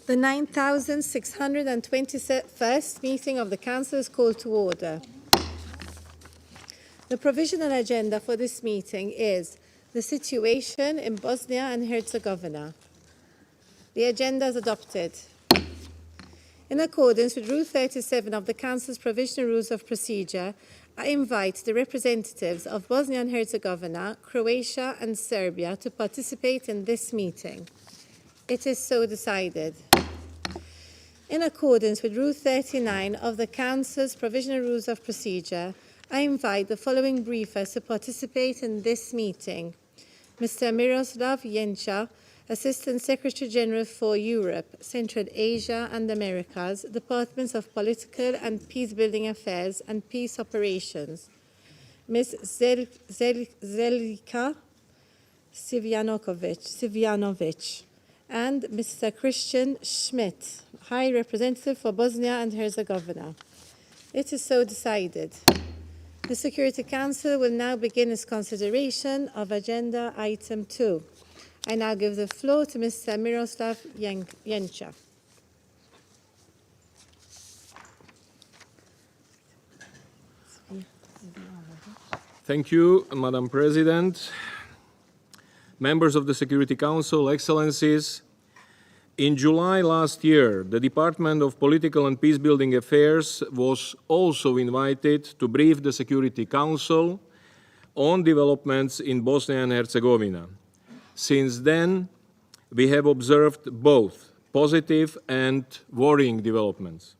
The 9,621st meeting of the Council is called to order. The provisional agenda for this meeting is the situation in Bosnia and Herzegovina. The agenda is adopted. In accordance with Rule 37 of the Council's Provisional Rules of Procedure, I invite the representatives of Bosnia and Herzegovina, Croatia and Serbia to participate in this meeting. It is so decided. In accordance with Rule 39 of the Council's Provisional Rules of Procedure, I invite the following briefers to participate in this meeting. Mr. Miroslav Jenča, Assistant Secretary General for Europe, Central Asia and Americas, Departments of Political and Peacebuilding Affairs and Peace Operations. Ms. Zelika Sivjanovic, and Mr. Christian Schmidt, High Representative for Bosnia and Herzegovina. It is so decided. The Security Council will now begin its consideration of Agenda Item 2. I now give the floor to Mr. Miroslav Jenča. Thank you, Madam President. Members of the Security Council, Excellencies, in July last year, the Department of Political and Peacebuilding Affairs was also invited to brief the Security Council on developments in Bosnia and Herzegovina. Since then, we have observed both positive and worrying developments.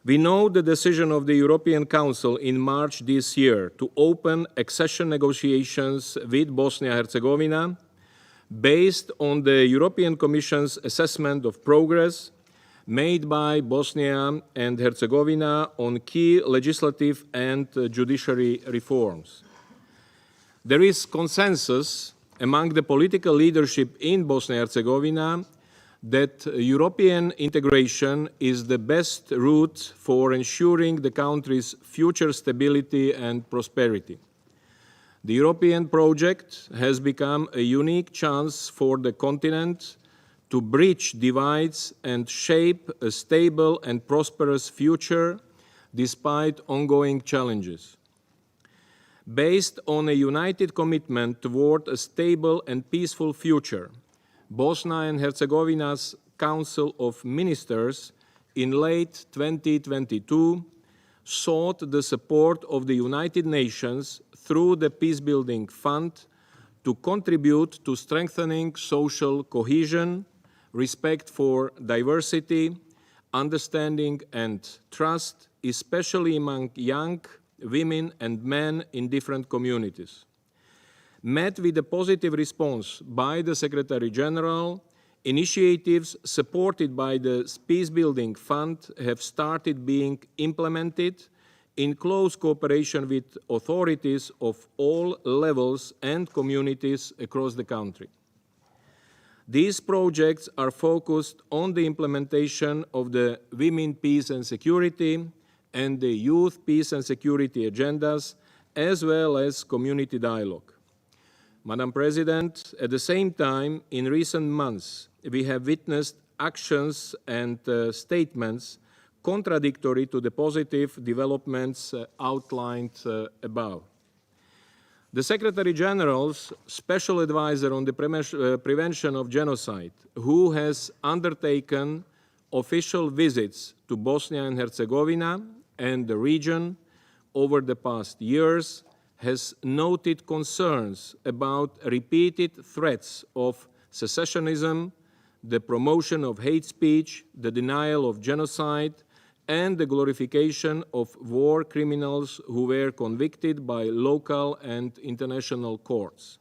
We know the decision of the European Council in March this year to open accession negotiations with Bosnia and Herzegovina based on the European Commission's assessment of progress made by Bosnia and Herzegovina on key legislative and judiciary reforms. There is consensus among the political leadership in Bosnia and Herzegovina that European integration is the best route for ensuring the country's future stability and prosperity. The European project has become a unique chance for the continent to bridge divides and shape a stable and prosperous future despite ongoing challenges. Based on a united commitment toward a stable and peaceful future, Bosnia and Herzegovina's Council of Ministers in late 2022 sought the support of the United Nations through the Peacebuilding Fund to contribute to strengthening social cohesion, respect for diversity, understanding and trust, especially among young women and men in different communities. Met with a positive response by the Secretary General, initiatives supported by the Peacebuilding Fund have started being implemented in close cooperation with authorities of all levels and communities across the country. These projects are focused on the implementation of the Women, Peace and Security and the Youth, Peace and Security agendas, as well as community dialogue. Madam President, at the same time, in recent months, we have witnessed actions and statements contradictory to the positive developments outlined above. The Secretary General's Special Advisor on the Prevention of Genocide, who has undertaken official visits to Bosnia and Herzegovina and the region over the past years, has noted concerns about repeated threats of secessionism, the promotion of hate speech, the denial of genocide, and the glorification of war criminals who were convicted by local and international courts.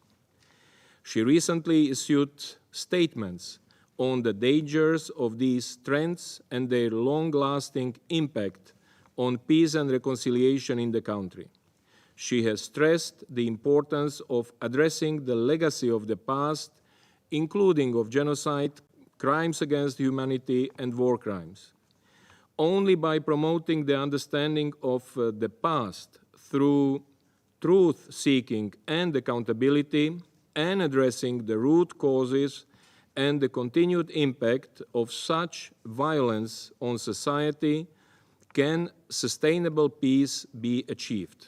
She recently issued statements on the dangers of these trends and their long-lasting impact on peace and reconciliation in the country. She has stressed the importance of addressing the legacy of the past, including of genocide, crimes against humanity, and war crimes. Only by promoting the understanding of the past through truth-seeking and accountability and addressing the root causes and the continued impact of such violence on society can sustainable peace be achieved.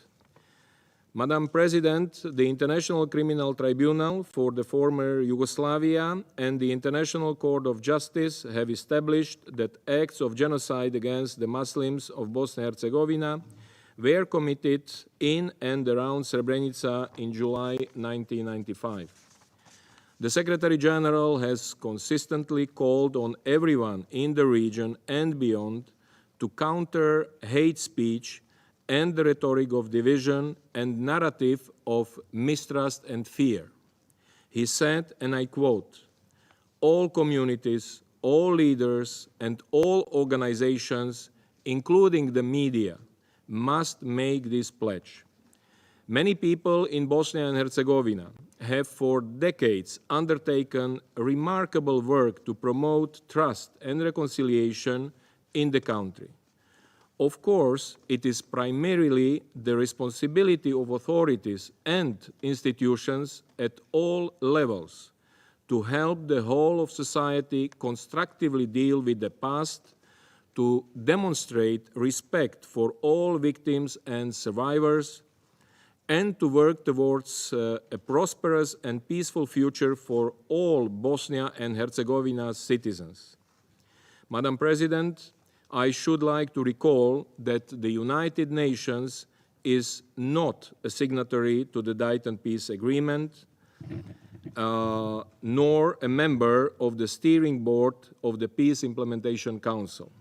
Madam President, the International Criminal Tribunal for the former Yugoslavia and the International Court of Justice have established that acts of genocide against the Muslims of Bosnia and Herzegovina were committed in and around Srebrenica in July 1995. The Secretary General has consistently called on everyone in the region and beyond to counter hate speech and the rhetoric of division and narrative of mistrust and fear. He said, and I quote, "All communities, all leaders, and all organizations, including the media, must make this pledge. Many people in Bosnia and Herzegovina have for decades undertaken remarkable work to promote trust and reconciliation in the country. Of course, it is primarily the responsibility of authorities and institutions at all levels to help the whole of society constructively deal with the past, to demonstrate respect for all victims and survivors, and to work towards a prosperous and peaceful future for all Bosnia and Herzegovina's citizens. Madam President, I should like to recall that the United Nations is not a signatory to the Dayton Peace Agreement, nor a member of the steering board of the Peace Implementation Council.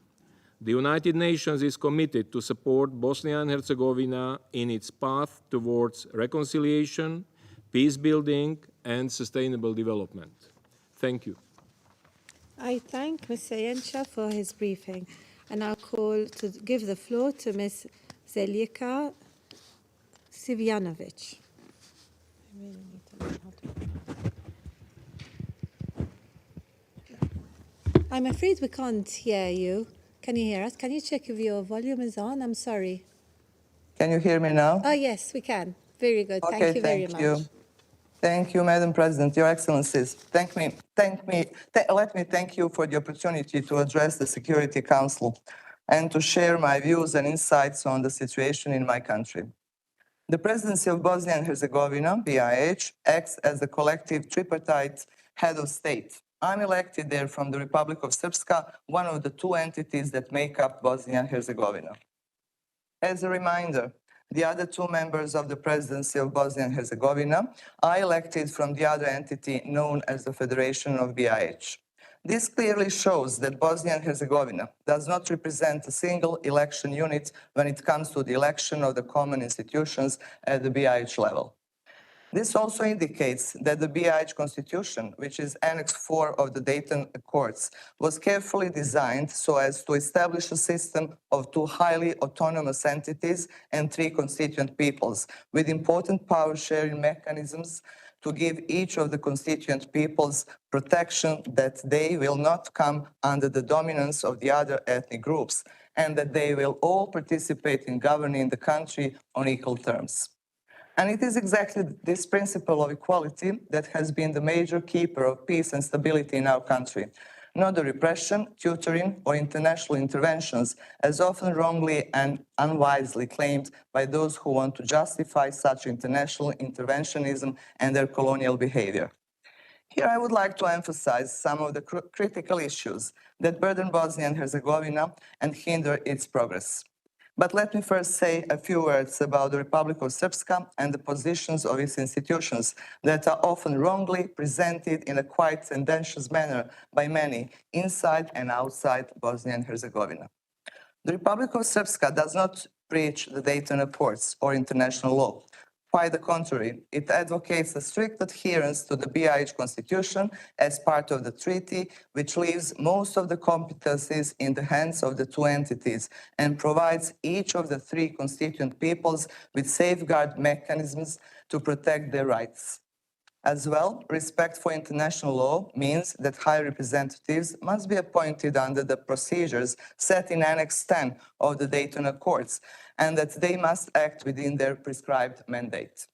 The United Nations is committed to support Bosnia and Herzegovina in its path towards reconciliation, peace building, and sustainable development. Thank you. I thank Mr. Jenča for his briefing, and I'll call to give the floor to Ms. Zeljica Sivjanovic. I really need to learn how to. I'm afraid we can't hear you. Can you hear us? Can you check if your volume is on? I'm sorry. Can you hear me now? Oh, yes, we can. Very good. Okay, Thank you very much. Thank you, Madam President, Your Excellencies. Let me thank you for the opportunity to address the Security Council and to share my views and insights on the situation in my country. The Presidency of Bosnia and Herzegovina, BiH, acts as a collective tripartite head of state. I'm elected there from the Republic of Srpska, one of the two entities that make up Bosnia and Herzegovina. As a reminder, the other two members of the Presidency of Bosnia and Herzegovina are elected from the other entity known as the Federation of BiH. This clearly shows that Bosnia and Herzegovina does not represent a single election unit when it comes to the election of the common institutions at the BiH level. This also indicates that the BiH Constitution, which is Annex 4 of the Dayton Accords, was carefully designed so as to establish a system of two highly autonomous entities and three constituent peoples, with important power-sharing mechanisms to give each of the constituent peoples protection that they will not come under the dominance of the other ethnic groups, and that they will all participate in governing the country on equal terms. And it is exactly this principle of equality that has been the major keeper of peace and stability in our country, not the repression, tutoring, or international interventions, as often wrongly and unwisely claimed by those who want to justify such international interventionism and their colonial behavior. Here I would like to emphasize some of the critical issues that burden Bosnia and Herzegovina and hinder its progress. But let me first say a few words about the Republic of Srpska and the positions of its institutions that are often wrongly presented in a quite tendentious manner by many inside and outside Bosnia and Herzegovina. The Republic of Srpska does not breach the Dayton Accords or international law. Quite the contrary, it advocates a strict adherence to the BiH Constitution as part of the treaty, which leaves most of the competencies in the hands of the two entities and provides each of the three constituent peoples with safeguard mechanisms to protect their rights. As well, respect for international law means that high representatives must be appointed under the procedures set in Annex 10 of the Dayton Accords, and that they must act within their prescribed mandate.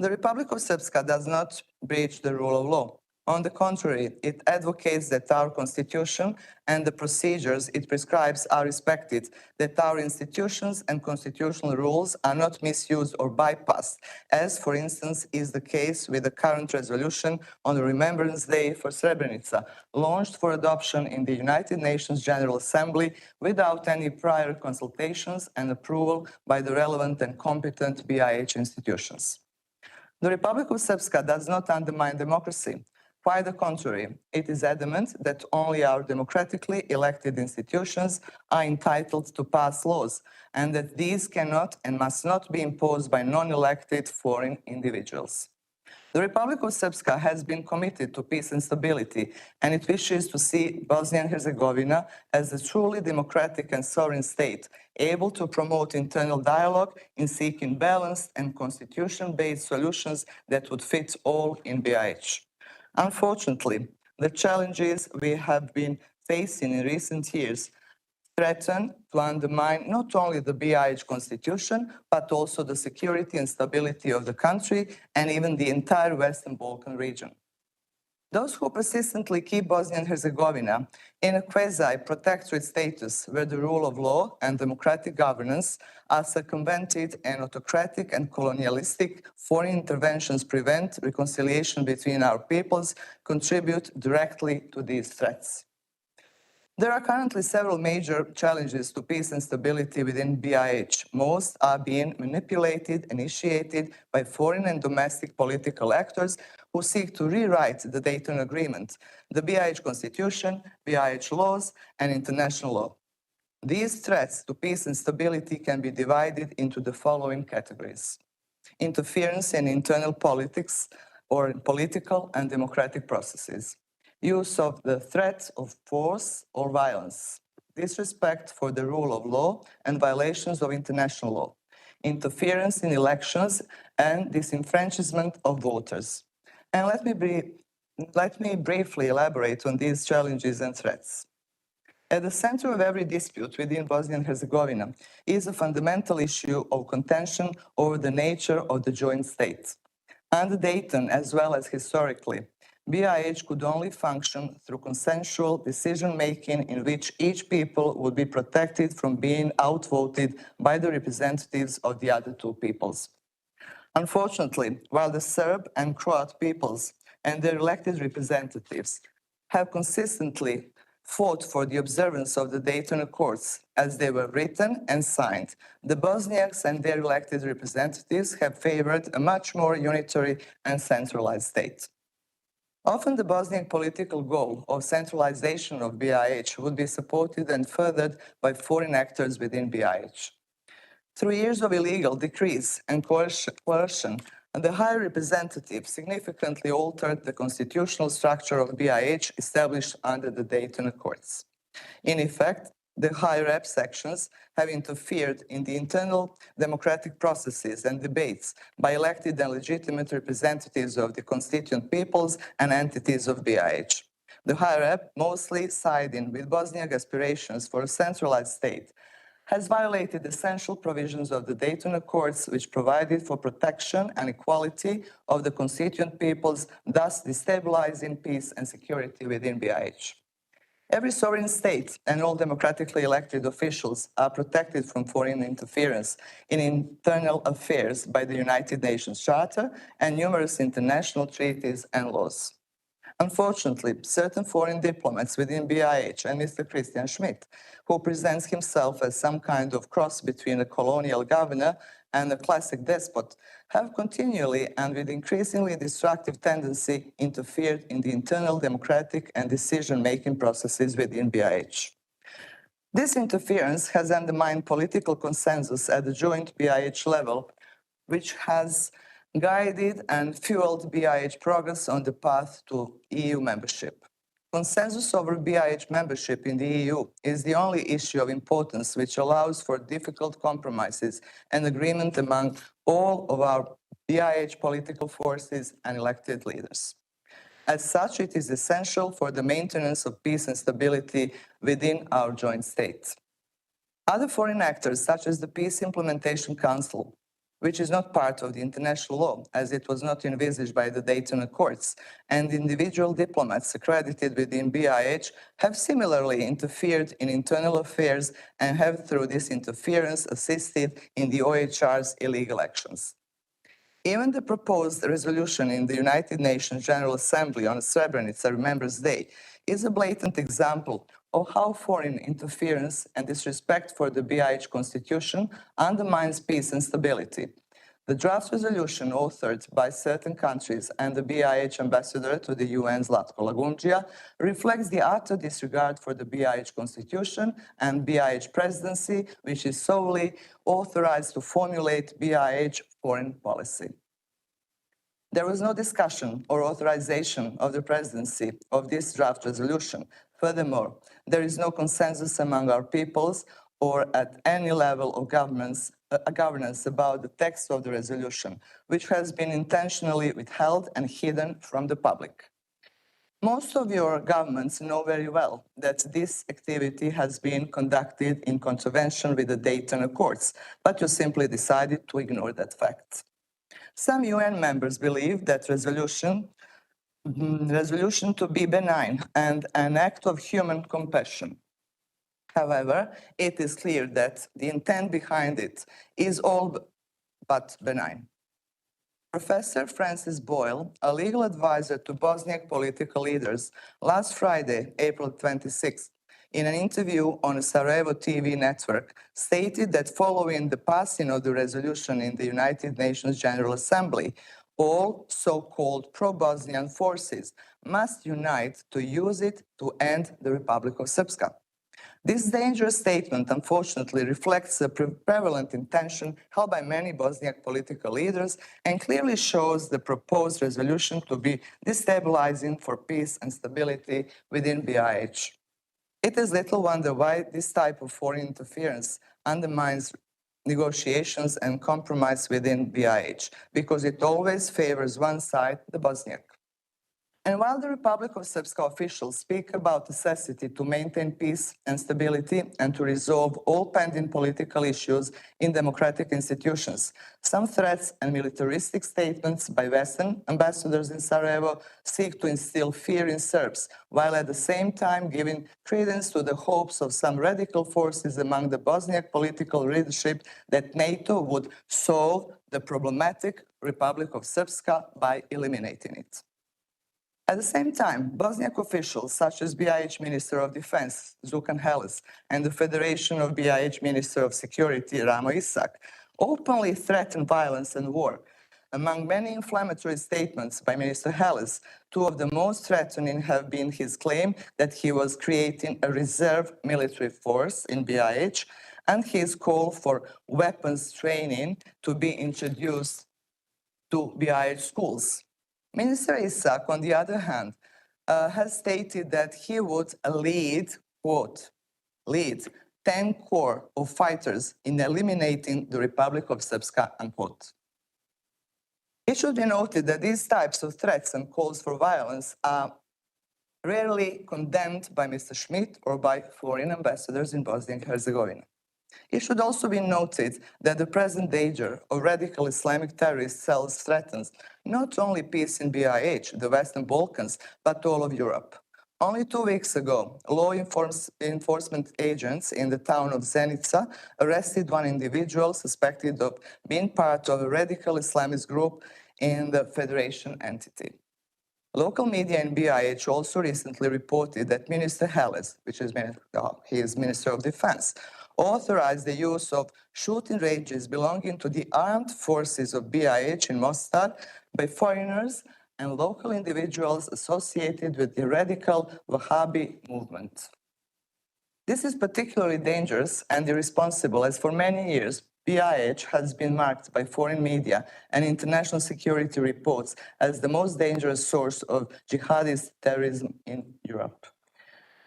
The Republic of Srpska does not breach the rule of law. On the contrary, it advocates that our Constitution and the procedures it prescribes are respected, that our institutions and constitutional rules are not misused or bypassed, as, for instance, is the case with the current resolution on the Remembrance Day for Srebrenica, launched for adoption in the United Nations General Assembly without any prior consultations and approval by the relevant and competent BiH institutions. The Republic of Srpska does not undermine democracy. Quite the contrary, it is adamant that only our democratically elected institutions are entitled to pass laws, and that these cannot and must not be imposed by non-elected foreign individuals. The Republic of Srpska has been committed to peace and stability, and it wishes to see Bosnia and Herzegovina as a truly democratic and sovereign state, able to promote internal dialogue in seeking balanced and constitution-based solutions that would fit all in BiH. Unfortunately, the challenges we have been facing in recent years threaten to undermine not only the BiH constitution, but also the security and stability of the country and even the entire Western Balkan region. Those who persistently keep Bosnia and Herzegovina in a quasi-protectorate status where the rule of law and democratic governance are circumvented and autocratic and colonialistic foreign interventions prevent reconciliation between our peoples contribute directly to these threats. There are currently several major challenges to peace and stability within BiH. Most are being manipulated, initiated by foreign and domestic political actors who seek to rewrite the Dayton Agreement, the BiH Constitution, BiH laws, and international law. These threats to peace and stability can be divided into the following categories: interference in internal politics or political and democratic processes, use of the threat of force or violence, disrespect for the rule of law and violations of international law, interference in elections and disenfranchisement of voters. And let me briefly elaborate on these challenges and threats. At the center of every dispute within Bosnia and Herzegovina is a fundamental issue of contention over the nature of the joint state. Under Dayton, as well as historically, BiH could only function through consensual decision-making in which each people would be protected from being outvoted by the representatives of the other two peoples. Unfortunately, while the Serb and Croat peoples and their elected representatives have consistently fought for the observance of the Dayton Accords as they were written and signed, the Bosniaks and their elected representatives have favored a much more unitary and centralized state. Often the Bosnian political goal of centralization of BiH would be supported and furthered by foreign actors within BiH. Through years of illegal decrees and coercion, the High Representative significantly altered the constitutional structure of BiH established under the Dayton Accords. In effect, the High Rep sections have interfered in the internal democratic processes and debates by elected and legitimate representatives of the constituent peoples and entities of BiH. The High Rep, mostly siding with Bosniak aspirations for a centralized state, has violated essential provisions of the Dayton Accords, which provided for protection and equality of the constituent peoples, thus destabilizing peace and security within BiH. Every sovereign state and all democratically elected officials are protected from foreign interference in internal affairs by the United Nations Charter and numerous international treaties and laws. Unfortunately, certain foreign diplomats within BiH and Mr. Christian Schmidt, who presents himself as some kind of cross between a colonial governor and a classic despot, have continually and with increasingly destructive tendency interfered in the internal democratic and decision-making processes within BiH. This interference has undermined political consensus at the joint BiH level, which has guided and fueled BiH progress on the path to EU membership. Consensus over BiH membership in the EU is the only issue of importance which allows for difficult compromises and agreement among all of our BiH political forces and elected leaders. As such, it is essential for the maintenance of peace and stability within our joint state. Other foreign actors, such as the Peace Implementation Council, which is not part of the international law, as it was not envisaged by the Dayton Accords, and individual diplomats accredited within BIH have similarly interfered in internal affairs and have, through this interference, assisted in the OHR's illegal actions. Even the proposed resolution in the United Nations General Assembly on Srebrenica Remembrance Day is a blatant example of how foreign interference and disrespect for the BIH Constitution undermines peace and stability. The draft resolution authored by certain countries and the BIH ambassador to the UN, Zlatko Lagumdzija, reflects the utter disregard for the BIH Constitution and BIH presidency, which is solely authorized to formulate BIH foreign policy. There was no discussion or authorization of the presidency of this draft resolution. Furthermore, there is no consensus among our peoples or at any level of governance about the text of the resolution, which has been intentionally withheld and hidden from the public. Most of your governments know very well that this activity has been conducted in contravention with the Dayton Accords, but you simply decided to ignore that fact. Some UN members believe that resolution to be benign and an act of human compassion. However, it is clear that the intent behind it is all but benign. Professor Francis Boyle, a legal advisor to Bosniak political leaders, last Friday, April 26th, in an interview on a Sarajevo TV network, stated that following the passing of the resolution in the United Nations General Assembly, all so-called pro-Bosnian forces must unite to use it to end the Republic of Srpska. This dangerous statement, unfortunately, reflects a prevalent intention held by many Bosniak political leaders and clearly shows the proposed resolution to be destabilizing for peace and stability within BIH. It is little wonder why this type of foreign interference undermines negotiations and compromise within BIH, because it always favors one side, the Bosniak. And while the Republic of Srpska officials speak about the necessity to maintain peace and stability and to resolve all pending political issues in democratic institutions, some threats and militaristic statements by Western ambassadors in Sarajevo seek to instill fear in Serbs, while at the same time giving credence to the hopes of some radical forces among the Bosniak political leadership that NATO would solve the problematic Republic of Srpska by eliminating it. At the same time, Bosniak officials such as BIH Minister of Defense, Zukan Heles, and the Federation of BIH Minister of Security, Ramo Isak, openly threaten violence and war. Among many inflammatory statements by Minister Heles, two of the most threatening have been his claim that he was creating a reserve military force in BIH and his call for weapons training to be introduced to BIH schools. Minister Isak, on the other hand, has stated that he would lead, quote, lead 10 corps of fighters in eliminating the Republic of Srpska, unquote. It should be noted that these types of threats and calls for violence are rarely condemned by Mr. Schmidt or by foreign ambassadors in Bosnia and Herzegovina. It should also be noted that the present danger of radical Islamic terrorist cells threatens not only peace in BIH, the Western Balkans, but all of Europe. Only 2 weeks ago, law enforcement agents in the town of Zenica arrested one individual suspected of being part of a radical Islamist group in the Federation entity. Local media in BIH also recently reported that Minister Heles, which is Minister of Defense, authorized the use of shooting ranges belonging to the armed forces of BIH in Mostar by foreigners and local individuals associated with the radical Wahhabi movement. This is particularly dangerous and irresponsible, as for many years, BIH has been marked by foreign media and international security reports as the most dangerous source of jihadist terrorism in Europe.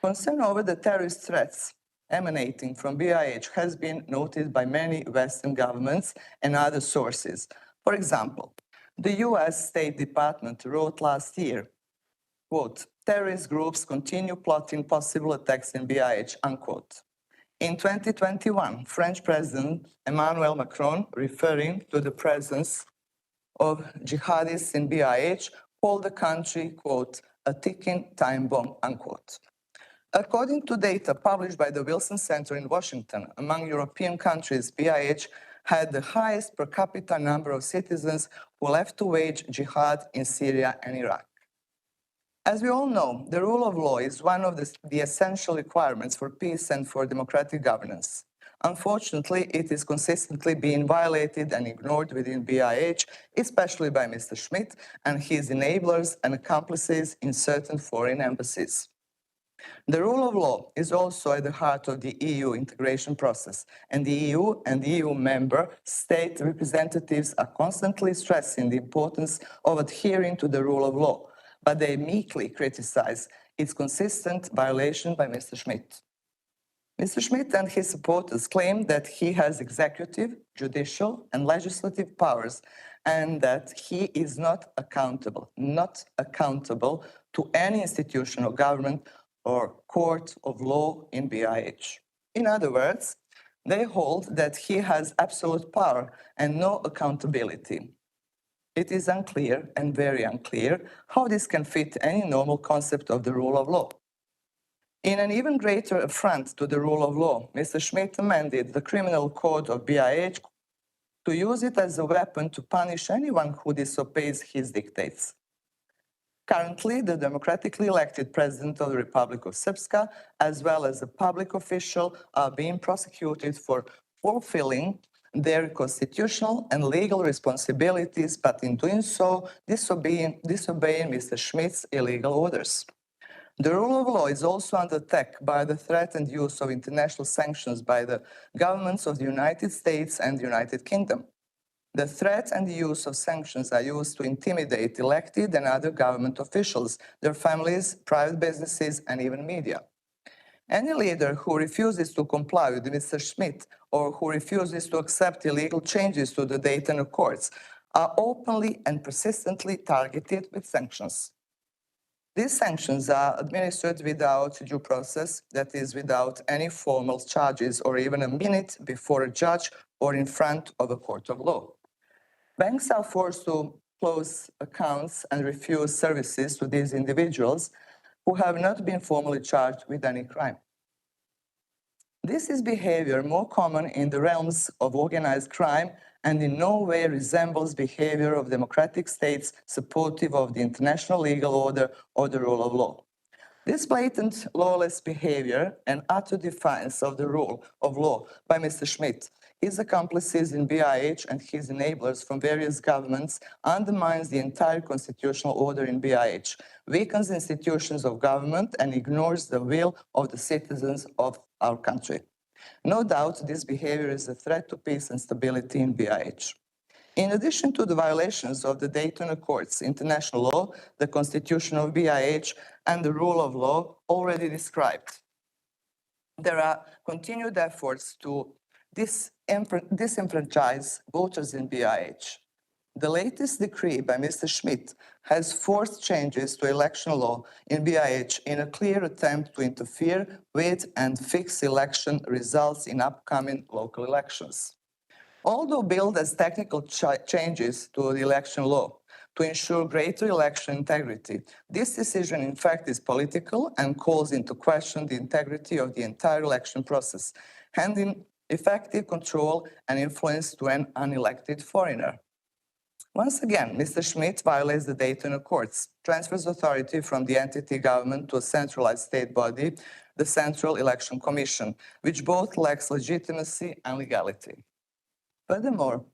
Concern over the terrorist threats emanating from BIH has been noted by many Western governments and other sources. For example, the US State Department wrote last year, quote, terrorist groups continue plotting possible attacks in BIH, unquote. In 2021, French President Emmanuel Macron, referring to the presence of jihadists in BIH, called the country, quote, a ticking time bomb, unquote. According to data published by the Wilson Center in Washington, among European countries, BIH had the highest per capita number of citizens who left to wage jihad in Syria and Iraq. As we all know, the rule of law is one of the essential requirements for peace and for democratic governance. Unfortunately, it is consistently being violated and ignored within BIH, especially by Mr. Schmidt and his enablers and accomplices in certain foreign embassies. The rule of law is also at the heart of the EU integration process, and the EU and EU member state representatives are constantly stressing the importance of adhering to the rule of law, but they meekly criticize its consistent violation by Mr. Schmidt. Mr. Schmidt and his supporters claim that he has executive, judicial, and legislative powers, and that he is not accountable to any institution or government or court of law in BIH. In other words, they hold that he has absolute power and no accountability. It is unclear and very unclear how this can fit any normal concept of the rule of law. In an even greater affront to the rule of law, Mr. Schmidt amended the criminal code of BIH to use it as a weapon to punish anyone who disobeys his dictates. Currently, the democratically elected president of the Republic of Srpska, as well as a public official, are being prosecuted for fulfilling their constitutional and legal responsibilities, but in doing so, disobeying Mr. Schmidt's illegal orders. The rule of law is also under attack by the threat and use of international sanctions by the governments of the United States and the United Kingdom. The threat and the use of sanctions are used to intimidate elected and other government officials, their families, private businesses, and even media. Any leader who refuses to comply with Mr. Schmidt or who refuses to accept illegal changes to the Dayton Accords are openly and persistently targeted with sanctions. These sanctions are administered without due process, that is, without any formal charges or even a minute before a judge or in front of a court of law. Banks are forced to close accounts and refuse services to these individuals who have not been formally charged with any crime. This is behavior more common in the realms of organized crime and in no way resembles behavior of democratic states supportive of the international legal order or the rule of law. This blatant lawless behavior and utter defiance of the rule of law by Mr. Schmidt, his accomplices in BIH and his enablers from various governments undermines the entire constitutional order in BIH, weakens institutions of government and ignores the will of the citizens of our country. No doubt this behavior is a threat to peace and stability in BIH. In addition to the violations of the Dayton Accords, international law, the constitution of BIH, and the rule of law already described, there are continued efforts to disenfranchise voters in BIH. The latest decree by Mr. Schmidt has forced changes to election law in BIH in a clear attempt to interfere with and fix election results in upcoming local elections. Although billed as technical changes to the election law to ensure greater election integrity, this decision in fact is political and calls into question the integrity of the entire election process, handing effective control and influence to an unelected foreigner. Once again, Mr. Schmidt violates the Dayton Accords, transfers authority from the entity government to a centralized state body, the Central Election Commission, which both lacks legitimacy and legality. Furthermore,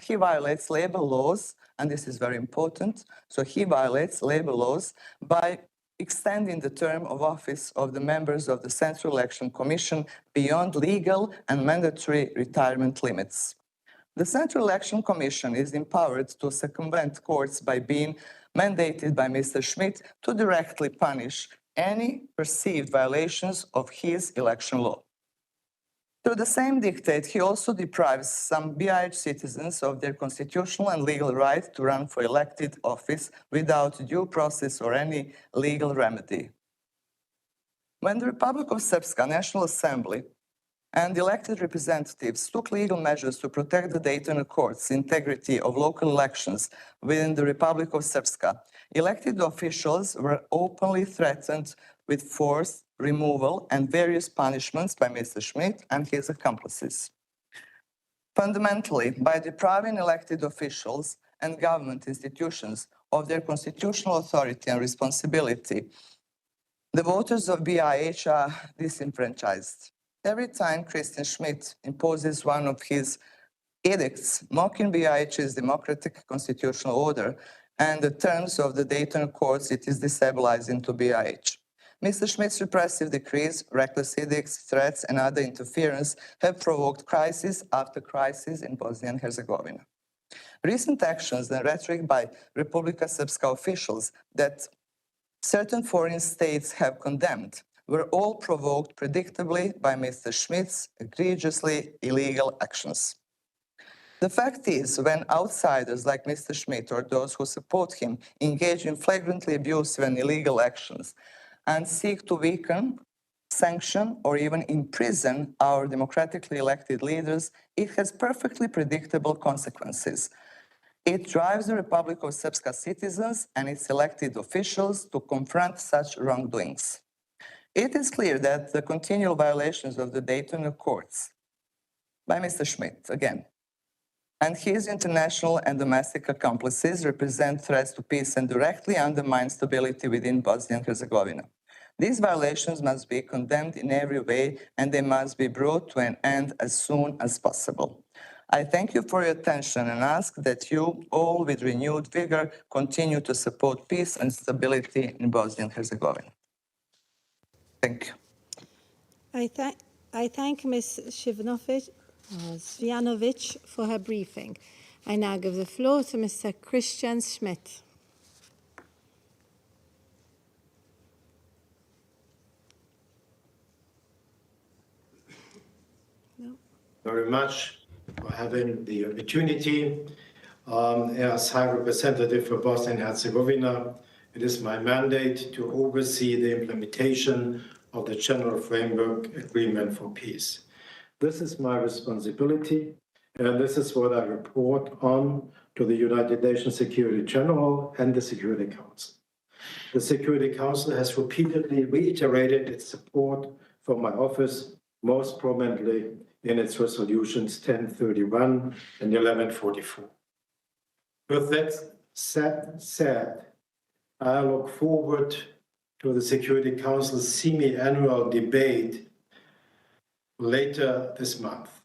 he violates labor laws, and this is very important. So he violates labor laws by extending the term of office of the members of the Central Election Commission beyond legal and mandatory retirement limits. The Central Election Commission is empowered to circumvent courts by being mandated by Mr. Schmidt to directly punish any perceived violations of his election law. Through the same dictate, he also deprives some BIH citizens of their constitutional and legal right to run for elected office without due process or any legal remedy. When the Republic of Srpska National Assembly and elected representatives took legal measures to protect the Dayton Accords' integrity of local elections within the Republic of Srpska, elected officials were openly threatened with forced removal and various punishments by Mr. Schmidt and his accomplices. Fundamentally, by depriving elected officials and government institutions of their constitutional authority and responsibility, the voters of BIH are disenfranchised. Every time Christian Schmidt imposes one of his edicts mocking BIH's democratic constitutional order and the terms of the Dayton Accords, it is destabilizing to BIH. Mr. Schmidt's repressive decrees, reckless edicts, threats, and other interference have provoked crisis after crisis in Bosnia and Herzegovina. Recent actions and rhetoric by Republika Srpska officials that certain foreign states have condemned were all provoked predictably by Mr. Schmidt's egregiously illegal actions. The fact is, when outsiders like Mr. Schmidt or those who support him engage in flagrantly abusive and illegal actions and seek to weaken, sanction, or even imprison our democratically elected leaders, it has perfectly predictable consequences. It drives the Republic of Srpska citizens and its elected officials to confront such wrongdoings. It is clear that the continual violations of the Dayton Accords by Mr. Schmidt, again, and his international and domestic accomplices represent threats to peace and directly undermine stability within Bosnia and Herzegovina. These violations must be condemned in every way, and they must be brought to an end as soon as possible. I thank you for your attention and ask that you all, with renewed vigor, continue to support peace and stability in Bosnia and Herzegovina. Thank you. I thank Ms. Zvjanovic for her briefing. I now give the floor to Mr. Christian Schmidt. Very much for having the opportunity. As High Representative for Bosnia and Herzegovina, it is my mandate to oversee the implementation of the General Framework Agreement for Peace. This is my responsibility, and this is what I report on to the United Nations Security General and the Security Council. The Security Council has repeatedly reiterated its support for my office, most prominently in its resolutions 1031 and 1144. With that said, I look forward to the Security Council's semi-annual debate later this month.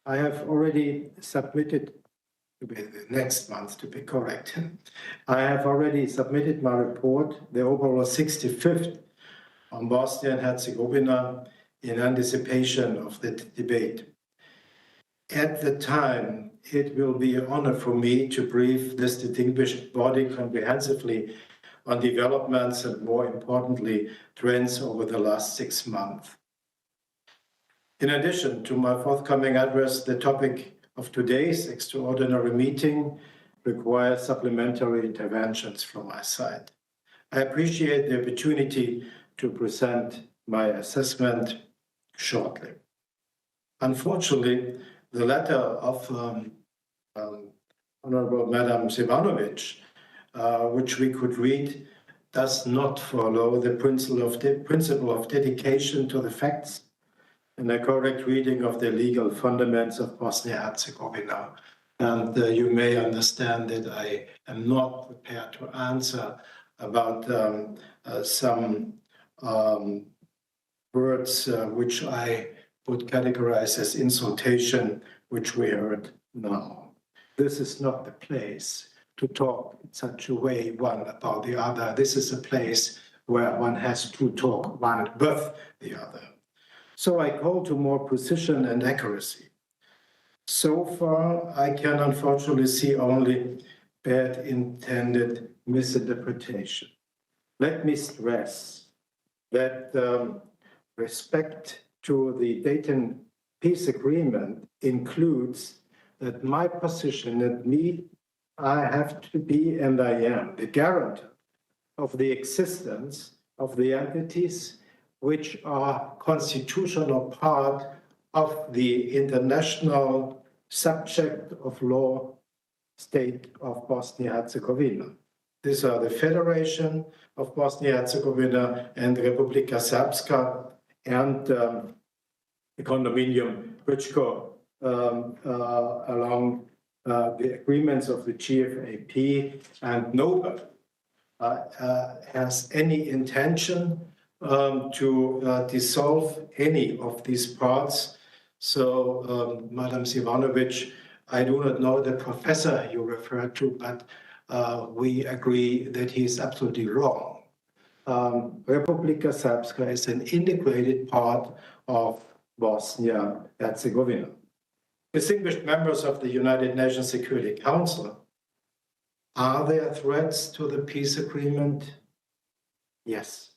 I have already submitted, next month to be correct, I have already submitted my report, the overall 65th on Bosnia and Herzegovina, in anticipation of the debate. At the time, it will be an honor for me to brief this distinguished body comprehensively on developments and, more importantly, trends over the last 6 months. In addition to my forthcoming address, the topic of today's extraordinary meeting requires supplementary interventions from my side. I appreciate the opportunity to present my assessment shortly. Unfortunately, the letter of Honorable Madam Zvjanovic, which we could read, does not follow the principle of dedication to the facts and a correct reading of the legal fundamentals of Bosnia-Herzegovina. And you may understand that I am not prepared to answer about some words which I would categorize as insultation, which we heard now. This is not the place to talk in such a way one about the other. This is a place where one has to talk one with the other. So I call to more precision and accuracy. So far, I can unfortunately see only bad intended misinterpretation. Let me stress that respect to the Dayton Peace Agreement includes that my position that I have to be, and I am, the guarantor of the existence of the entities which are constitutional part of the international subject of law state of Bosnia-Herzegovina. These are the Federation of Bosnia-Herzegovina and Republika Srpska and the condominium Brčko along the agreements of the GFAP, and nobody has any intention to dissolve any of these parts. So, Madam Sivanovic, I do not know the professor you referred to, but we agree that he is absolutely wrong. Republika Srpska is an integrated part of Bosnia-Herzegovina. Distinguished members of the United Nations Security Council, are there threats to the peace agreement? Yes.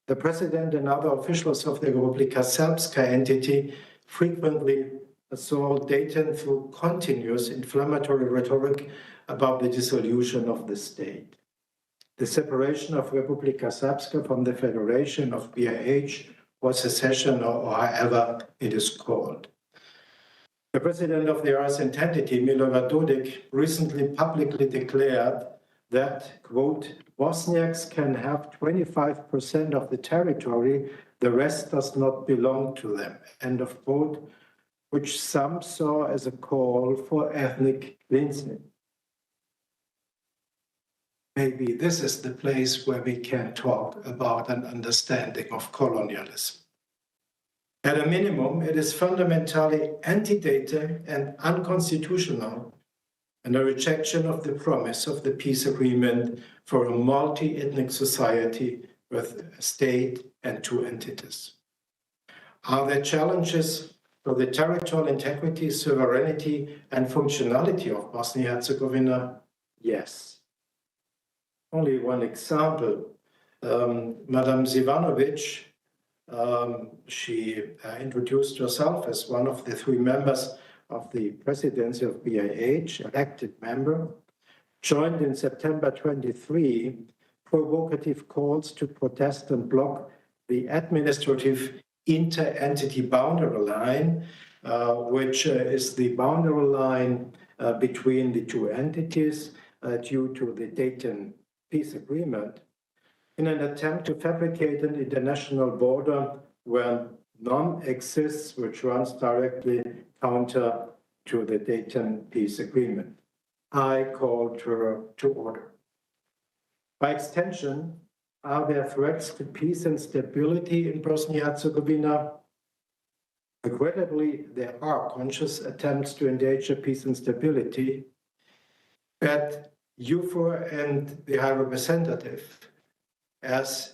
The President and other officials of the Republika Srpska entity frequently assault Dayton through continuous inflammatory rhetoric about the dissolution of the state. The separation of Republika Srpska from the Federation of BiH or secession, or however it is called. The president of the RSN entity, Milorad Dodik, recently publicly declared that, quote, Bosniaks can have 25% of the territory, the rest does not belong to them, end of quote, which some saw as a call for ethnic cleansing. Maybe this is the place where we can talk about an understanding of colonialism. At a minimum, it is fundamentally anti-Dayton and unconstitutional, and a rejection of the promise of the peace agreement for a multi-ethnic society with a state and two entities. Are there challenges for the territorial integrity, sovereignty, and functionality of Bosnia-Herzegovina? Yes. Only one example. Madam Zivanovic, she introduced herself as one of the three members of the presidency of BiH, elected member, joined in September 23 provocative calls to protest and block the administrative inter-entity boundary line, which is the boundary line between the two entities due to the Dayton peace agreement, in an attempt to fabricate an international border where none exists, which runs directly counter to the Dayton peace agreement. I called her to order. By extension, are there threats to peace and stability in Bosnia-Herzegovina? Regrettably, there are conscious attempts to endanger peace and stability, but EUFOR and the High Representative, as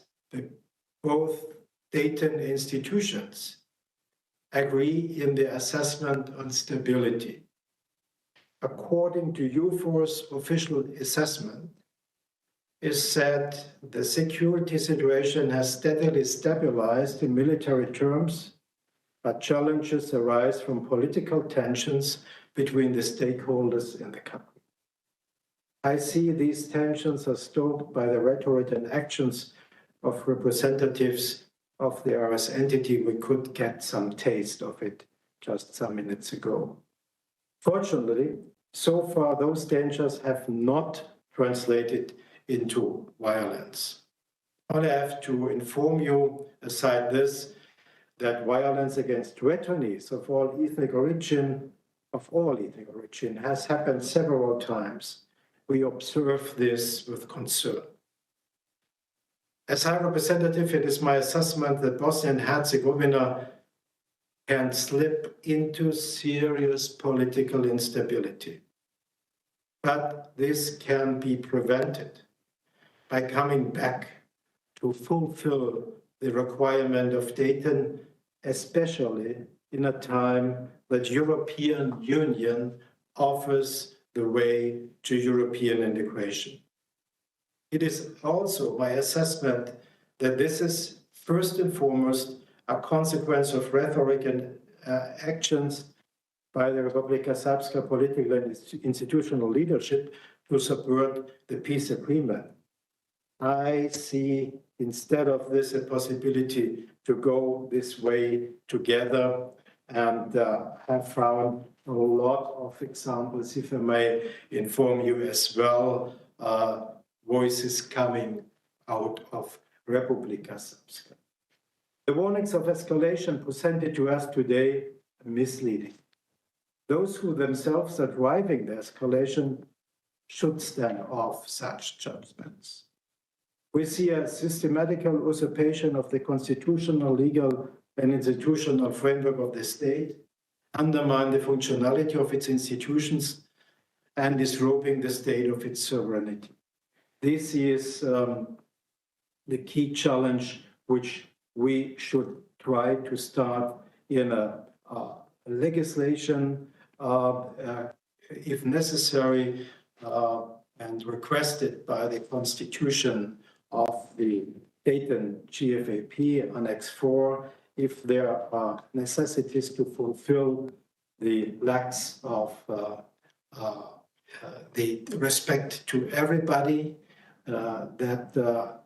both Dayton institutions, agree in the assessment on stability. According to EUFOR's official assessment, is that the security situation has steadily stabilized in military terms, but challenges arise from political tensions between the stakeholders in the country. I see these tensions are stoked by the rhetoric and actions of representatives of the RS entity. We could get some taste of it just some minutes ago. Fortunately, so far those dangers have not translated into violence. I have to inform you, aside this, that violence against returnees of all ethnic origin has happened several times. We observe this with concern. As High Representative, it is my assessment that Bosnia and Herzegovina can slip into serious political instability. But this can be prevented by coming back to fulfill the requirement of Dayton, especially in a time that European Union offers the way to European integration. It is also my assessment that this is first and foremost a consequence of rhetoric and actions by the Republika Srpska political and institutional leadership to subvert the peace agreement. I see instead of this a possibility to go this way together, and have found a lot of examples, if I may inform you as well, voices coming out of Republika Srpska. The warnings of escalation presented to us today are misleading. Those who themselves are driving the escalation should stand off such judgments. We see a systematical usurpation of the constitutional, legal, and institutional framework of the state, undermine the functionality of its institutions, and disrobing the state of its sovereignty. This is the key challenge which we should try to start in a legislation, if necessary, and requested by the Constitution of the Dayton GFAP, Annex 4, if there are necessities to fulfill the lacks of the respect to everybody, that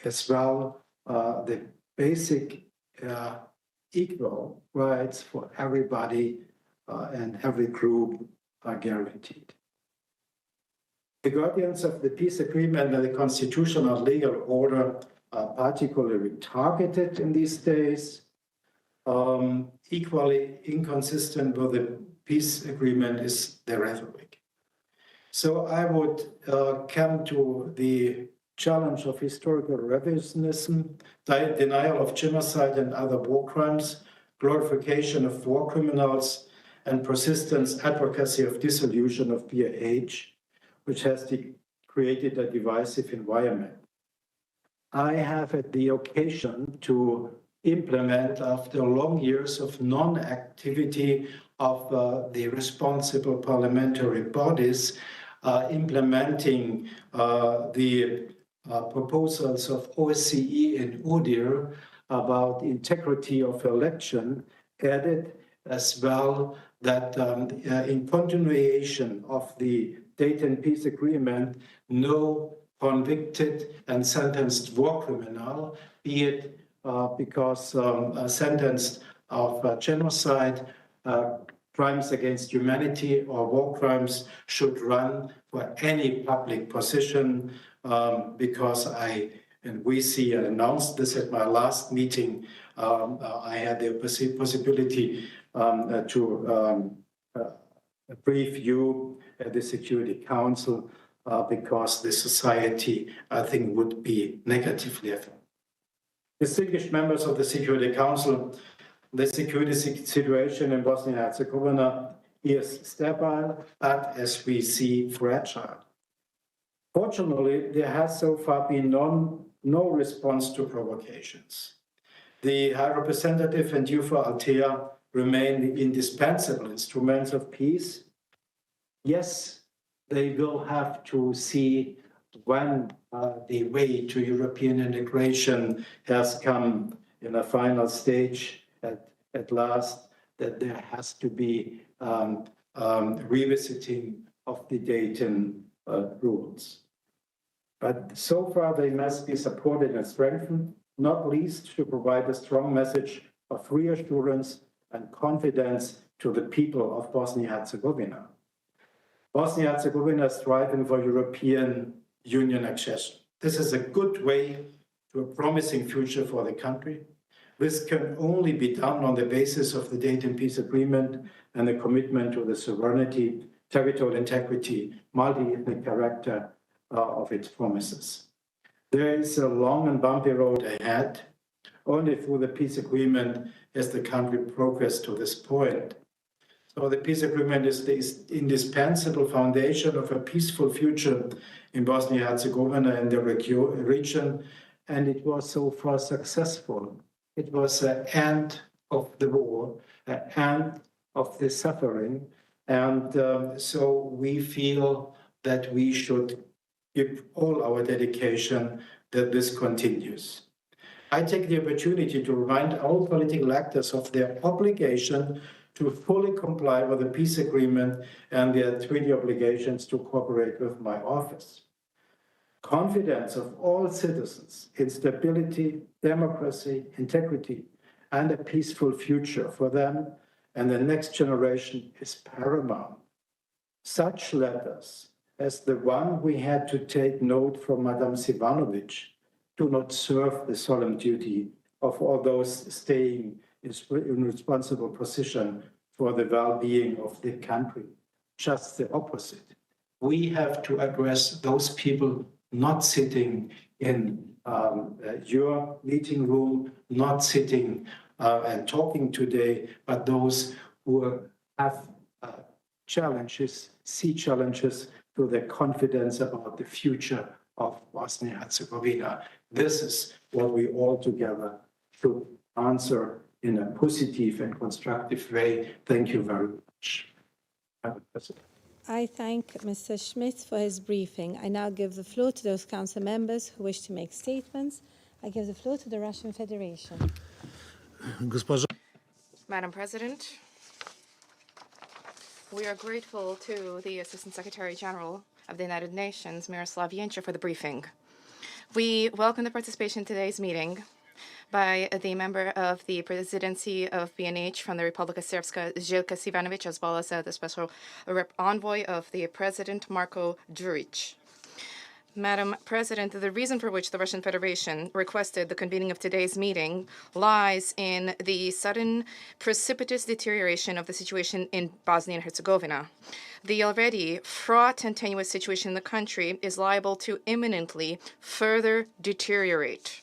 as well the basic equal rights for everybody and every group are guaranteed. The guardians of the peace agreement and the constitutional legal order are particularly targeted in these days. Equally inconsistent with the peace agreement is the rhetoric. So I would come to the challenge of historical revisionism, denial of genocide and other war crimes, glorification of war criminals, and persistent advocacy of dissolution of PAH, which has created a divisive environment. I have had the occasion to implement, after long years of non-activity of the responsible parliamentary bodies, implementing the proposals of OSCE and ODIHR about integrity of election, added as well that in continuation of the Dayton Peace Agreement, no convicted and sentenced war criminal, be it because sentenced of genocide, crimes against humanity, or war crimes, should run for any public position, because we see and announced this at my last meeting. I had the possibility to brief you at the Security Council because the society, I think, would be negatively affected. Distinguished members of the Security Council, the security situation in Bosnia and Herzegovina is stable, but as we see, fragile. Fortunately, there has so far been no response to provocations. The High Representative and EUFOR Althea remain the indispensable instruments of peace. Yes, they will have to see when the way to European integration has come in a final stage at last, that there has to be revisiting of the Dayton rules. But so far they must be supported and strengthened, not least to provide a strong message of reassurance and confidence to the people of Bosnia and Herzegovina. Bosnia and Herzegovina is striving for European Union accession. This is a good way to a promising future for the country. This can only be done on the basis of the Dayton Peace Agreement and the commitment to the sovereignty, territorial integrity, multi-ethnic character of its promises. There is a long and bumpy road ahead. Only through the peace agreement has the country progressed to this point. So the peace agreement is the indispensable foundation of a peaceful future in Bosnia and Herzegovina and the region, and it was so far successful. It was an end of the war, an end of the suffering, and so we feel that we should give all our dedication that this continues. I take the opportunity to remind all political actors of their obligation to fully comply with the peace agreement and their treaty obligations to cooperate with my office. confidence of all citizens in stability, democracy, integrity, and a peaceful future for them and the next generation is paramount. Such letters as the one we had to take note from Madame Sivanovic do not serve the solemn duty of all those staying in responsible position for the well-being of the country. Just the opposite. We have to address those people not sitting in your meeting room, not sitting and talking today, but those who have challenges, see challenges to their confidence about the future of Bosnia and Herzegovina. This is what we all together should answer in a positive and constructive way. Thank you very much. I thank Mr. Schmidt for his briefing. I now give the floor to those council members who wish to make statements. I give the floor to the Russian Federation. Madam President, we are grateful to the Assistant Secretary General of the United Nations, Miroslav Yencha, for the briefing. We welcome the participation in today's meeting by the member of the presidency of BNH from the Republika Srpska, Željka Sivanovic, as well as the special envoy of the President, Marko Đurić. Madam President, the reason for which the Russian Federation requested the convening of today's meeting lies in the sudden, precipitous deterioration of the situation in Bosnia and Herzegovina. The already fraught and tenuous situation in the country is liable to imminently further deteriorate.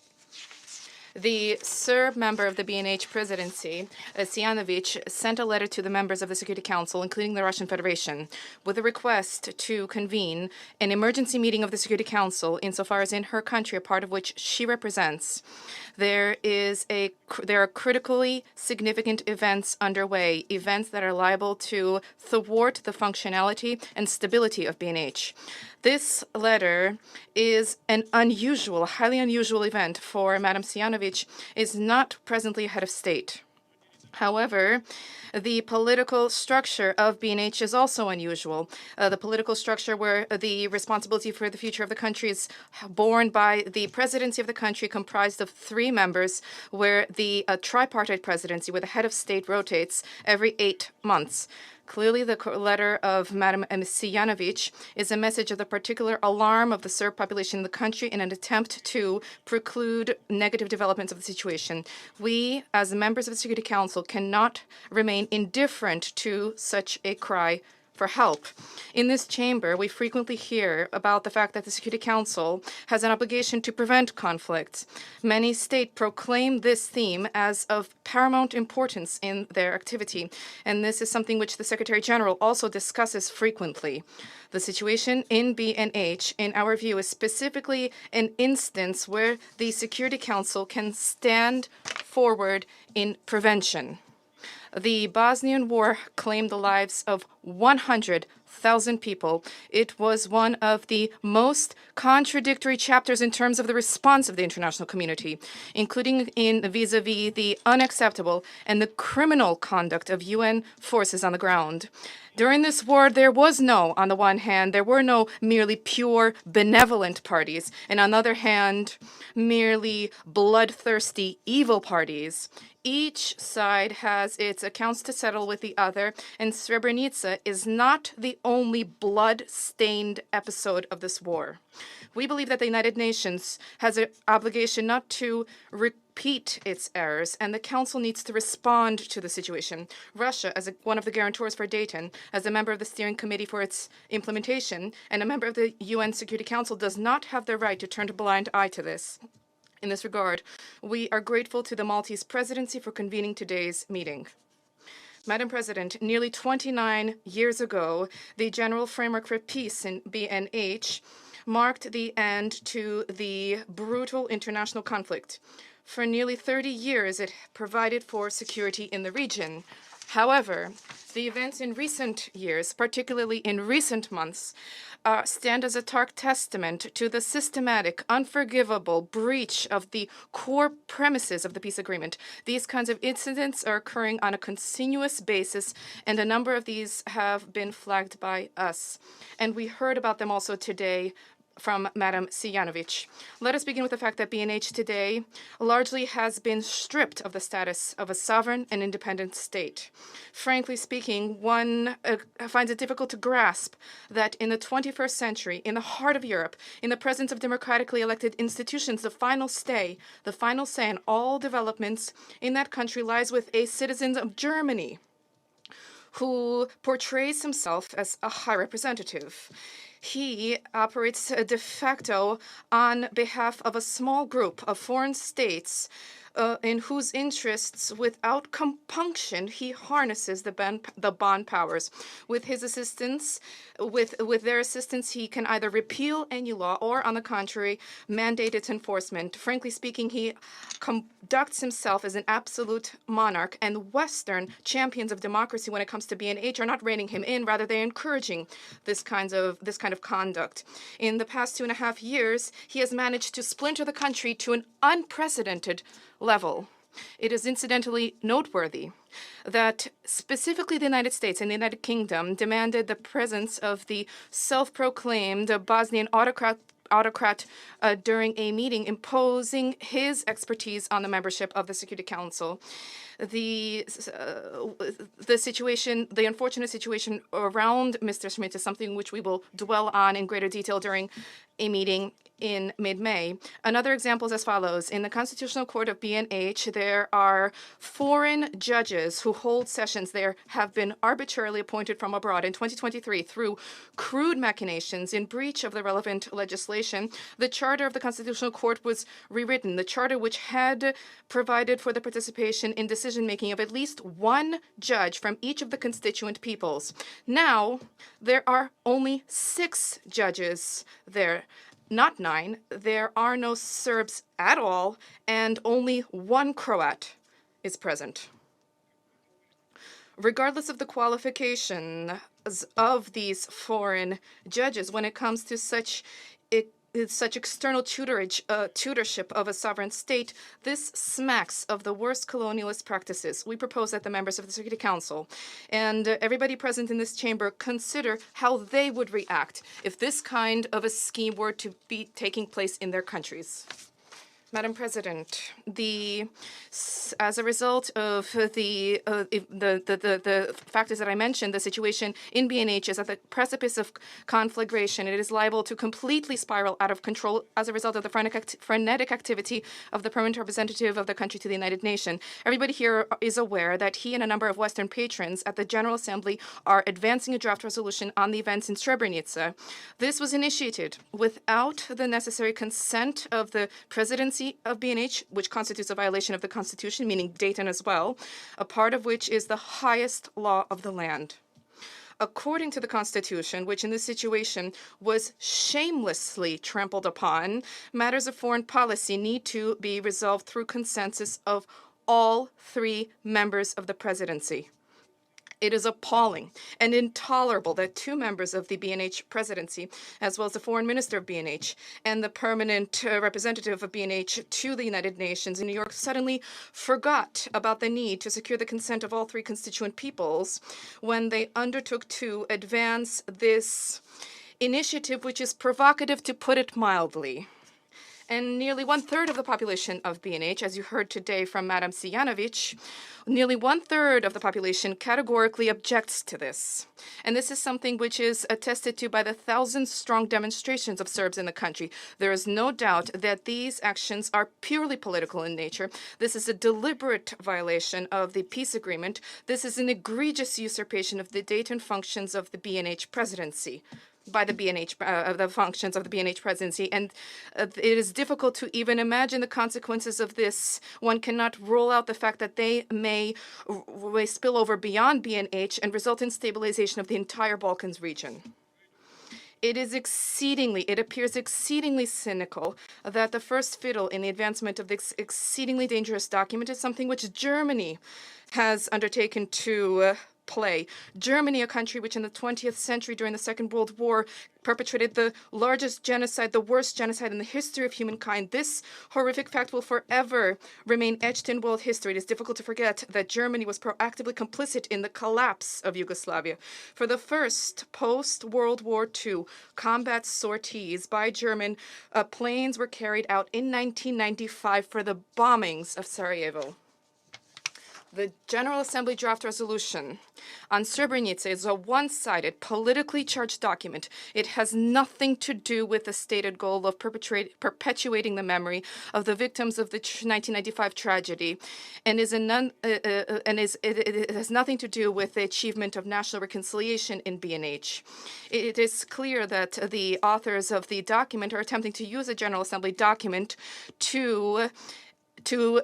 The Serb member of the BNH presidency, Sijanovic, sent a letter to the members of the Security Council, including the Russian Federation, with a request to convene an emergency meeting of the Security Council insofar as in her country, a part of which she represents, there are critically significant events underway, events that are liable to thwart the functionality and stability of BNH. This letter is an unusual, highly unusual event for Madam Sijanovic, is not presently head of state. However, the political structure of BNH is also unusual. The political structure where the responsibility for the future of the country is borne by the presidency of the country, comprised of 3 members, where the tripartite presidency, where the head of state rotates every 8 months. Clearly, the letter of Madam Sijanovic is a message of the particular alarm of the Serb population in the country in an attempt to preclude negative developments of the situation. We, as members of the Security Council, cannot remain indifferent to such a cry for help. In this chamber, we frequently hear about the fact that the Security Council has an obligation to prevent conflicts. Many states proclaim this theme as of paramount importance in their activity, and this is something which the Secretary General also discusses frequently. The situation in BNH, in our view, is specifically an instance where the Security Council can stand forward in prevention. The Bosnian War claimed the lives of 100,000 people. It was one of the most contradictory chapters in terms of the response of the international community, including in vis-a-vis the unacceptable and the criminal conduct of UN forces on the ground. During this war, on the one hand, there were no merely pure, benevolent parties, and on the other hand, merely bloodthirsty, evil parties. Each side has its accounts to settle with the other, and Srebrenica is not the only blood-stained episode of this war. We believe that the United Nations has an obligation not to repeat its errors, and the Council needs to respond to the situation. Russia, as one of the guarantors for Dayton, as a member of the Steering Committee for its implementation, and a member of the UN Security Council, does not have the right to turn a blind eye to this. In this regard, we are grateful to the Maltese presidency for convening today's meeting. Madam President, nearly 29 years ago, the General Framework for Peace in BNH marked the end to the brutal international conflict. For nearly 30 years, it provided for security in the region. However, the events in recent years, particularly in recent months, stand as a stark testament to the systematic, unforgivable breach of the core premises of the peace agreement. These kinds of incidents are occurring on a continuous basis, and a number of these have been flagged by us. And we heard about them also today from Madam Sijanovic. Let us begin with the fact that BNH today largely has been stripped of the status of a sovereign and independent state. Frankly speaking, one finds it difficult to grasp that in the 21st century, in the heart of Europe, in the presence of democratically elected institutions, the final say in all developments in that country lies with a citizen of Germany who portrays himself as a high representative. He operates de facto on behalf of a small group of foreign states in whose interests, without compunction, he harnesses the bond powers. With his assistance, with their assistance, he can either repeal any law or, on the contrary, mandate its enforcement. Frankly speaking, he conducts himself as an absolute monarch, and Western champions of democracy, when it comes to BNH, are not reining him in. Rather, they're encouraging this kind of conduct. In the past 2.5 years, he has managed to splinter the country to an unprecedented level. It is incidentally noteworthy that specifically the United States and the United Kingdom demanded the presence of the self-proclaimed Bosnian autocrat during a meeting, imposing his expertise on the membership of the Security Council. The unfortunate situation around Mr. Schmidt is something which we will dwell on in greater detail during a meeting in mid-May. Another example is as follows. In the Constitutional Court of BNH, there are foreign judges who hold sessions there have been arbitrarily appointed from abroad. In 2023, through crude machinations in breach of the relevant legislation, the charter of the Constitutional Court was rewritten. The charter, which had provided for the participation in decision-making of at least one judge from each of the constituent peoples. Now, there are only 6 judges there. Not 9. There are no Serbs at all, and only 1 Croat is present. Regardless of the qualifications of these foreign judges, when it comes to such external tutorship of a sovereign state, this smacks of the worst colonialist practices. We propose that the members of the Security Council and everybody present in this chamber consider how they would react if this kind of a scheme were to be taking place in their countries. Madam President, as a result of the factors that I mentioned, the situation in BNH is at the precipice of conflagration. It is liable to completely spiral out of control as a result of the frenetic activity of the permanent representative of the country to the United Nations. Everybody here is aware that he and a number of Western patrons at the General Assembly are advancing a draft resolution on the events in Srebrenica. This was initiated without the necessary consent of the presidency of BNH, which constitutes a violation of the Constitution, meaning Dayton as well, a part of which is the highest law of the land. According to the Constitution, which in this situation was shamelessly trampled upon, matters of foreign policy need to be resolved through consensus of all 3 members of the presidency. It is appalling and intolerable that 2 members of the BNH presidency, as well as the foreign minister of BNH and the permanent representative of BNH to the United Nations in New York, suddenly forgot about the need to secure the consent of all 3 constituent peoples when they undertook to advance this initiative, which is provocative, to put it mildly. And nearly 1/3 of the population of BNH, as you heard today from Madam Sijanovic, nearly 1/3 of the population categorically objects to this. And this is something which is attested to by the 1,000-strong demonstrations of Serbs in the country. There is no doubt that these actions are purely political in nature. This is a deliberate violation of the peace agreement. This is an egregious usurpation of the Dayton functions of the BNH presidency. By the BNH, the functions of the BNH presidency, and it is difficult to even imagine the consequences of this. One cannot rule out the fact that they may spill over beyond BNH and result in stabilization of the entire Balkans region. It appears exceedingly cynical that the first fiddle in the advancement of this exceedingly dangerous document is something which Germany has undertaken to play. Germany, a country which in the 20th century during the Second World War perpetrated the largest genocide, the worst genocide in the history of humankind. This horrific fact will forever remain etched in world history. It is difficult to forget that Germany was proactively complicit in the collapse of Yugoslavia. For the first post-World War II combat sorties by German planes were carried out in 1995 for the bombings of Sarajevo. The General Assembly draft resolution on Srebrenica is a one-sided, politically charged document. It has nothing to do with the stated goal of perpetuating the memory of the victims of the 1995 tragedy, and it has nothing to do with the achievement of national reconciliation in BNH. It is clear that the authors of the document are attempting to use a General Assembly document to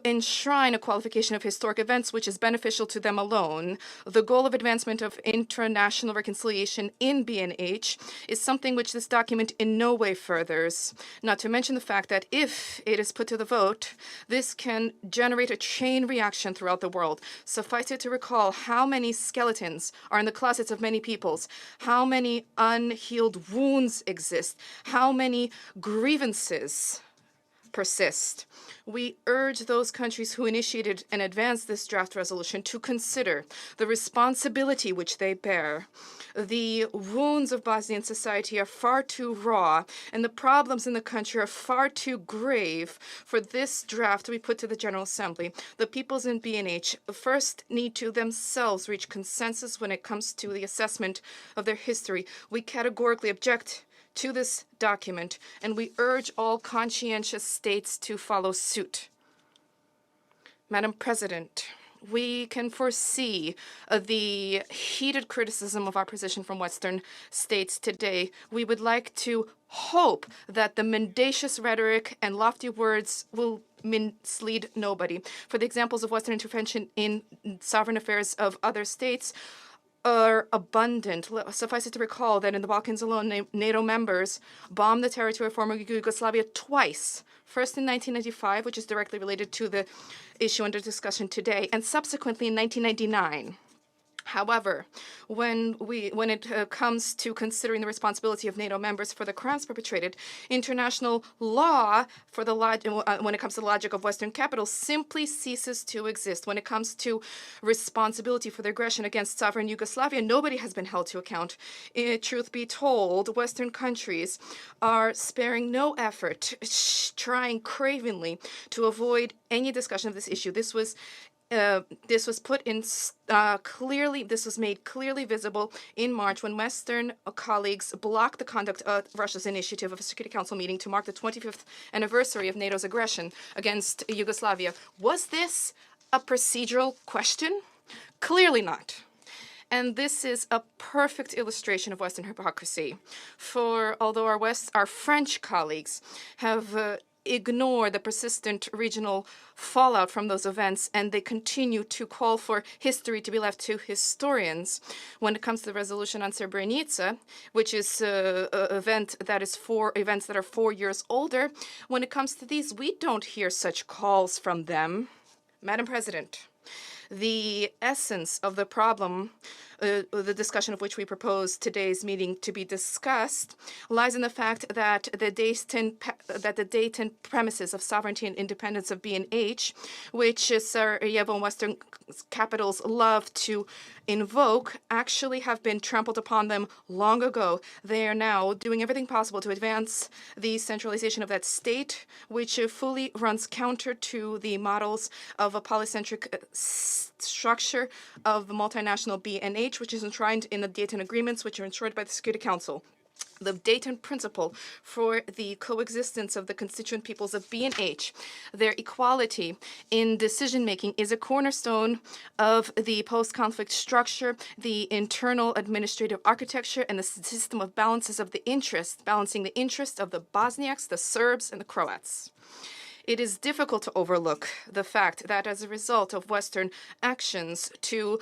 enshrine a qualification of historic events which is beneficial to them alone. The goal of advancement of international reconciliation in BNH is something which this document in no way furthers, not to mention the fact that if it is put to the vote, this can generate a chain reaction throughout the world. Suffice it to recall how many skeletons are in the closets of many peoples, how many unhealed wounds exist, how many grievances persist. We urge those countries who initiated and advanced this draft resolution to consider the responsibility which they bear. The wounds of Bosnian society are far too raw, and the problems in the country are far too grave for this draft to be put to the General Assembly. The peoples in BNH first need to themselves reach consensus when it comes to the assessment of their history. We categorically object to this document, and we urge all conscientious states to follow suit. Madam President, we can foresee the heated criticism of our position from Western states today. We would like to hope that the mendacious rhetoric and lofty words will mislead nobody. For the examples of Western intervention in sovereign affairs of other states are abundant. Suffice it to recall that in the Balkans alone, NATO members bombed the territory of former Yugoslavia twice. First in 1995, which is directly related to the issue under discussion today, and subsequently in 1999. However, when it comes to considering the responsibility of NATO members for the crimes perpetrated, international law for when it comes to the logic of Western capitals simply ceases to exist. When it comes to responsibility for the aggression against sovereign Yugoslavia, nobody has been held to account. Truth be told, Western countries are sparing no effort, trying cravenly to avoid any discussion of this issue. This was made clearly visible in March when Western colleagues blocked the conduct of Russia's initiative of a Security Council meeting to mark the 25th anniversary of NATO's aggression against Yugoslavia. Was this a procedural question? Clearly not. And this is a perfect illustration of Western hypocrisy. For although our French colleagues have ignore the persistent regional fallout from those events, and they continue to call for history to be left to historians. When it comes to the resolution on Srebrenica, which is an event that is events that are 4 years older, when it comes to these, we don't hear such calls from them. Madam President, the essence of the problem, the discussion of which we propose today's meeting to be discussed, lies in the fact that the Dayton premises of sovereignty and independence of BNH, which Sarajevo and Western capitals love to invoke, actually have been trampled upon them long ago. They are now doing everything possible to advance the centralization of that state, which fully runs counter to the models of a polycentric structure of the multinational BNH, which is enshrined in the Dayton Agreements, which are ensured by the Security Council. The Dayton Principle for the coexistence of the constituent peoples of BNH, their equality in decision-making, is a cornerstone of the post-conflict structure, the internal administrative architecture, and the system of balances of the interest, balancing the interest of the Bosniaks, the Serbs, and the Croats. It is difficult to overlook the fact that as a result of Western actions to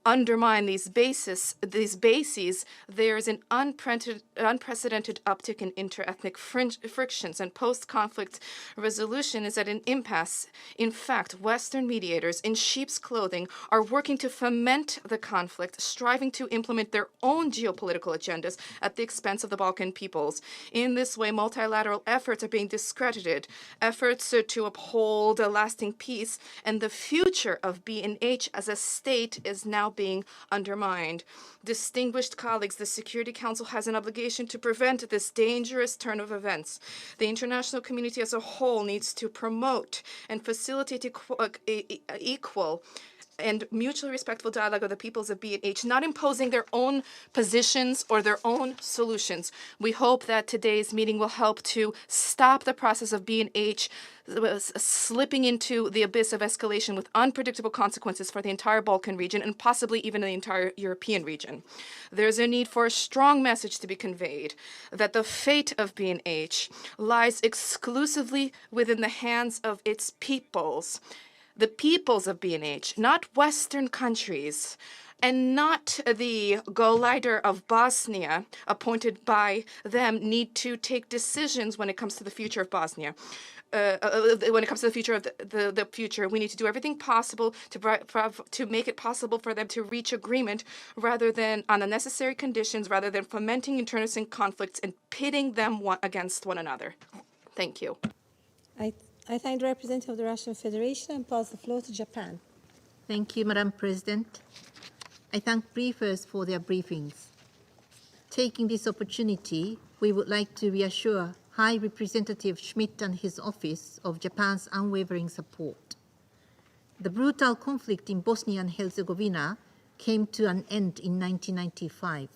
undermine these bases, there is an unprecedented uptick in interethnic frictions, and post-conflict resolution is at an impasse. In fact, Western mediators in sheep's clothing are working to foment the conflict, striving to implement their own geopolitical agendas at the expense of the Balkan peoples. In this way, multilateral efforts are being discredited, efforts to uphold a lasting peace, and the future of B&H as a state is now being undermined. Distinguished colleagues, the Security Council has an obligation to prevent this dangerous turn of events. The international community as a whole needs to promote and facilitate equal and mutually respectful dialogue of the peoples of B&H, not imposing their own positions or their own solutions. We hope that today's meeting will help to stop the process of B&H slipping into the abyss of escalation with unpredictable consequences for the entire Balkan region and possibly even the entire European region. There's a need for a strong message to be conveyed that the fate of B&H lies exclusively within the hands of its peoples. The peoples of B&H, not Western countries, and not the go-lighter of Bosnia appointed by them, need to take decisions when it comes to the future of Bosnia. When it comes to the future of the future, we need to do everything possible to make it possible for them to reach agreement rather than on the necessary conditions, rather than fomenting internecine conflicts and pitting them against one another. Thank you. I thank the representative of the Russian Federation and pass the floor to Japan. Thank you, Madam President. I thank briefers for their briefings. Taking this opportunity, we would like to reassure High Representative Schmidt and his office of Japan's unwavering support. The brutal conflict in Bosnia and Herzegovina came to an end in 1995.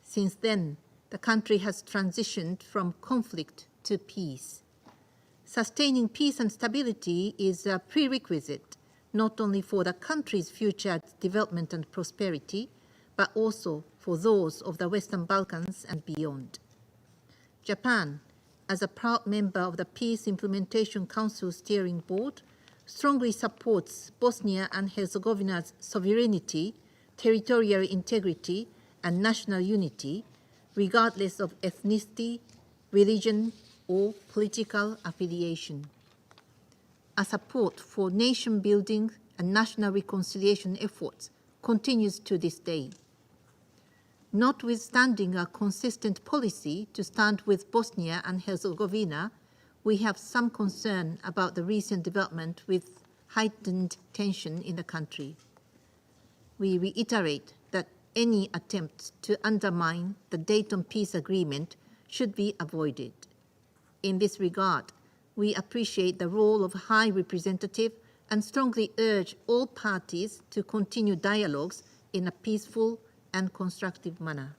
Since then, the country has transitioned from conflict to peace. Sustaining peace and stability is a prerequisite not only for the country's future development and prosperity, but also for those of the Western Balkans and beyond. Japan, as a proud member of the Peace Implementation Council Steering Board, strongly supports Bosnia and Herzegovina's sovereignty, territorial integrity, and national unity, regardless of ethnicity, religion, or political affiliation. A support for nation-building and national reconciliation efforts continues to this day. Notwithstanding a consistent policy to stand with Bosnia and Herzegovina, we have some concern about the recent development with heightened tension in the country. We reiterate that any attempt to undermine the Dayton Peace Agreement should be avoided. In this regard, we appreciate the role of High Representative and strongly urge all parties to continue dialogues in a peaceful and constructive manner.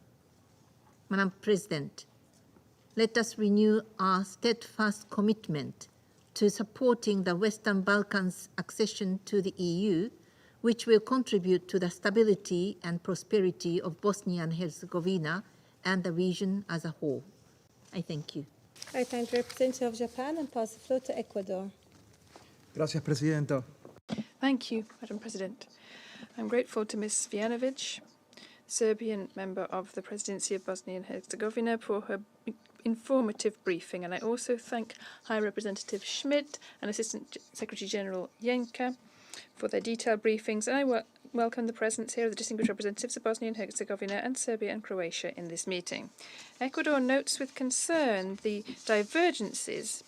Madam President, let us renew our steadfast commitment to supporting the Western Balkans' accession to the EU, which will contribute to the stability and prosperity of Bosnia and Herzegovina and the region as a whole. I thank you. I thank the representative of Japan and pass the floor to Ecuador. Gracias, Presidenta. Thank you, Madam President. I'm grateful to Ms. Vijanovic, Serbian member of the Presidency of Bosnia and Herzegovina, for her informative briefing, and I also thank High Representative Schmidt and Assistant Secretary General Jenka for their detailed briefings, and I welcome the presence here of the distinguished representatives of Bosnia and Herzegovina and Serbia and Croatia in this meeting. Ecuador notes with concern the divergences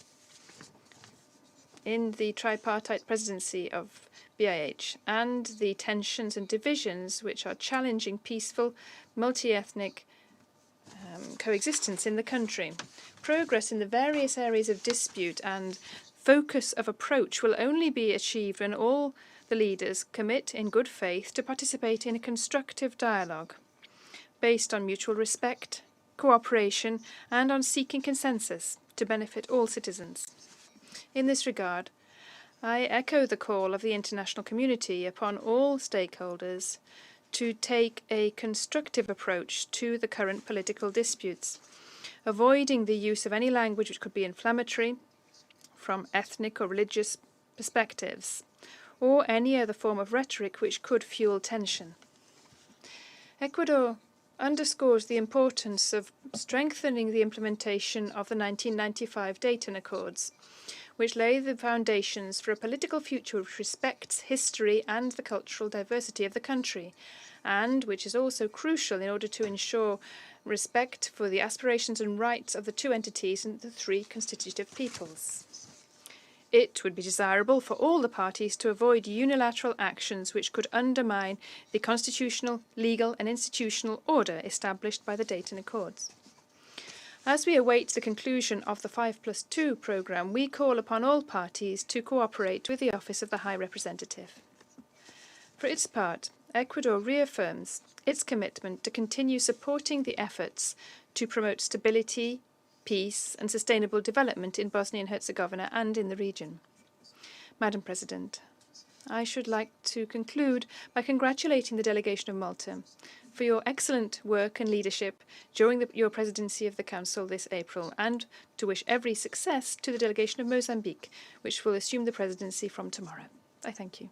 in the tripartite presidency of BIH and the tensions and divisions which are challenging peaceful, multi-ethnic coexistence in the country. Progress in the various areas of dispute and focus of approach will only be achieved when all the leaders commit in good faith to participate in a constructive dialogue based on mutual respect, cooperation, and on seeking consensus to benefit all citizens. In this regard, I echo the call of the international community upon all stakeholders to take a constructive approach to the current political disputes, avoiding the use of any language which could be inflammatory from ethnic or religious perspectives, or any other form of rhetoric which could fuel tension. Ecuador underscores the importance of strengthening the implementation of the 1995 Dayton Accords, which lay the foundations for a political future which respects history and the cultural diversity of the country, and which is also crucial in order to ensure respect for the aspirations and rights of the two entities and the three constitutive peoples. It would be desirable for all the parties to avoid unilateral actions which could undermine the constitutional, legal and institutional order established by the Dayton Accords. As we await the conclusion of the 5+2 programme, we call upon all parties to cooperate with the Office of the High Representative. For its part, Ecuador reaffirms its commitment to continue supporting the efforts to promote stability, peace and sustainable development in Bosnia and Herzegovina and in the region. Madam President, I should like to conclude by congratulating the delegation of Malta for your excellent work and leadership during your presidency of the Council this April, and to wish every success to the delegation of Mozambique, which will assume the presidency from tomorrow. I thank you.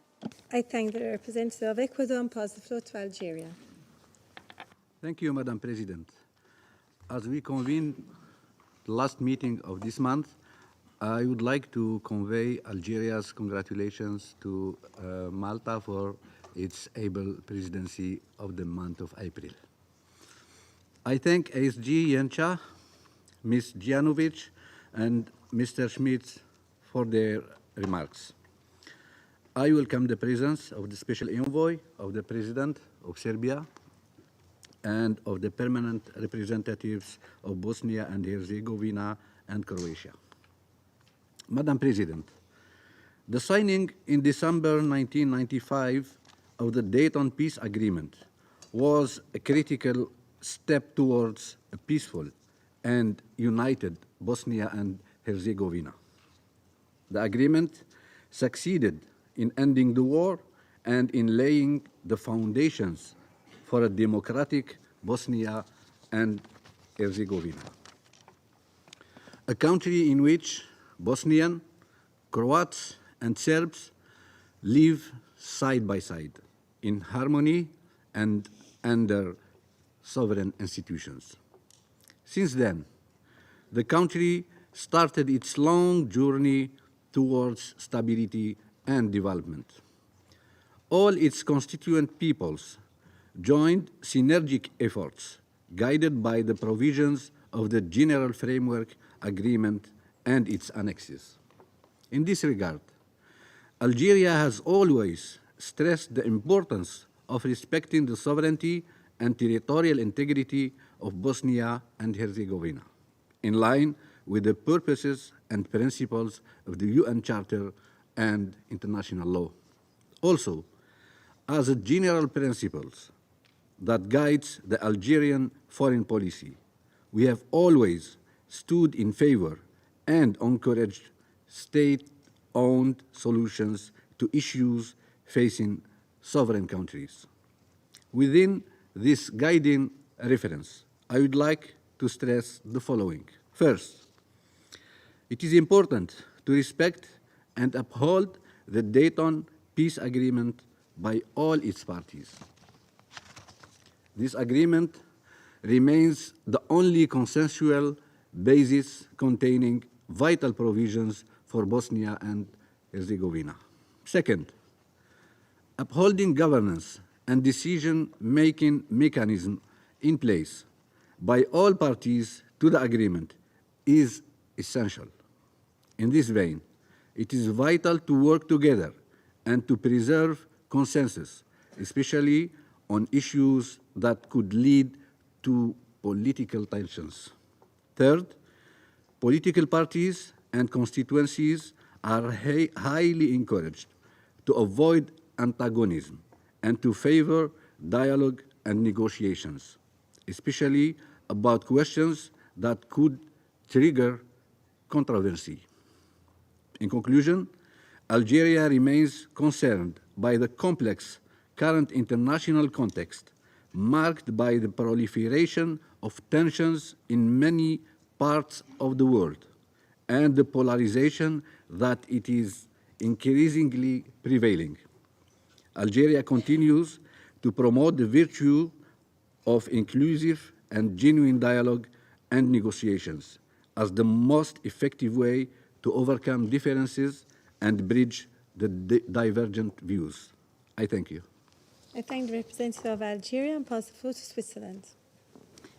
I thank the representative of Ecuador and pass the floor to Algeria. Thank you, Madam President. As we convene the last meeting of this month, I would like to convey Algeria's congratulations to Malta for its able presidency of the month of April. I thank ASG Yencha, Ms. Djanovic, and Mr. Schmidt for their remarks. I welcome the presence of the Special Envoy of the President of Serbia and of the permanent representatives of Bosnia and Herzegovina and Croatia. Madam President, the signing in December 1995 of the Dayton Peace Agreement was a critical step towards a peaceful and united Bosnia and Herzegovina. The agreement succeeded in ending the war and in laying the foundations for a democratic Bosnia and Herzegovina, a country in which Bosnian, Croats, and Serbs live side by side in harmony and under sovereign institutions. Since then, the country started its long journey towards stability and development. All its constituent peoples joined synergic efforts guided by the provisions of the General Framework Agreement and its annexes. In this regard, Algeria has always stressed the importance of respecting the sovereignty and territorial integrity of Bosnia and Herzegovina, in line with the purposes and principles of the UN Charter and international law. Also, as a general principle that guides the Algerian foreign policy, we have always stood in favor and encouraged state-owned solutions to issues facing sovereign countries. Within this guiding reference, I would like to stress the following. First, it is important to respect and uphold the Dayton Peace Agreement by all its parties. This agreement remains the only consensual basis containing vital provisions for Bosnia and Herzegovina. Second, upholding governance and decision-making mechanism in place by all parties to the agreement is essential. In this vein, it is vital to work together and to preserve consensus, especially on issues that could lead to political tensions. Third, political parties and constituencies are highly encouraged to avoid antagonism and to favor dialogue and negotiations, especially about questions that could trigger controversy. In conclusion, Algeria remains concerned by the complex current international context marked by the proliferation of tensions in many parts of the world and the polarization that it is increasingly prevailing. Algeria continues to promote the virtue of inclusive and genuine dialogue and negotiations as the most effective way to overcome differences and bridge the divergent views. I thank you. I thank the representative of Algeria and pass the floor to Switzerland.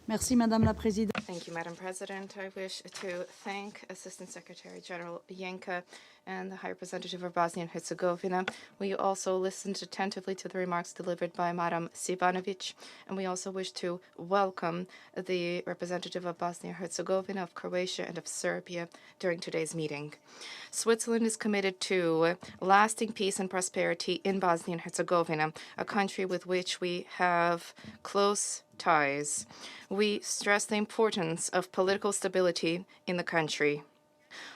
Merci, Madame la Présidente. Thank you, Madam President. I wish to thank Assistant Secretary General Jenka and the High Representative of Bosnia and Herzegovina. We also listened attentively to the remarks delivered by Madam Sivanovic, and we also wish to welcome the representative of Bosnia and Herzegovina, of Croatia, and of Serbia during today's meeting. Switzerland is committed to lasting peace and prosperity in Bosnia and Herzegovina, a country with which we have close ties. We stress the importance of political stability in the country.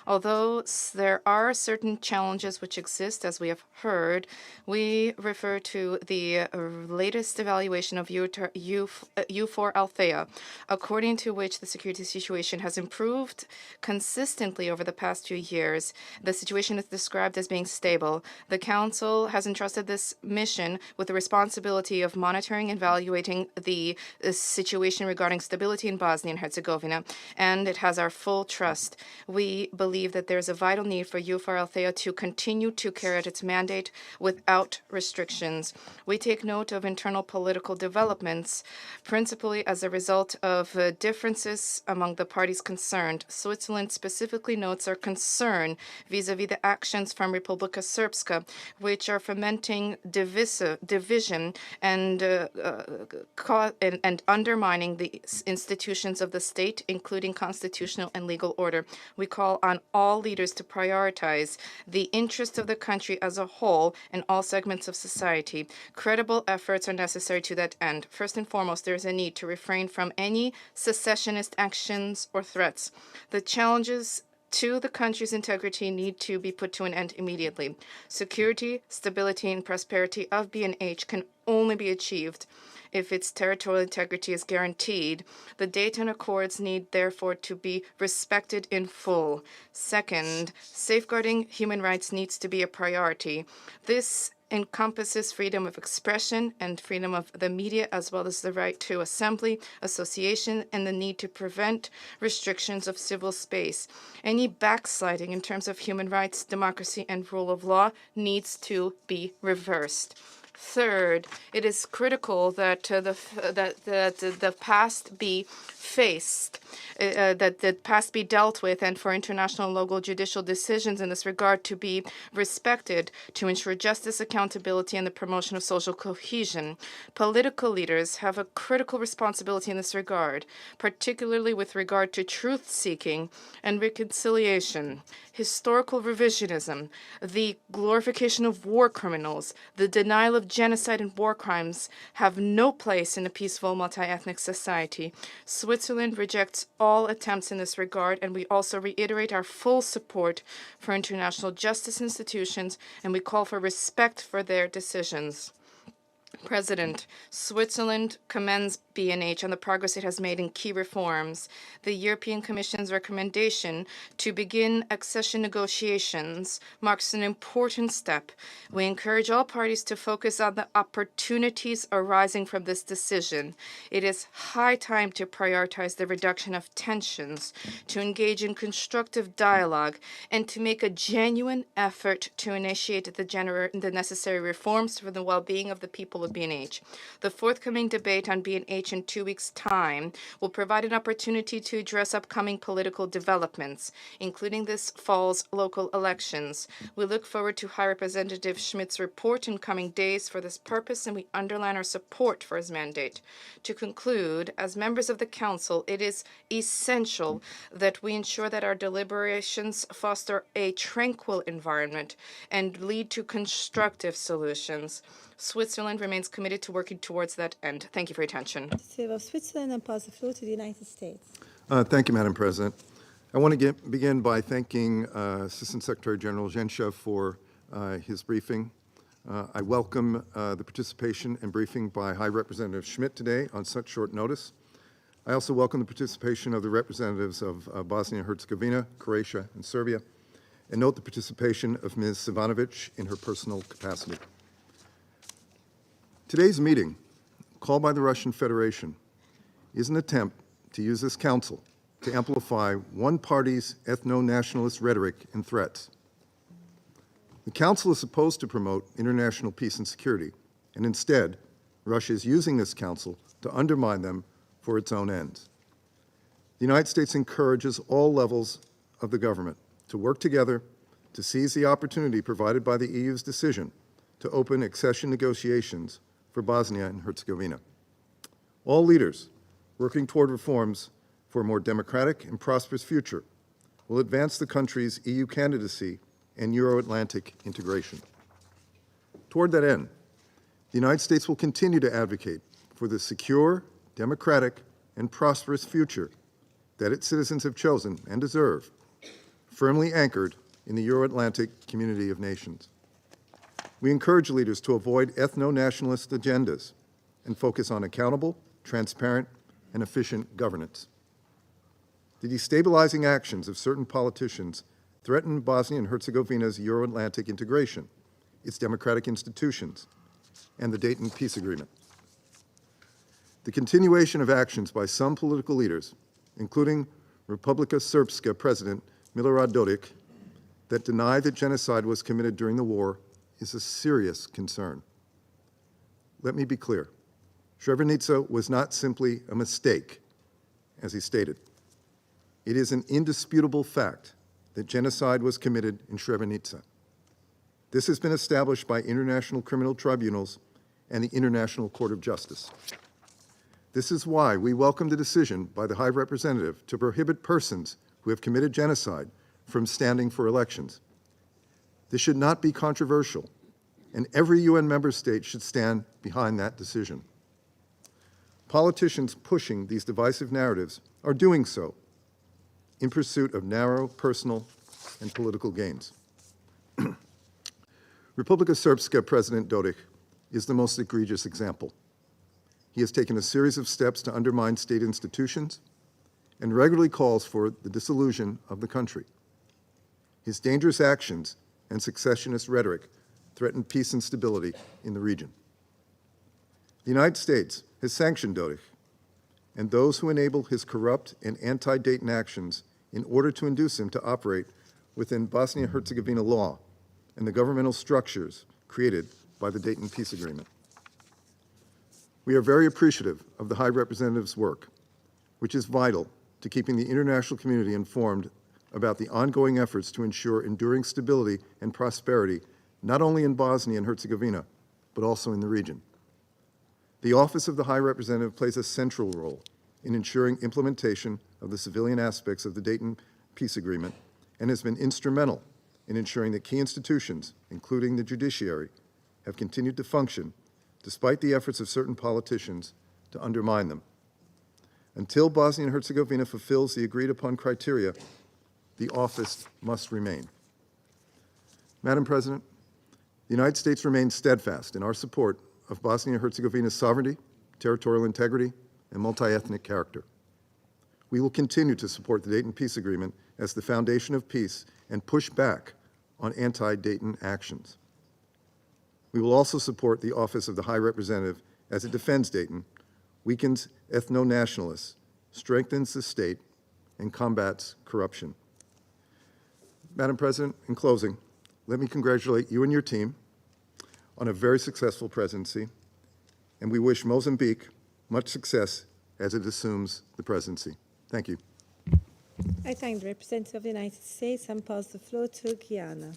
Although there are certain challenges which exist, as we have heard, we refer to the latest evaluation of EUFOR Althea, according to which the security situation has improved consistently over the past few years. The situation is described as being stable. The Council has entrusted this mission with the responsibility of monitoring and evaluating the situation regarding stability in Bosnia and Herzegovina, and it has our full trust. We believe that there is a vital need for EUFOR Althea to continue to carry out its mandate without restrictions. We take note of internal political developments, principally as a result of differences among the parties concerned. Switzerland specifically notes our concern vis-à-vis the actions from Republika Srpska, which are fomenting division and undermining the institutions of the state, including constitutional and legal order. We call on all leaders to prioritize the interests of the country as a whole and all segments of society. Credible efforts are necessary to that end. First and foremost, there is a need to refrain from any secessionist actions or threats. The challenges to the country's integrity need to be put to an end immediately. Security, stability, and prosperity of B&H can only be achieved if its territorial integrity is guaranteed. The Dayton Accords need, therefore, to be respected in full. Second, safeguarding human rights needs to be a priority. This encompasses freedom of expression and freedom of the media, as well as the right to assembly, association, and the need to prevent restrictions of civil space. Any backsliding in terms of human rights, democracy, and rule of law needs to be reversed. Third, it is critical that the past be faced, that the past be dealt with, and for international and local judicial decisions in this regard to be respected, to ensure justice, accountability, and the promotion of social cohesion. Political leaders have a critical responsibility in this regard, particularly with regard to truth-seeking and reconciliation. Historical revisionism, the glorification of war criminals, the denial of genocide and war crimes have no place in a peaceful multi-ethnic society. Switzerland rejects all attempts in this regard, and we also reiterate our full support for international justice institutions, and we call for respect for their decisions. President, Switzerland commends B&H on the progress it has made in key reforms. The European Commission's recommendation to begin accession negotiations marks an important step. We encourage all parties to focus on the opportunities arising from this decision. It is high time to prioritize the reduction of tensions, to engage in constructive dialogue, and to make a genuine effort to initiate the necessary reforms for the well-being of the people of B&H. The forthcoming debate on B&H in 2 weeks' time will provide an opportunity to address upcoming political developments, including this fall's local elections. We look forward to High Representative Schmidt's report in coming days for this purpose, and we underline our support for his mandate. To conclude, as members of the Council, it is essential that we ensure that our deliberations foster a tranquil environment and lead to constructive solutions. Switzerland remains committed to working towards that end. Thank you for your attention. Representative of Switzerland and pass the floor to the United States. Thank you, Madam President. I want to begin by thanking Assistant Secretary General Genscher for his briefing. I welcome the participation and briefing by High Representative Schmidt today on such short notice. I also welcome the participation of the representatives of Bosnia and Herzegovina, Croatia, and Serbia, and note the participation of Ms. Sivanovic in her personal capacity. Today's meeting called by the Russian Federation is an attempt to use this council to amplify one party's ethno-nationalist rhetoric and threats. The council is supposed to promote international peace and security, and instead, Russia is using this council to undermine them for its own ends. The United States encourages all levels of the government to work together to seize the opportunity provided by the EU's decision to open accession negotiations for Bosnia and Herzegovina. All leaders working toward reforms for a more democratic and prosperous future will advance the country's EU candidacy and Euro-Atlantic integration. Toward that end, the United States will continue to advocate for the secure, democratic, and prosperous future that its citizens have chosen and deserve, firmly anchored in the Euro-Atlantic community of nations. We encourage leaders to avoid ethno-nationalist agendas and focus on accountable, transparent, and efficient governance. The destabilizing actions of certain politicians threaten Bosnia and Herzegovina's Euro-Atlantic integration, its democratic institutions, and the Dayton Peace Agreement. The continuation of actions by some political leaders, including Republika Srpska President Milorad Dodik, that deny that genocide was committed during the war is a serious concern. Let me be clear. Srebrenica was not simply a mistake, as he stated. It is an indisputable fact that genocide was committed in Srebrenica. This has been established by international criminal tribunals and the International Court of Justice. This is why we welcome the decision by the High Representative to prohibit persons who have committed genocide from standing for elections. This should not be controversial, and every UN member state should stand behind that decision. Politicians pushing these divisive narratives are doing so in pursuit of narrow personal and political gains. Republika Srpska President Dodik is the most egregious example. He has taken a series of steps to undermine state institutions and regularly calls for the dissolution of the country. His dangerous actions and secessionist rhetoric threaten peace and stability in the region. The United States has sanctioned Dodik and those who enable his corrupt and anti-Dayton actions in order to induce him to operate within Bosnia and Herzegovina law and the governmental structures created by the Dayton Peace Agreement. We are very appreciative of the High Representative's work, which is vital to keeping the international community informed about the ongoing efforts to ensure enduring stability and prosperity, not only in Bosnia and Herzegovina, but also in the region. The Office of the High Representative plays a central role in ensuring implementation of the civilian aspects of the Dayton Peace Agreement and has been instrumental in ensuring that key institutions, including the judiciary, have continued to function despite the efforts of certain politicians to undermine them. Until Bosnia and Herzegovina fulfills the agreed-upon criteria, the office must remain. Madam President, the United States remains steadfast in our support of Bosnia and Herzegovina's sovereignty, territorial integrity, and multi-ethnic character. We will continue to support the Dayton Peace Agreement as the foundation of peace and push back on anti-Dayton actions. We will also support the Office of the High Representative as it defends Dayton, weakens ethno-nationalists, strengthens the state, and combats corruption. Madam President, in closing, let me congratulate you and your team on a very successful presidency, and we wish Mozambique much success as it assumes the presidency. Thank you. I thank the representative of the United States and pass the floor to Guyana.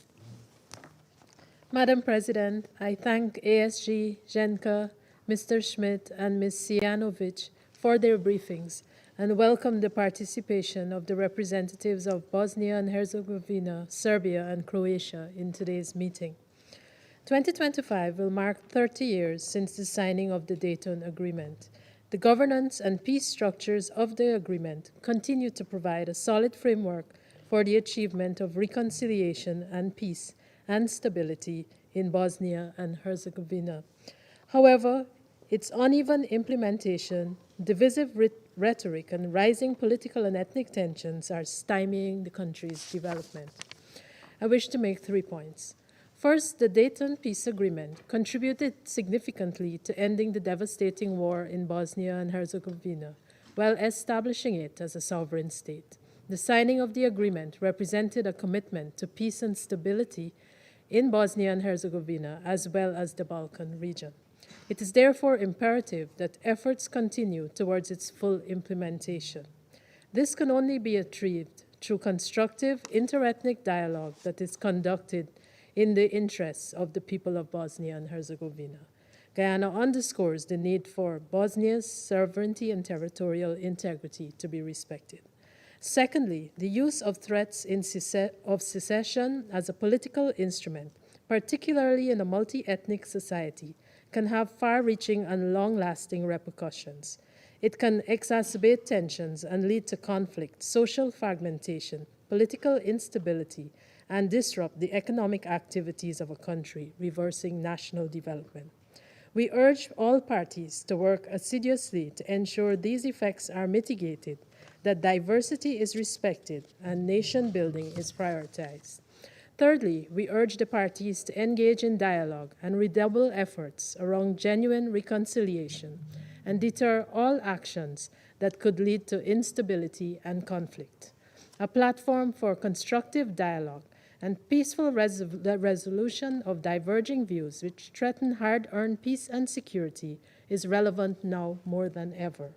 Madam President, I thank ASG, Jenka, Mr. Schmidt, and Ms. Sijanovic for their briefings and welcome the participation of the representatives of Bosnia and Herzegovina, Serbia, and Croatia in today's meeting. 2025 will mark 30 years since the signing of the Dayton Agreement. The governance and peace structures of the agreement continue to provide a solid framework for the achievement of reconciliation and peace and stability in Bosnia and Herzegovina. However, its uneven implementation, divisive rhetoric, and rising political and ethnic tensions are stymieing the country's development. I wish to make 3 points. First, the Dayton Peace Agreement contributed significantly to ending the devastating war in Bosnia and Herzegovina, while establishing it as a sovereign state. The signing of the agreement represented a commitment to peace and stability in Bosnia and Herzegovina, as well as the Balkan region. It is therefore imperative that efforts continue towards its full implementation. This can only be achieved through constructive interethnic dialogue that is conducted in the interests of the people of Bosnia and Herzegovina. Guyana underscores the need for Bosnia's sovereignty and territorial integrity to be respected. Secondly, the use of threats of secession as a political instrument, particularly in a multi-ethnic society, can have far-reaching and long-lasting repercussions. It can exacerbate tensions and lead to conflict, social fragmentation, political instability, and disrupt the economic activities of a country, reversing national development. We urge all parties to work assiduously to ensure these effects are mitigated, that diversity is respected, and nation building is prioritized. Thirdly, we urge the parties to engage in dialogue and redouble efforts around genuine reconciliation and deter all actions that could lead to instability and conflict. A platform for constructive dialogue and peaceful resolution of diverging views which threaten hard-earned peace and security is relevant now more than ever.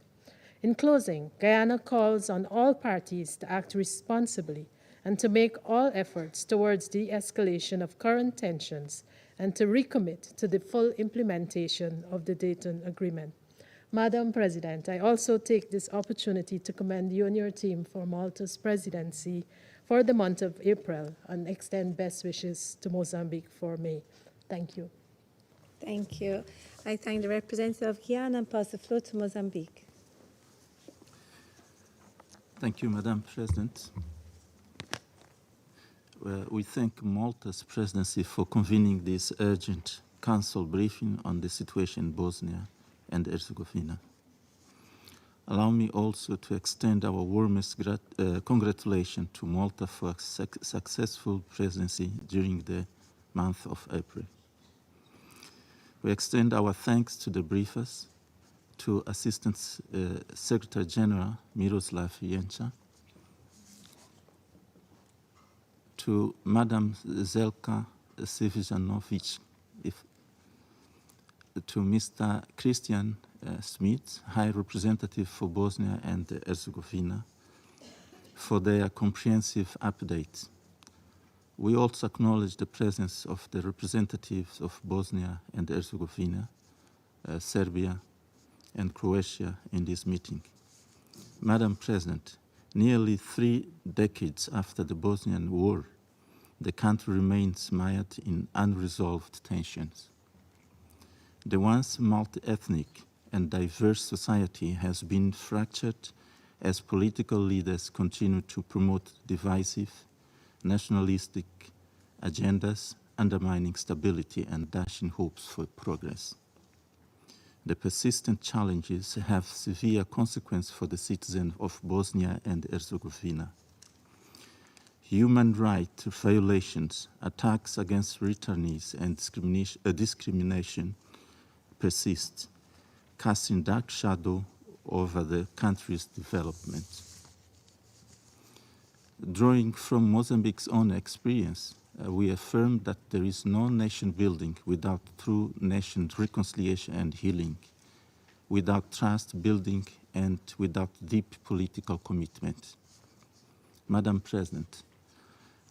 In closing, Guyana calls on all parties to act responsibly and to make all efforts towards de-escalation of current tensions and to recommit to the full implementation of the Dayton Agreement. Madam President, I also take this opportunity to commend you and your team for Malta's presidency for the month of April and extend best wishes to Mozambique for May. Thank you. Thank you. I thank the representative of Guyana and pass the floor to Mozambique. Thank you, Madam President. We thank Malta's presidency for convening this urgent council briefing on the situation in Bosnia and Herzegovina. Allow me also to extend our warmest congratulations to Malta for a successful presidency during the month of April. We extend our thanks to the briefers, to Assistant Secretary General Miroslav Jenča, to Madam Zelka Sivjanovic, to Mr. Christian Smith, High Representative for Bosnia and Herzegovina, for their comprehensive update. We also acknowledge the presence of the representatives of Bosnia and Herzegovina, Serbia, and Croatia in this meeting. Madam President, nearly 3 decades after the Bosnian War, the country remains mired in unresolved tensions. The once multi-ethnic and diverse society has been fractured as political leaders continue to promote divisive, nationalistic agendas, undermining stability and dashing hopes for progress. The persistent challenges have severe consequences for the citizens of Bosnia and Herzegovina. Human rights violations, attacks against returnees, and discrimination persist, casting dark shadow over the country's development. Drawing from Mozambique's own experience, we affirm that there is no nation building without true nation reconciliation and healing, without trust building, and without deep political commitment. Madam President,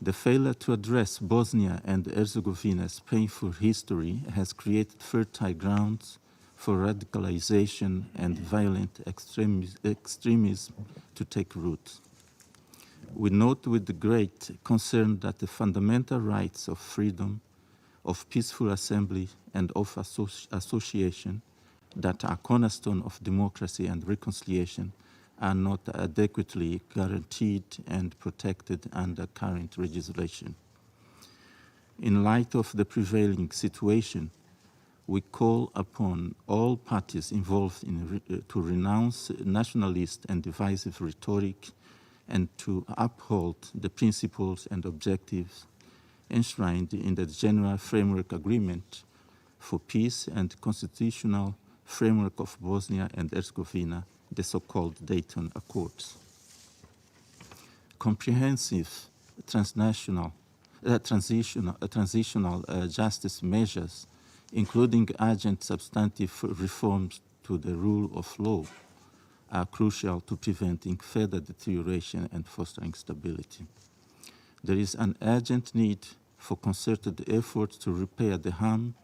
the failure to address Bosnia and Herzegovina's painful history has created fertile grounds for radicalization and violent extremism to take root. We note with great concern that the fundamental rights of freedom, of peaceful assembly, and of association that are cornerstone of democracy and reconciliation are not adequately guaranteed and protected under current legislation. In light of the prevailing situation, we call upon all parties involved to renounce nationalist and divisive rhetoric and to uphold the principles and objectives enshrined in the General Framework Agreement for Peace and Constitutional Framework of Bosnia and Herzegovina, the so-called Dayton Accords. Comprehensive transitional justice measures, including urgent substantive reforms to the rule of law, are crucial to preventing further deterioration and fostering stability. There is an urgent need for concerted efforts to repair the harm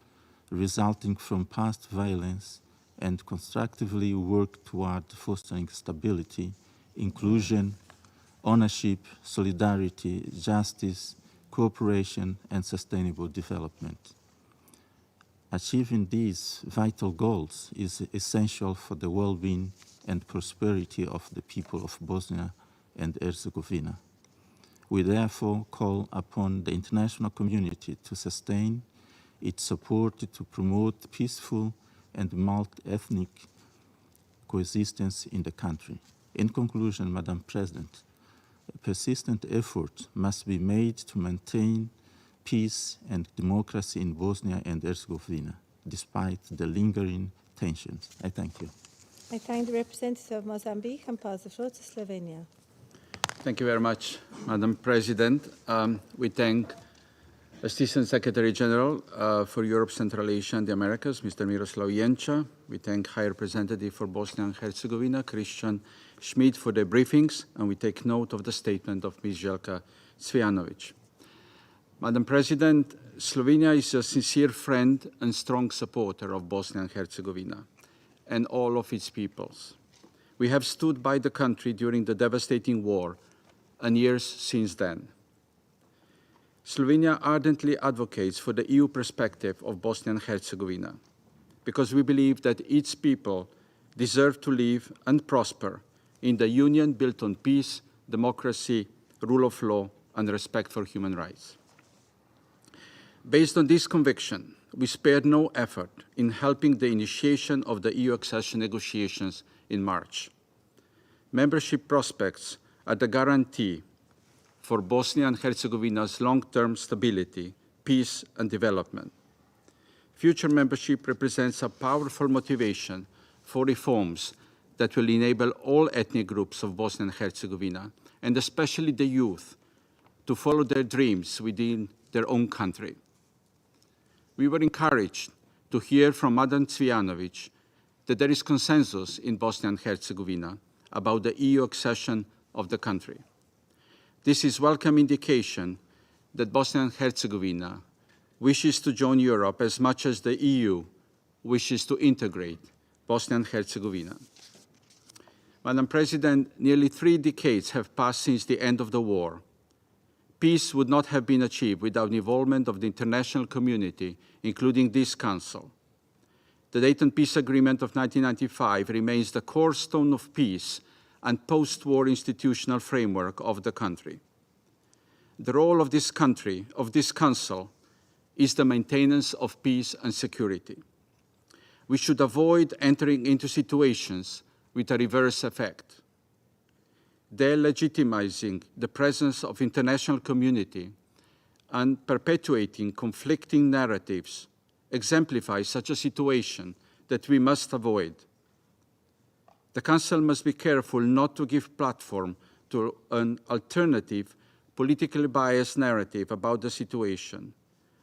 resulting from past violence and constructively work toward fostering stability, inclusion, ownership, solidarity, justice, cooperation, and sustainable development. Achieving these vital goals is essential for the well-being and prosperity of the people of Bosnia and Herzegovina. We therefore call upon the international community to sustain its support to promote peaceful and multi-ethnic coexistence in the country. In conclusion, Madam President, persistent effort must be made to maintain peace and democracy in Bosnia and Herzegovina, despite the lingering tensions. I thank you. I thank the representative of Mozambique and pass the floor to Slovenia. Thank you very much, Madam President. We thank Assistant Secretary General for Europe, Central Asia and the Americas, Mr. Miroslav Jenča. We thank High Representative for Bosnia and Herzegovina, Christian Schmidt, for their briefings, and we take note of the statement of Ms. Željka Cvijanović. Madam President, Slovenia is a sincere friend and strong supporter of Bosnia and Herzegovina and all of its peoples. We have stood by the country during the devastating war and years since then. Slovenia ardently advocates for the EU perspective of Bosnia and Herzegovina because we believe that its people deserve to live and prosper in the union built on peace, democracy, rule of law, and respect for human rights. Based on this conviction, we spared no effort in helping the initiation of the EU accession negotiations in March. Membership prospects are the guarantee for Bosnia and Herzegovina's long-term stability, peace, and development. Future membership represents a powerful motivation for reforms that will enable all ethnic groups of Bosnia and Herzegovina, and especially the youth, to follow their dreams within their own country. We were encouraged to hear from Madam Cvijanović that there is consensus in Bosnia and Herzegovina about the EU accession of the country. This is a welcome indication that Bosnia and Herzegovina wishes to join Europe as much as the EU wishes to integrate Bosnia and Herzegovina. Madam President, nearly 3 decades have passed since the end of the war. Peace would not have been achieved without the involvement of the international community, including this Council. The Dayton Peace Agreement of 1995 remains the cornerstone of peace and post-war institutional framework of the country. The role of this Council, is the maintenance of peace and security. We should avoid entering into situations with a reverse effect, delegitimizing the presence of international community and perpetuating conflicting narratives exemplifies such a situation that we must avoid. The Council must be careful not to give platform to an alternative, politically biased narrative about the situation,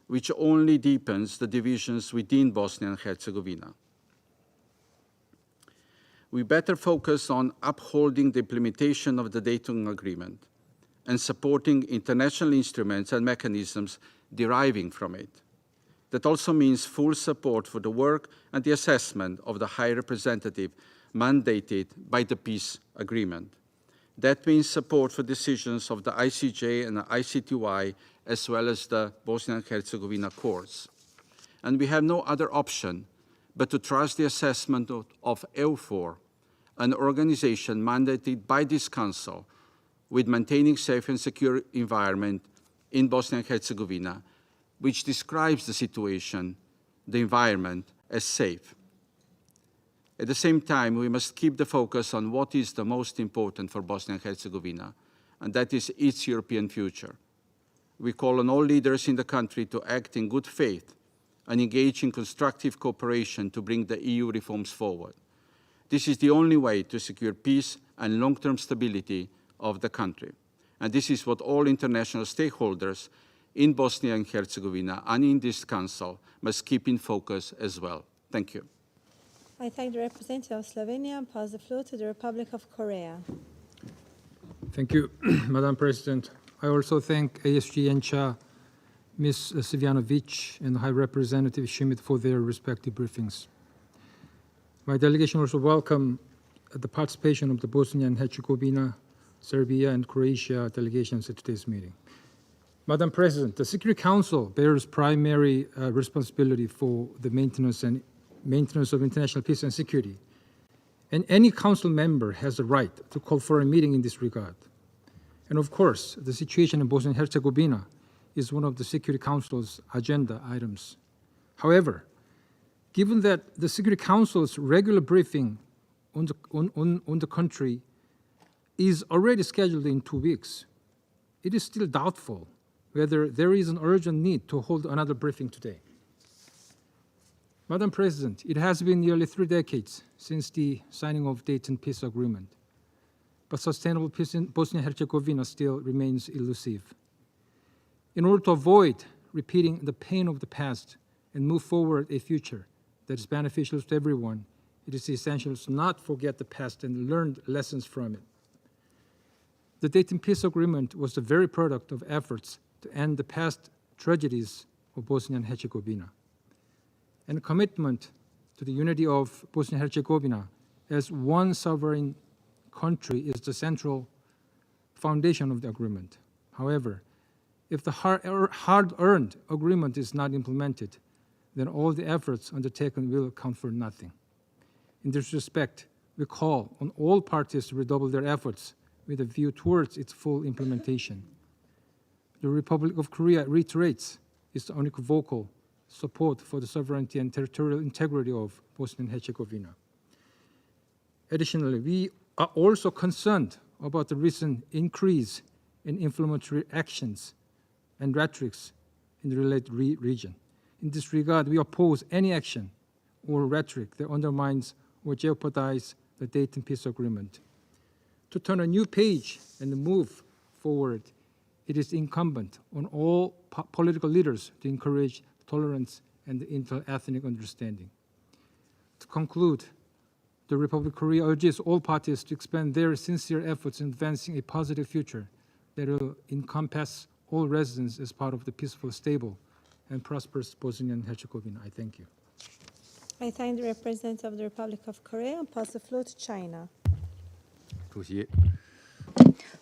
which only deepens the divisions within Bosnia and Herzegovina. We better focus on upholding the implementation of the Dayton Agreement and supporting international instruments and mechanisms deriving from it. That also means full support for the work and the assessment of the High Representative mandated by the peace agreement. That means support for decisions of the ICJ and the ICTY, as well as the Bosnia and Herzegovina courts. And we have no other option but to trust the assessment of EUFOR, an organization mandated by this Council with maintaining safe and secure environment in Bosnia and Herzegovina, which describes the situation, the environment, as safe. At the same time, we must keep the focus on what is the most important for Bosnia and Herzegovina, and that is its European future. we call on all leaders in the country to act in good faith and engage in constructive cooperation to bring the EU reforms forward. This is the only way to secure peace and long-term stability of the country. And this is what all international stakeholders in Bosnia and Herzegovina and in this Council must keep in focus as well. Thank you. I thank the representative of Slovenia and pass the floor to the Republic of Korea. Thank you, Madam President. I also thank ASG Encha, Ms. Sivjanovic, and High Representative Schmidt for their respective briefings. My delegation also welcome the participation of the Bosnia and Herzegovina, Serbia, and Croatia delegations at today's meeting. Madam President, the Security Council bears primary responsibility for the maintenance of international peace and security. And any council member has the right to call for a meeting in this regard. And of course, the situation in Bosnia and Herzegovina is one of the Security Council's agenda items. However, given that the Security Council's regular briefing on the country is already scheduled in 2 weeks, it is still doubtful whether there is an urgent need to hold another briefing today. Madam President, it has been nearly 3 decades since the signing of Dayton Peace Agreement, but sustainable peace in Bosnia and Herzegovina still remains elusive. In order to avoid repeating the pain of the past and move forward a future that is beneficial to everyone, it is essential to not forget the past and learn lessons from it. The Dayton Peace Agreement was the very product of efforts to end the past tragedies of Bosnia and Herzegovina. And a commitment to the unity of Bosnia and Herzegovina as one sovereign country is the central foundation of the agreement. However, if the hard-earned agreement is not implemented, then all the efforts undertaken will count for nothing. In this respect, we call on all parties to redouble their efforts with a view towards its full implementation. The Republic of Korea reiterates its unequivocal support for the sovereignty and territorial integrity of Bosnia and Herzegovina. Additionally, we are also concerned about the recent increase in inflammatory actions and rhetorics in the related region. In this regard, we oppose any action or rhetoric that undermines or jeopardizes the Dayton Peace Agreement. To turn a new page and move forward, it is incumbent on all political leaders to encourage tolerance and inter-ethnic understanding. To conclude, the Republic of Korea urges all parties to expand their sincere efforts in advancing a positive future that will encompass all residents as part of the peaceful, stable, and prosperous Bosnia and Herzegovina. I thank you. I thank the representative of the Republic of Korea and pass the floor to China.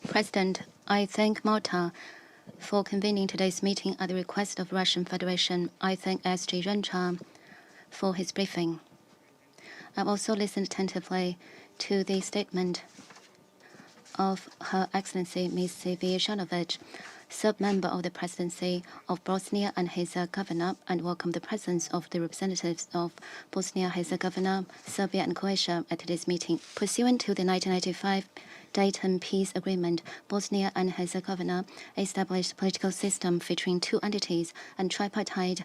President, I thank Malta for convening today's meeting at the request of Russian Federation. I thank SG Rencha for his briefing. I've also listened attentively to the statement of Her Excellency Ms. Sivjanovic, sub-member of the Presidency of Bosnia and Herzegovina, and welcome the presence of the representatives of Bosnia, Herzegovina, Serbia, and Croatia at today's meeting. Pursuant to the 1995 Dayton Peace Agreement, Bosnia and Herzegovina established a political system featuring 2 entities and tripartite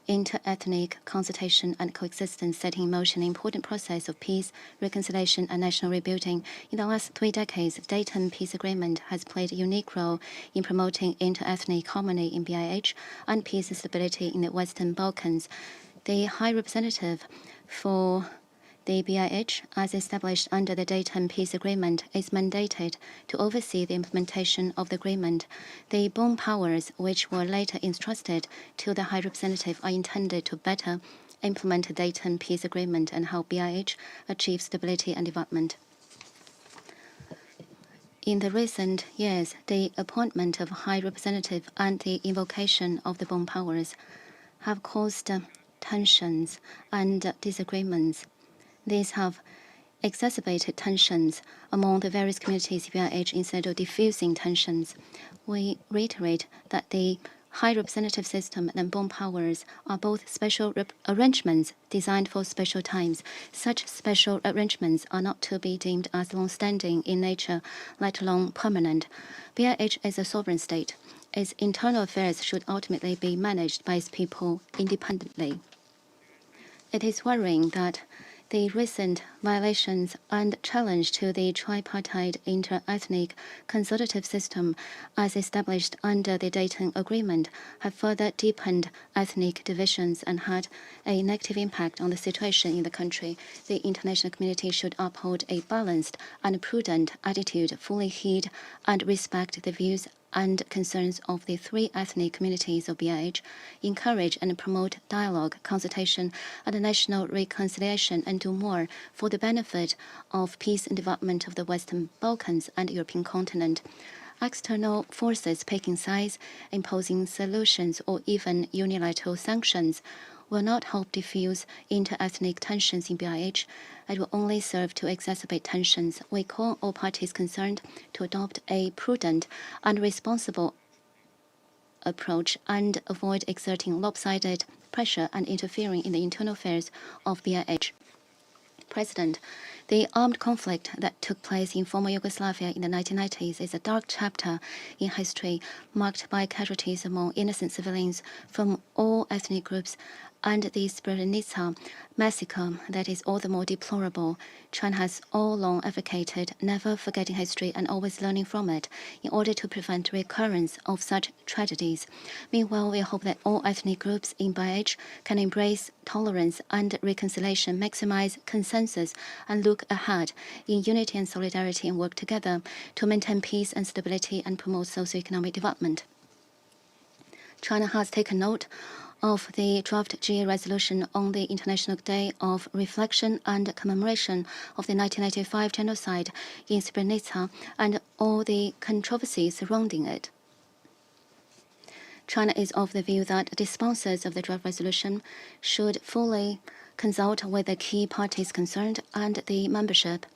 inter-ethnic consultation and coexistence, setting in motion an important process of peace, reconciliation, and national rebuilding. In the last 3 decades, the Dayton Peace Agreement has played a unique role in promoting inter-ethnic harmony in BiH and peace and stability in the Western Balkans. The High Representative for the BiH, as established under the Dayton Peace Agreement, is mandated to oversee the implementation of the agreement. The bomb powers, which were later entrusted to the High Representative, are intended to better implement the Dayton Peace Agreement and help BiH achieve stability and development. In the recent years, the appointment of High Representative and the invocation of the bomb powers have caused tensions and disagreements. These have exacerbated tensions among the various communities of BiH instead of diffusing tensions. We reiterate that the High Representative system and bomb powers are both special arrangements designed for special times. Such special arrangements are not to be deemed as long-standing in nature, let alone permanent. BiH is a sovereign state. its internal affairs should ultimately be managed by its people independently. It is worrying that the recent violations and challenge to the tripartite inter-ethnic consultative system as established under the Dayton Agreement have further deepened ethnic divisions and had a negative impact on the situation in the country. The international community should uphold a balanced and prudent attitude, fully heed and respect the views and concerns of the three ethnic communities of BiH, encourage and promote dialogue, consultation, and national reconciliation, and do more for the benefit of peace and development of the Western Balkans and European continent. External forces picking sides, imposing solutions, or even unilateral sanctions will not help diffuse inter-ethnic tensions in BiH. It will only serve to exacerbate tensions. We call all parties concerned to adopt a prudent and responsible approach and avoid exerting lopsided pressure and interfering in the internal affairs of BiH. President, the armed conflict that took place in former Yugoslavia in the 1990s is a dark chapter in history, marked by casualties among innocent civilians from all ethnic groups, and the Srebrenica massacre that is all the more deplorable. China has all along advocated never forgetting history and always learning from it in order to prevent recurrence of such tragedies. Meanwhile, we hope that all ethnic groups in BiH can embrace tolerance and reconciliation, maximize consensus, and look ahead in unity and solidarity and work together to maintain peace and stability and promote socio-economic development. China has taken note of the draft GA resolution on the International Day of Reflection and Commemoration of the 1995 genocide in Srebrenica and all the controversy surrounding it. China is of the view that the sponsors of the draft resolution should fully consult with the key parties concerned and the membership,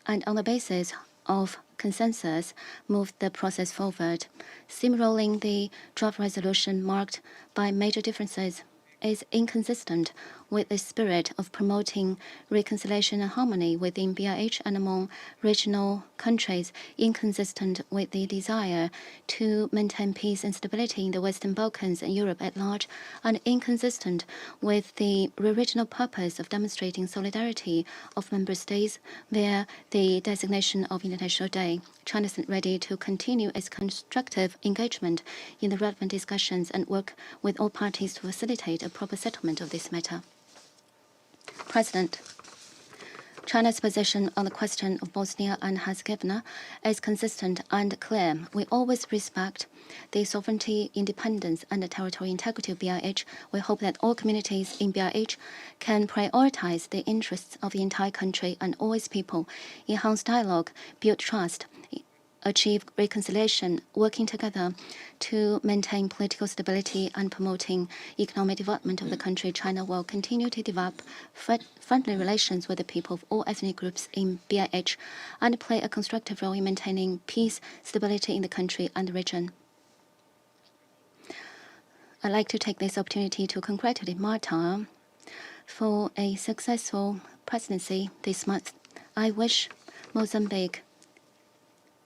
and on the basis of consensus, move the process forward. Steamrolling the draft resolution marked by major differences is inconsistent with the spirit of promoting reconciliation and harmony within BiH and among regional countries, inconsistent with the desire to maintain peace and stability in the Western Balkans and Europe at large, and inconsistent with the original purpose of demonstrating solidarity of member states via the designation of International Day. China is ready to continue its constructive engagement in the relevant discussions and work with all parties to facilitate a proper settlement of this matter. President, China's position on the question of Bosnia and Herzegovina is consistent and clear. We always respect the sovereignty, independence, and the territorial integrity of BiH. We hope that all communities in BiH can prioritize the interests of the entire country and all its people, enhance dialogue, build trust, achieve reconciliation, working together to maintain political stability and promoting economic development of the country. China will continue to develop friendly relations with the people of all ethnic groups in BiH and play a constructive role in maintaining peace, stability in the country and the region. I'd like to take this opportunity to congratulate Malta for a successful presidency this month. I wish Mozambique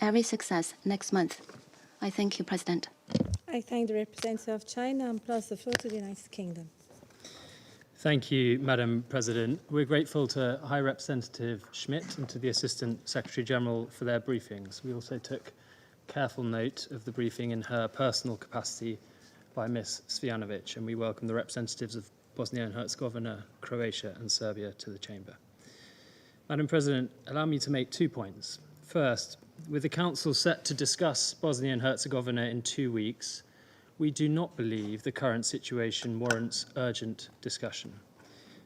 every success next month. I thank you, President. I thank the representative of China and pass the floor to the United Kingdom. Thank you, Madam President. We're grateful to High Representative Schmidt and to the Assistant Secretary General for their briefings. We also took careful note of the briefing in her personal capacity by Ms. Svjanovic, and we welcome the representatives of Bosnia and Herzegovina, Croatia and Serbia to the Chamber. Madam President, allow me to make 2 points. First, with the Council set to discuss Bosnia and Herzegovina in 2 weeks, we do not believe the current situation warrants urgent discussion.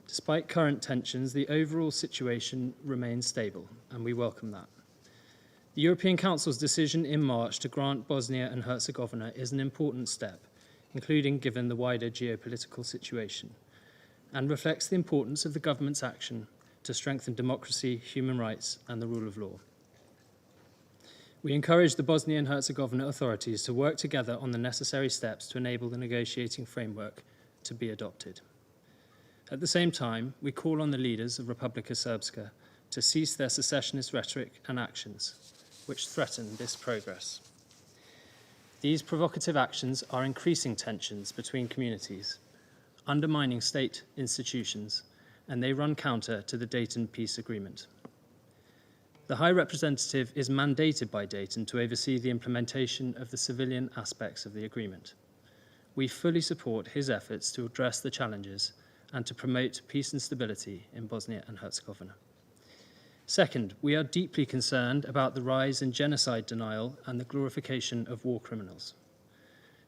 Despite current tensions, the overall situation remains stable, and we welcome that. The European Council's decision in March to grant Bosnia and Herzegovina is an important step, including given the wider geopolitical situation, and reflects the importance of the government's action to strengthen democracy, human rights, and the rule of law. We encourage the Bosnia and Herzegovina authorities to work together on the necessary steps to enable the negotiating framework to be adopted. At the same time, we call on the leaders of Republika Srpska to cease their secessionist rhetoric and actions, which threaten this progress. These provocative actions are increasing tensions between communities, undermining state institutions, and they run counter to the Dayton Peace Agreement. The High Representative is mandated by Dayton to oversee the implementation of the civilian aspects of the agreement. We fully support his efforts to address the challenges and to promote peace and stability in Bosnia and Herzegovina. Second, we are deeply concerned about the rise in genocide denial and the glorification of war criminals.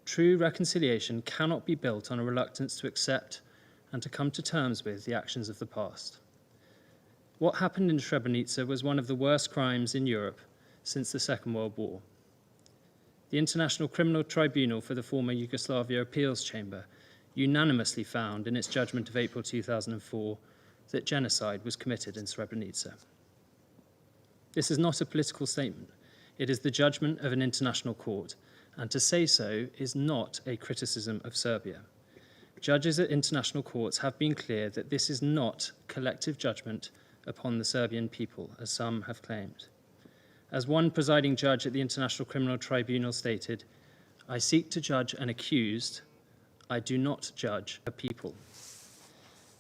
True reconciliation cannot be built on a reluctance to accept and to come to terms with the actions of the past. What happened in Srebrenica was one of the worst crimes in Europe since the Second World War. The International Criminal Tribunal for the former Yugoslavia Appeals Chamber unanimously found in its judgment of April 2004 that genocide was committed in Srebrenica. This is not a political statement. It is the judgment of an international court, and to say so is not a criticism of Serbia. Judges at international courts have been clear that this is not collective judgment upon the Serbian people, as some have claimed. As one presiding judge at the International Criminal Tribunal stated, "I seek to judge an accused, I do not judge a people."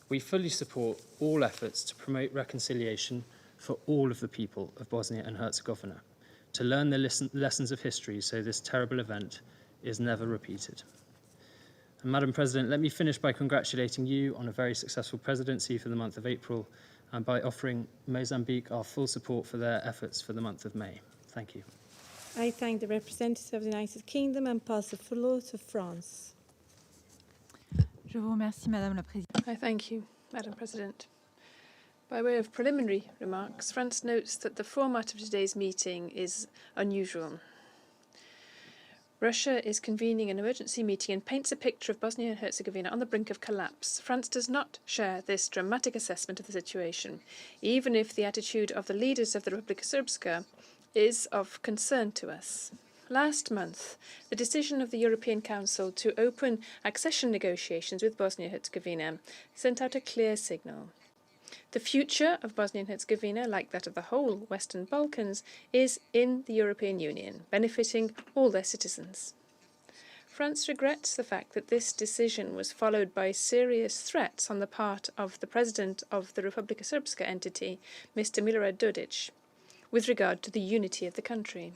We fully support all efforts to promote reconciliation for all of the people of Bosnia and Herzegovina, to learn the lessons of history so this terrible event is never repeated. And Madam President, let me finish by congratulating you on a very successful presidency for the month of April and by offering Mozambique our full support for their efforts for the month of May. Thank you. I thank the representative of the United Kingdom and pass the floor to France. Je vous remercie, Madame la Présidente. I thank you, Madam President. By way of preliminary remarks, France notes that the format of today's meeting is unusual. Russia is convening an emergency meeting and paints a picture of Bosnia and Herzegovina on the brink of collapse. France does not share this dramatic assessment of the situation, even if the attitude of the leaders of the Republika Srpska is of concern to us. Last month, the decision of the European Council to open accession negotiations with Bosnia and Herzegovina sent out a clear signal. The future of Bosnia and Herzegovina, like that of the whole Western Balkans, is in the European Union, benefiting all their citizens. France regrets the fact that this decision was followed by serious threats on the part of the president of the Republika Srpska entity, Mr. Milorad Dodik, with regard to the unity of the country.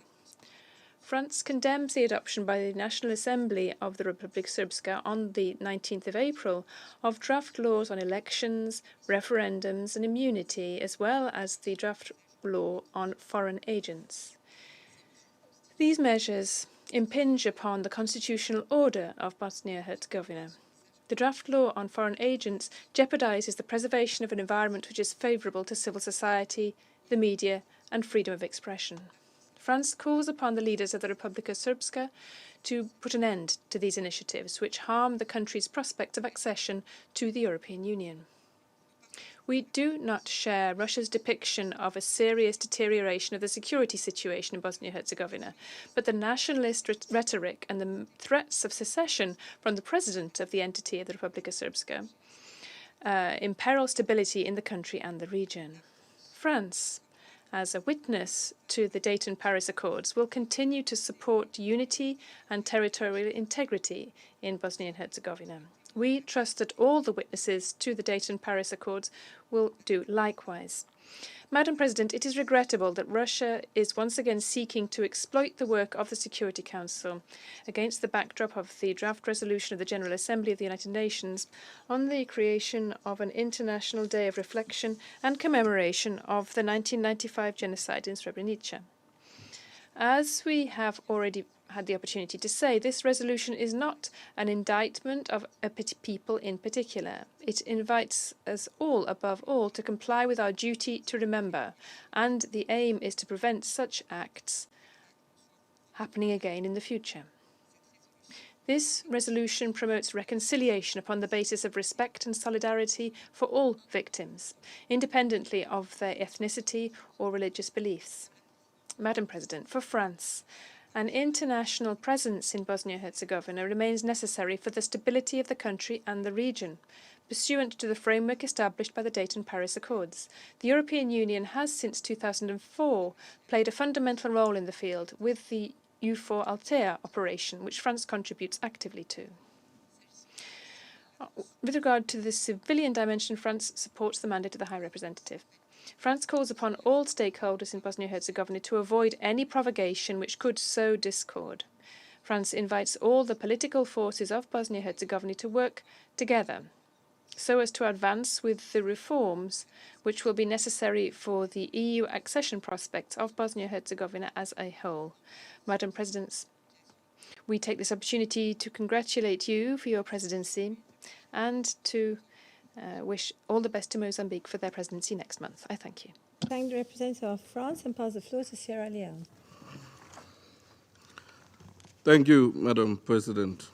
France condemns the adoption by the National Assembly of the Republika Srpska on the 19th of April of draft laws on elections, referendums and immunity, as well as the draft law on foreign agents. These measures impinge upon the constitutional order of Bosnia-Herzegovina. The draft law on foreign agents jeopardizes the preservation of an environment which is favorable to civil society, the media and freedom of expression. France calls upon the leaders of the Republika Srpska to put an end to these initiatives, which harm the country's prospects of accession to the European Union. We do not share Russia's depiction of a serious deterioration of the security situation in Bosnia-Herzegovina, but the nationalist rhetoric and the threats of secession from the president of the entity of the Republika Srpska imperil stability in the country and the region. France, as a witness to the Dayton-Paris Accords, will continue to support unity and territorial integrity in Bosnia and Herzegovina. We trust that all the witnesses to the Dayton-Paris Accords will do likewise. Madam President, it is regrettable that Russia is once again seeking to exploit the work of the Security Council against the backdrop of the draft resolution of the General Assembly of the United Nations on the creation of an International Day of Reflection and commemoration of the 1995 genocide in Srebrenica. As we have already had the opportunity to say, this resolution is not an indictment of a people in particular. It invites us all, above all, to comply with our duty to remember, and the aim is to prevent such acts happening again in the future. This resolution promotes reconciliation upon the basis of respect and solidarity for all victims, independently of their ethnicity or religious beliefs. Madam President, for France, an international presence in Bosnia-Herzegovina remains necessary for the stability of the country and the region, pursuant to the framework established by the Dayton-Paris Accords. The European Union has, since 2004, played a fundamental role in the field, with the EUFOR Althea operation, which France contributes actively to. With regard to the civilian dimension, France supports the mandate of the High Representative. France calls upon all stakeholders in Bosnia and Herzegovina to avoid any provocation which could sow discord. France invites all the political forces of Bosnia and Herzegovina to work together so as to advance with the reforms which will be necessary for the EU accession prospects of Bosnia and Herzegovina as a whole. Madam President, we take this opportunity to congratulate you for your presidency and to wish all the best to Mozambique for their presidency next month. I thank you. Thank the representative of France and pass the floor to Sierra Leone. Thank you, Madam President,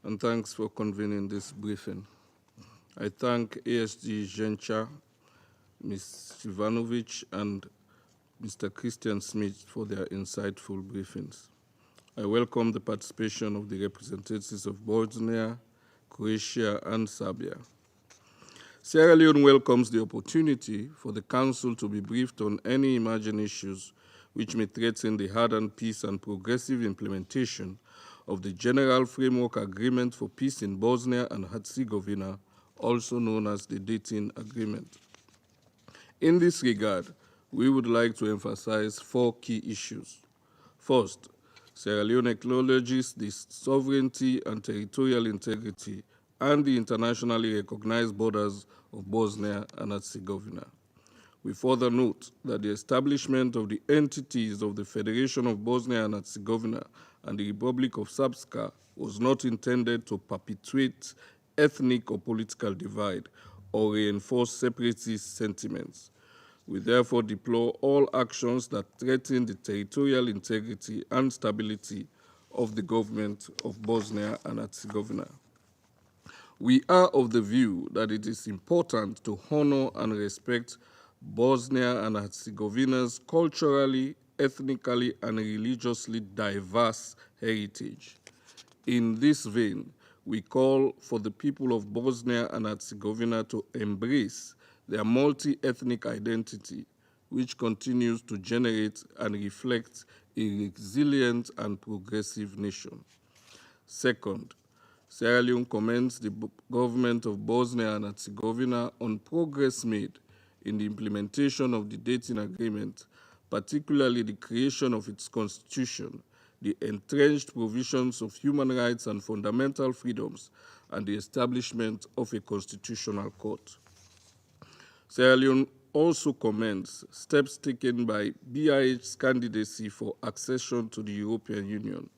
and thanks for convening this briefing. I thank ASG Gencha, Ms. Ivanovic, and Mr. Christian Smith for their insightful briefings. I welcome the participation of the representatives of Bosnia, Croatia, and Serbia. Sierra Leone welcomes the opportunity for the Council to be briefed on any emerging issues which may threaten the hardened peace and progressive implementation of the General Framework Agreement for Peace in Bosnia and Herzegovina, also known as the Dayton Agreement. In this regard, we would like to emphasize 4 key issues. First, Sierra Leone acknowledges the sovereignty and territorial integrity and the internationally recognized borders of Bosnia and Herzegovina. We further note that the establishment of the entities of the Federation of Bosnia and Herzegovina and the Republic of Srpska was not intended to perpetuate ethnic or political divide or reinforce separatist sentiments. We therefore deplore all actions that threaten the territorial integrity and stability of the government of Bosnia and Herzegovina. We are of the view that it is important to honor and respect Bosnia and Herzegovina's culturally, ethnically, and religiously diverse heritage. In this vein, we call for the people of Bosnia and Herzegovina to embrace their multi-ethnic identity, which continues to generate and reflect a resilient and progressive nation. Second, Sierra Leone commends the government of Bosnia and Herzegovina on progress made in the implementation of the Dayton Agreement, particularly the creation of its constitution, the entrenched provisions of human rights and fundamental freedoms, and the establishment of a constitutional court. Sierra Leone also commends steps taken by BIH's candidacy for accession to the European Union.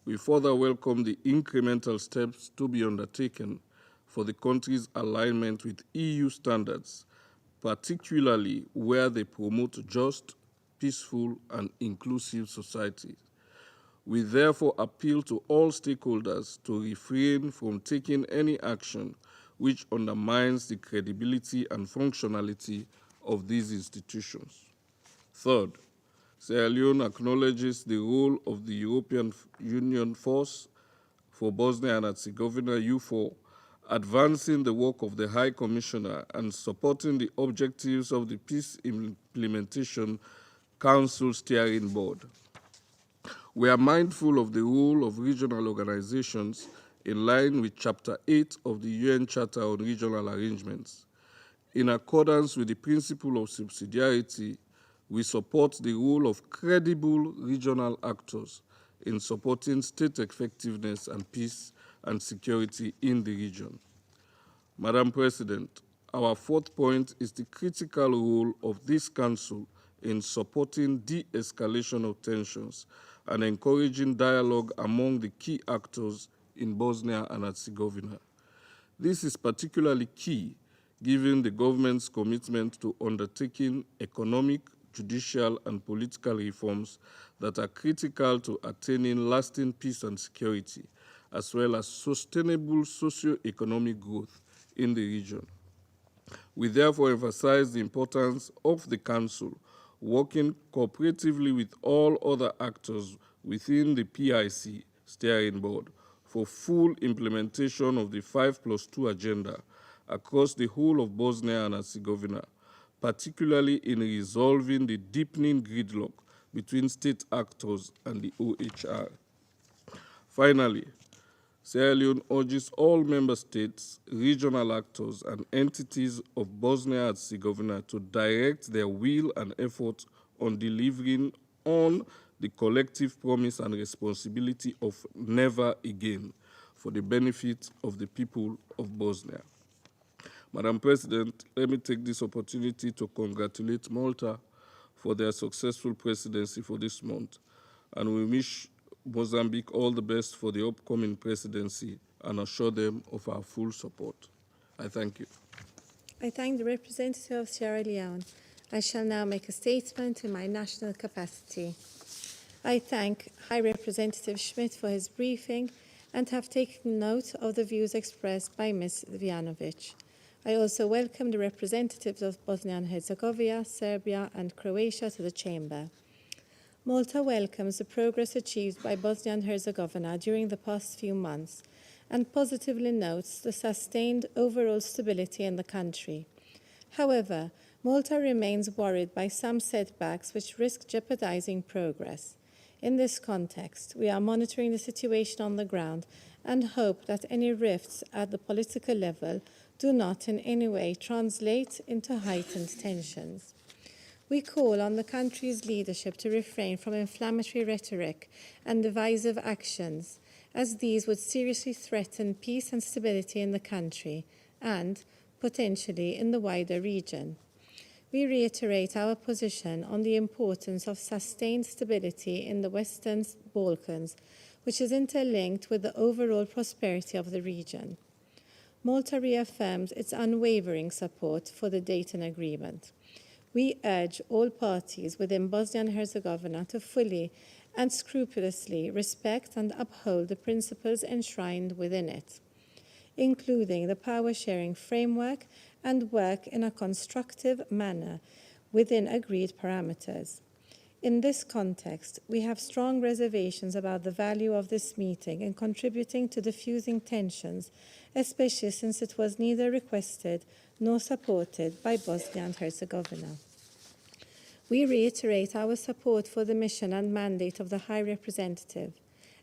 We further welcome the incremental steps to be undertaken for the country's alignment with EU standards, particularly where they promote just, peaceful, and inclusive societies. We therefore appeal to all stakeholders to refrain from taking any action which undermines the credibility and functionality of these institutions. Third, Sierra Leone acknowledges the role of the European Union Force for Bosnia and Herzegovina, EUFOR, advancing the work of the High Commissioner and supporting the objectives of the Peace Implementation Council Steering Board. We are mindful of the role of regional organizations in line with Chapter 8 of the UN Charter on Regional Arrangements. In accordance with the principle of subsidiarity, we support the role of credible regional actors in supporting state effectiveness and peace and security in the region. Madam President, our 4th point is the critical role of this Council in supporting de-escalation of tensions and encouraging dialogue among the key actors in Bosnia and Herzegovina. This is particularly key given the government's commitment to undertaking economic, judicial, and political reforms that are critical to attaining lasting peace and security, as well as sustainable socio-economic growth in the region. We therefore emphasize the importance of the Council working cooperatively with all other actors within the PIC Steering Board for full implementation of the 5+2 agenda across the whole of Bosnia and Herzegovina, particularly in resolving the deepening gridlock between state actors and the OHR. Finally, Sierra Leone urges all member states, regional actors, and entities of Bosnia and Herzegovina to direct their will and effort on delivering on the collective promise and responsibility of never again for the benefit of the people of Bosnia. Madam President, let me take this opportunity to congratulate Malta for their successful presidency for this month, and we wish Mozambique all the best for the upcoming presidency and assure them of our full support. I thank you. I thank the representative of Sierra Leone. I shall now make a statement in my national capacity. I thank High Representative Schmidt for his briefing and have taken note of the views expressed by Ms. Zvjanovic. I also welcome the representatives of Bosnia and Herzegovina, Serbia and Croatia to the Chamber. Malta welcomes the progress achieved by Bosnia and Herzegovina during the past few months and positively notes the sustained overall stability in the country. However, Malta remains worried by some setbacks which risk jeopardizing progress. In this context, we are monitoring the situation on the ground and hope that any rifts at the political level do not in any way translate into heightened tensions. We call on the country's leadership to refrain from inflammatory rhetoric and divisive actions, as these would seriously threaten peace and stability in the country and, potentially, in the wider region. We reiterate our position on the importance of sustained stability in the Western Balkans, which is interlinked with the overall prosperity of the region. Malta reaffirms its unwavering support for the Dayton Agreement. We urge all parties within Bosnia and Herzegovina to fully and scrupulously respect and uphold the principles enshrined within it, including the power-sharing framework, and work in a constructive manner within agreed parameters. In this context, we have strong reservations about the value of this meeting in contributing to diffusing tensions, especially since it was neither requested nor supported by Bosnia and Herzegovina. We reiterate our support for the mission and mandate of the High Representative.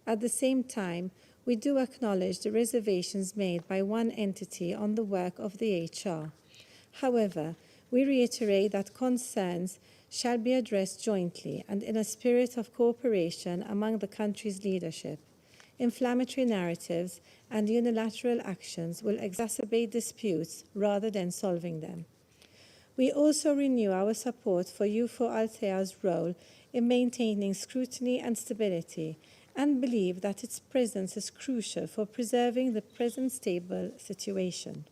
At the same time, we do acknowledge the reservations made by one entity on the work of the HR. However, we reiterate that concerns shall be addressed jointly and in a spirit of cooperation among the country's leadership. Inflammatory narratives and unilateral actions will exacerbate disputes rather than solving them. We also renew our support for EUFOR Althea's role in maintaining scrutiny and stability, and believe that its presence is crucial for preserving the present stable situation.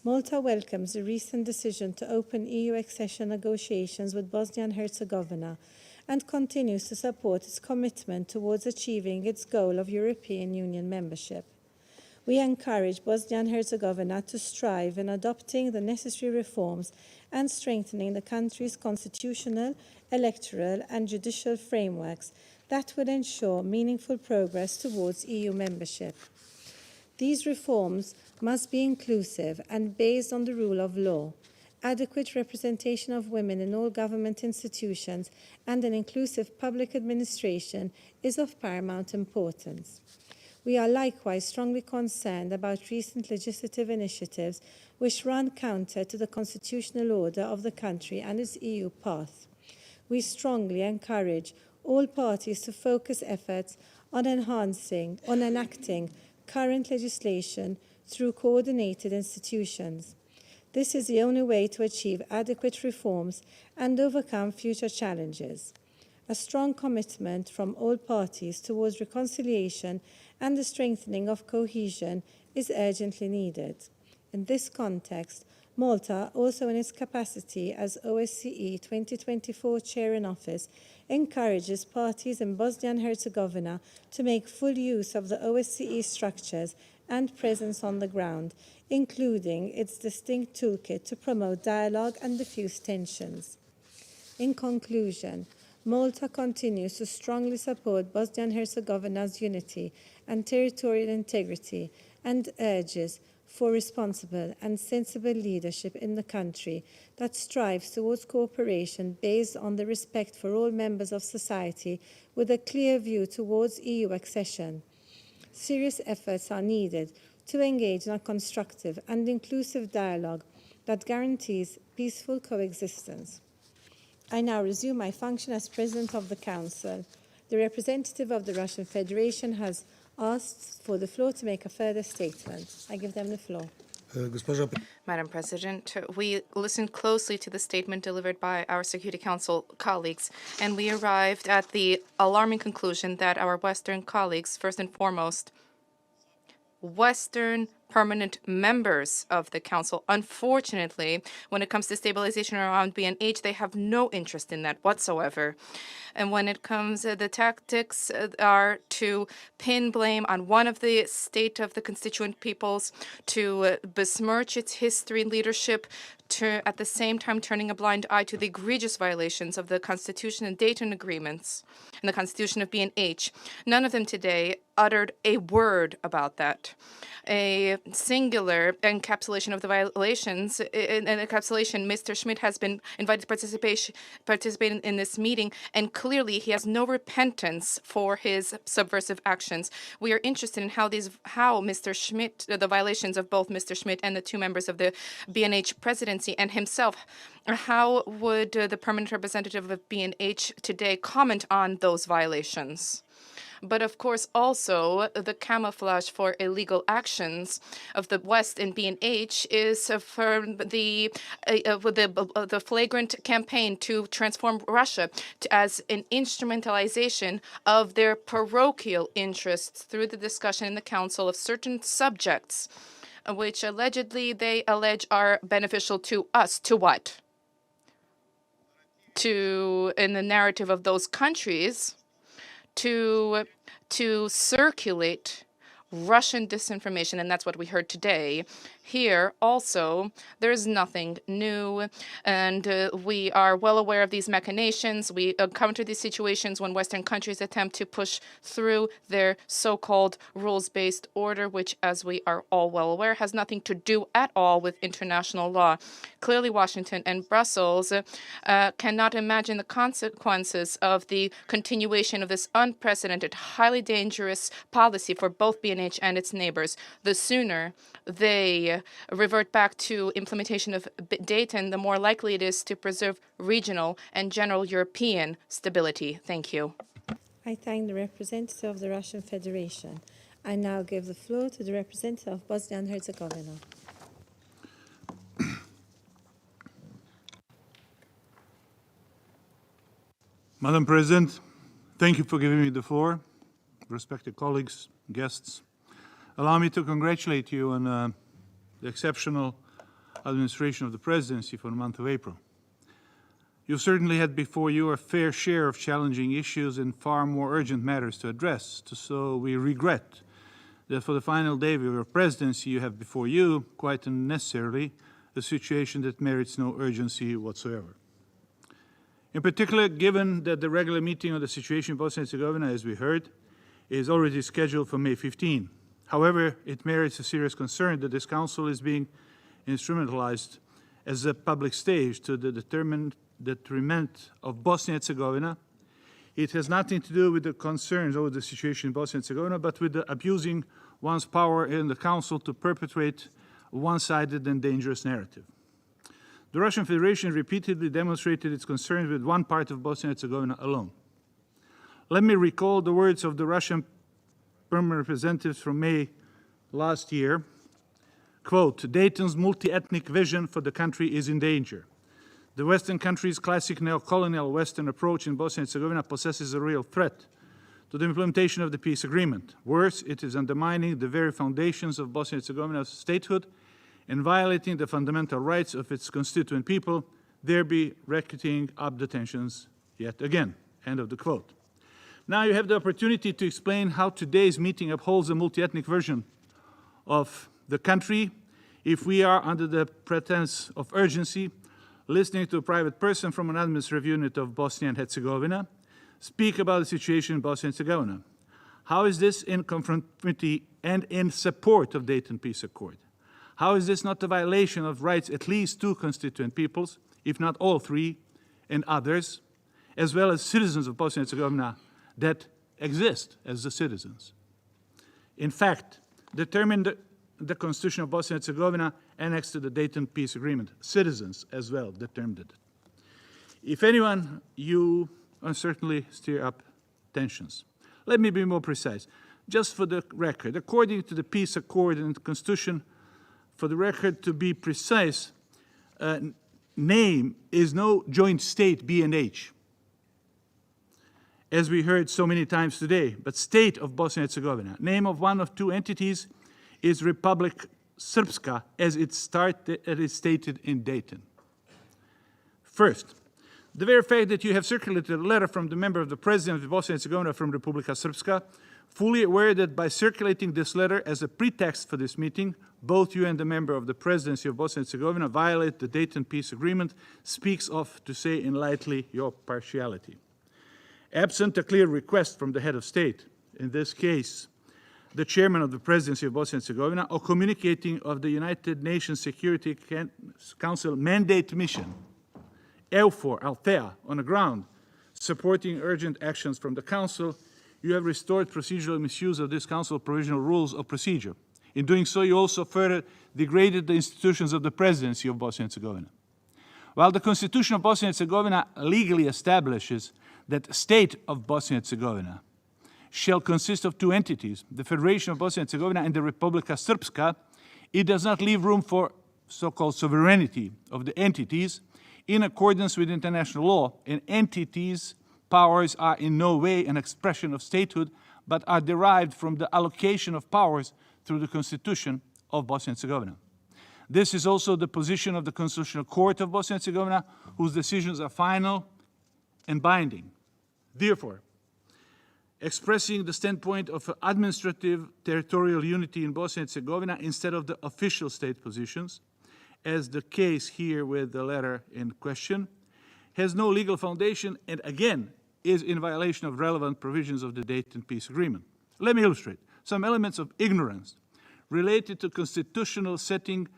Malta welcomes the recent decision to open EU accession negotiations with Bosnia and Herzegovina and continues to support its commitment towards achieving its goal of European Union membership. We encourage Bosnia and Herzegovina to strive in adopting the necessary reforms and strengthening the country's constitutional, electoral and judicial frameworks that would ensure meaningful progress towards EU membership. These reforms must be inclusive and based on the rule of law. Adequate representation of women in all government institutions and an inclusive public administration is of paramount importance. We are likewise strongly concerned about recent legislative initiatives which run counter to the constitutional order of the country and its EU path. We strongly encourage all parties to focus efforts on enacting current legislation through coordinated institutions. This is the only way to achieve adequate reforms and overcome future challenges. A strong commitment from all parties towards reconciliation and the strengthening of cohesion is urgently needed. In this context, Malta, also in its capacity as OSCE 2024 Chair in Office, encourages parties in Bosnia and Herzegovina to make full use of the OSCE structures and presence on the ground, including its distinct toolkit to promote dialogue and diffuse tensions. In conclusion, Malta continues to strongly support Bosnia and Herzegovina's unity and territorial integrity and urges for responsible and sensible leadership in the country that strives towards cooperation based on the respect for all members of society with a clear view towards EU accession. Serious efforts are needed to engage in a constructive and inclusive dialogue that guarantees peaceful coexistence. I now resume my function as President of the Council. The representative of the Russian Federation has asked for the floor to make a further statement. I give them the floor. Madam President, we listened closely to the statement delivered by our Security Council colleagues, and we arrived at the alarming conclusion that our Western colleagues, first and foremost, Western permanent members of the Council, unfortunately, when it comes to stabilization around BNH, they have no interest in that whatsoever. And when it comes, the tactics are to pin blame on one of the state of the constituent peoples, to besmirch its history and leadership, to at the same time turning a blind eye to the egregious violations of the Constitution and Dayton agreements and the Constitution of BNH. None of them today uttered a word about that. A singular encapsulation of the violations, an encapsulation, Mr. Schmidt has been invited to participate in this meeting, and clearly he has no repentance for his subversive actions. We are interested in how Mr. Schmidt, the violations of both Mr. Schmidt and the two members of the BNH presidency and himself, how would the permanent representative of BNH today comment on those violations? But of course, also the camouflage for illegal actions of the West in BNH is for the flagrant campaign to transform Russia as an instrumentalization of their parochial interests through the discussion in the Council of certain subjects, which allegedly they allege are beneficial to us. To what? In the narrative of those countries, to circulate Russian disinformation, and that's what we heard today. Here, also, there's nothing new, and we are well aware of these machinations. We encounter these situations when Western countries attempt to push through their so-called rules-based order, which, as we are all well aware, has nothing to do at all with international law. Clearly, Washington and Brussels cannot imagine the consequences of the continuation of this unprecedented, highly dangerous policy for both BNH and its neighbors. The sooner they revert back to implementation of Dayton, the more likely it is to preserve regional and general European stability. Thank you. I thank the representative of the Russian Federation. I now give the floor to the representative of Bosnia and Herzegovina. Madam President, thank you for giving me the floor. Respected colleagues, guests, allow me to congratulate you on the exceptional administration of the presidency for the month of April. You certainly had before you a fair share of challenging issues and far more urgent matters to address, so we regret that for the final day of your presidency you have before you, quite unnecessarily, a situation that merits no urgency whatsoever. In particular, given that the regular meeting on the situation in Bosnia and Herzegovina, as we heard, is already scheduled for May 15. However, it merits a serious concern that this Council is being instrumentalized as a public stage to the detriment of Bosnia and Herzegovina. It has nothing to do with the concerns over the situation in Bosnia and Herzegovina, but with the abusing one's power in the Council to perpetuate a one-sided and dangerous narrative. The Russian Federation repeatedly demonstrated its concerns with one part of Bosnia and Herzegovina alone. Let me recall the words of the Russian permanent representatives from May last year. Quote, Dayton's multi-ethnic vision for the country is in danger. The Western country's classic neo-colonial Western approach in Bosnia and Herzegovina possesses a real threat to the implementation of the peace agreement. Worse, it is undermining the very foundations of Bosnia and Herzegovina's statehood and violating the fundamental rights of its constituent people, thereby ratcheting up the tensions yet again. End of the quote. Now you have the opportunity to explain how today's meeting upholds a multi-ethnic version of the country if we are, under the pretense of urgency, listening to a private person from an administrative unit of Bosnia and Herzegovina speak about the situation in Bosnia and Herzegovina. How is this in conformity and in support of Dayton Peace Accord? How is this not a violation of rights at least two constituent peoples, if not all three, and others, as well as citizens of Bosnia and Herzegovina that exist as the citizens? In fact, determined the Constitution of Bosnia and Herzegovina annexed to the Dayton Peace Agreement. Citizens as well determined it. If anyone, you uncertainly stir up tensions. Let me be more precise. Just for the record, according to the Peace Accord and the Constitution, for the record to be precise, name is no joint state B&H, as we heard so many times today, but state of Bosnia and Herzegovina. Name of one of two entities is Republic Srpska, as it is stated in Dayton. First, the very fact that you have circulated a letter from the member of the President of Bosnia and Herzegovina from Republika Srpska, fully aware that by circulating this letter as a pretext for this meeting, both you and the member of the Presidency of Bosnia and Herzegovina violate the Dayton Peace Agreement, speaks of, to say in lightly, your partiality. Absent a clear request from the head of state, in this case, the chairman of the Presidency of Bosnia and Herzegovina, or communicating of the United Nations Security Council mandate mission, EUFOR, Althea, on the ground, supporting urgent actions from the Council, you have restored procedural misuse of this Council provisional rules of procedure. In doing so, you also further degraded the institutions of the Presidency of Bosnia and Herzegovina. While the Constitution of Bosnia and Herzegovina legally establishes that the state of Bosnia and Herzegovina shall consist of two entities, the Federation of Bosnia and Herzegovina and the Republika Srpska, it does not leave room for so-called sovereignty of the entities in accordance with international law, and entities' powers are in no way an expression of statehood, but are derived from the allocation of powers through the Constitution of Bosnia and Herzegovina. This is also the position of the Constitutional Court of Bosnia and Herzegovina, whose decisions are final and binding. Therefore, expressing the standpoint of administrative territorial unity in Bosnia and Herzegovina instead of the official state positions, as the case here with the letter in question, has no legal foundation and again is in violation of relevant provisions of the Dayton Peace Agreement. Let me illustrate some elements of ignorance related to constitutional setting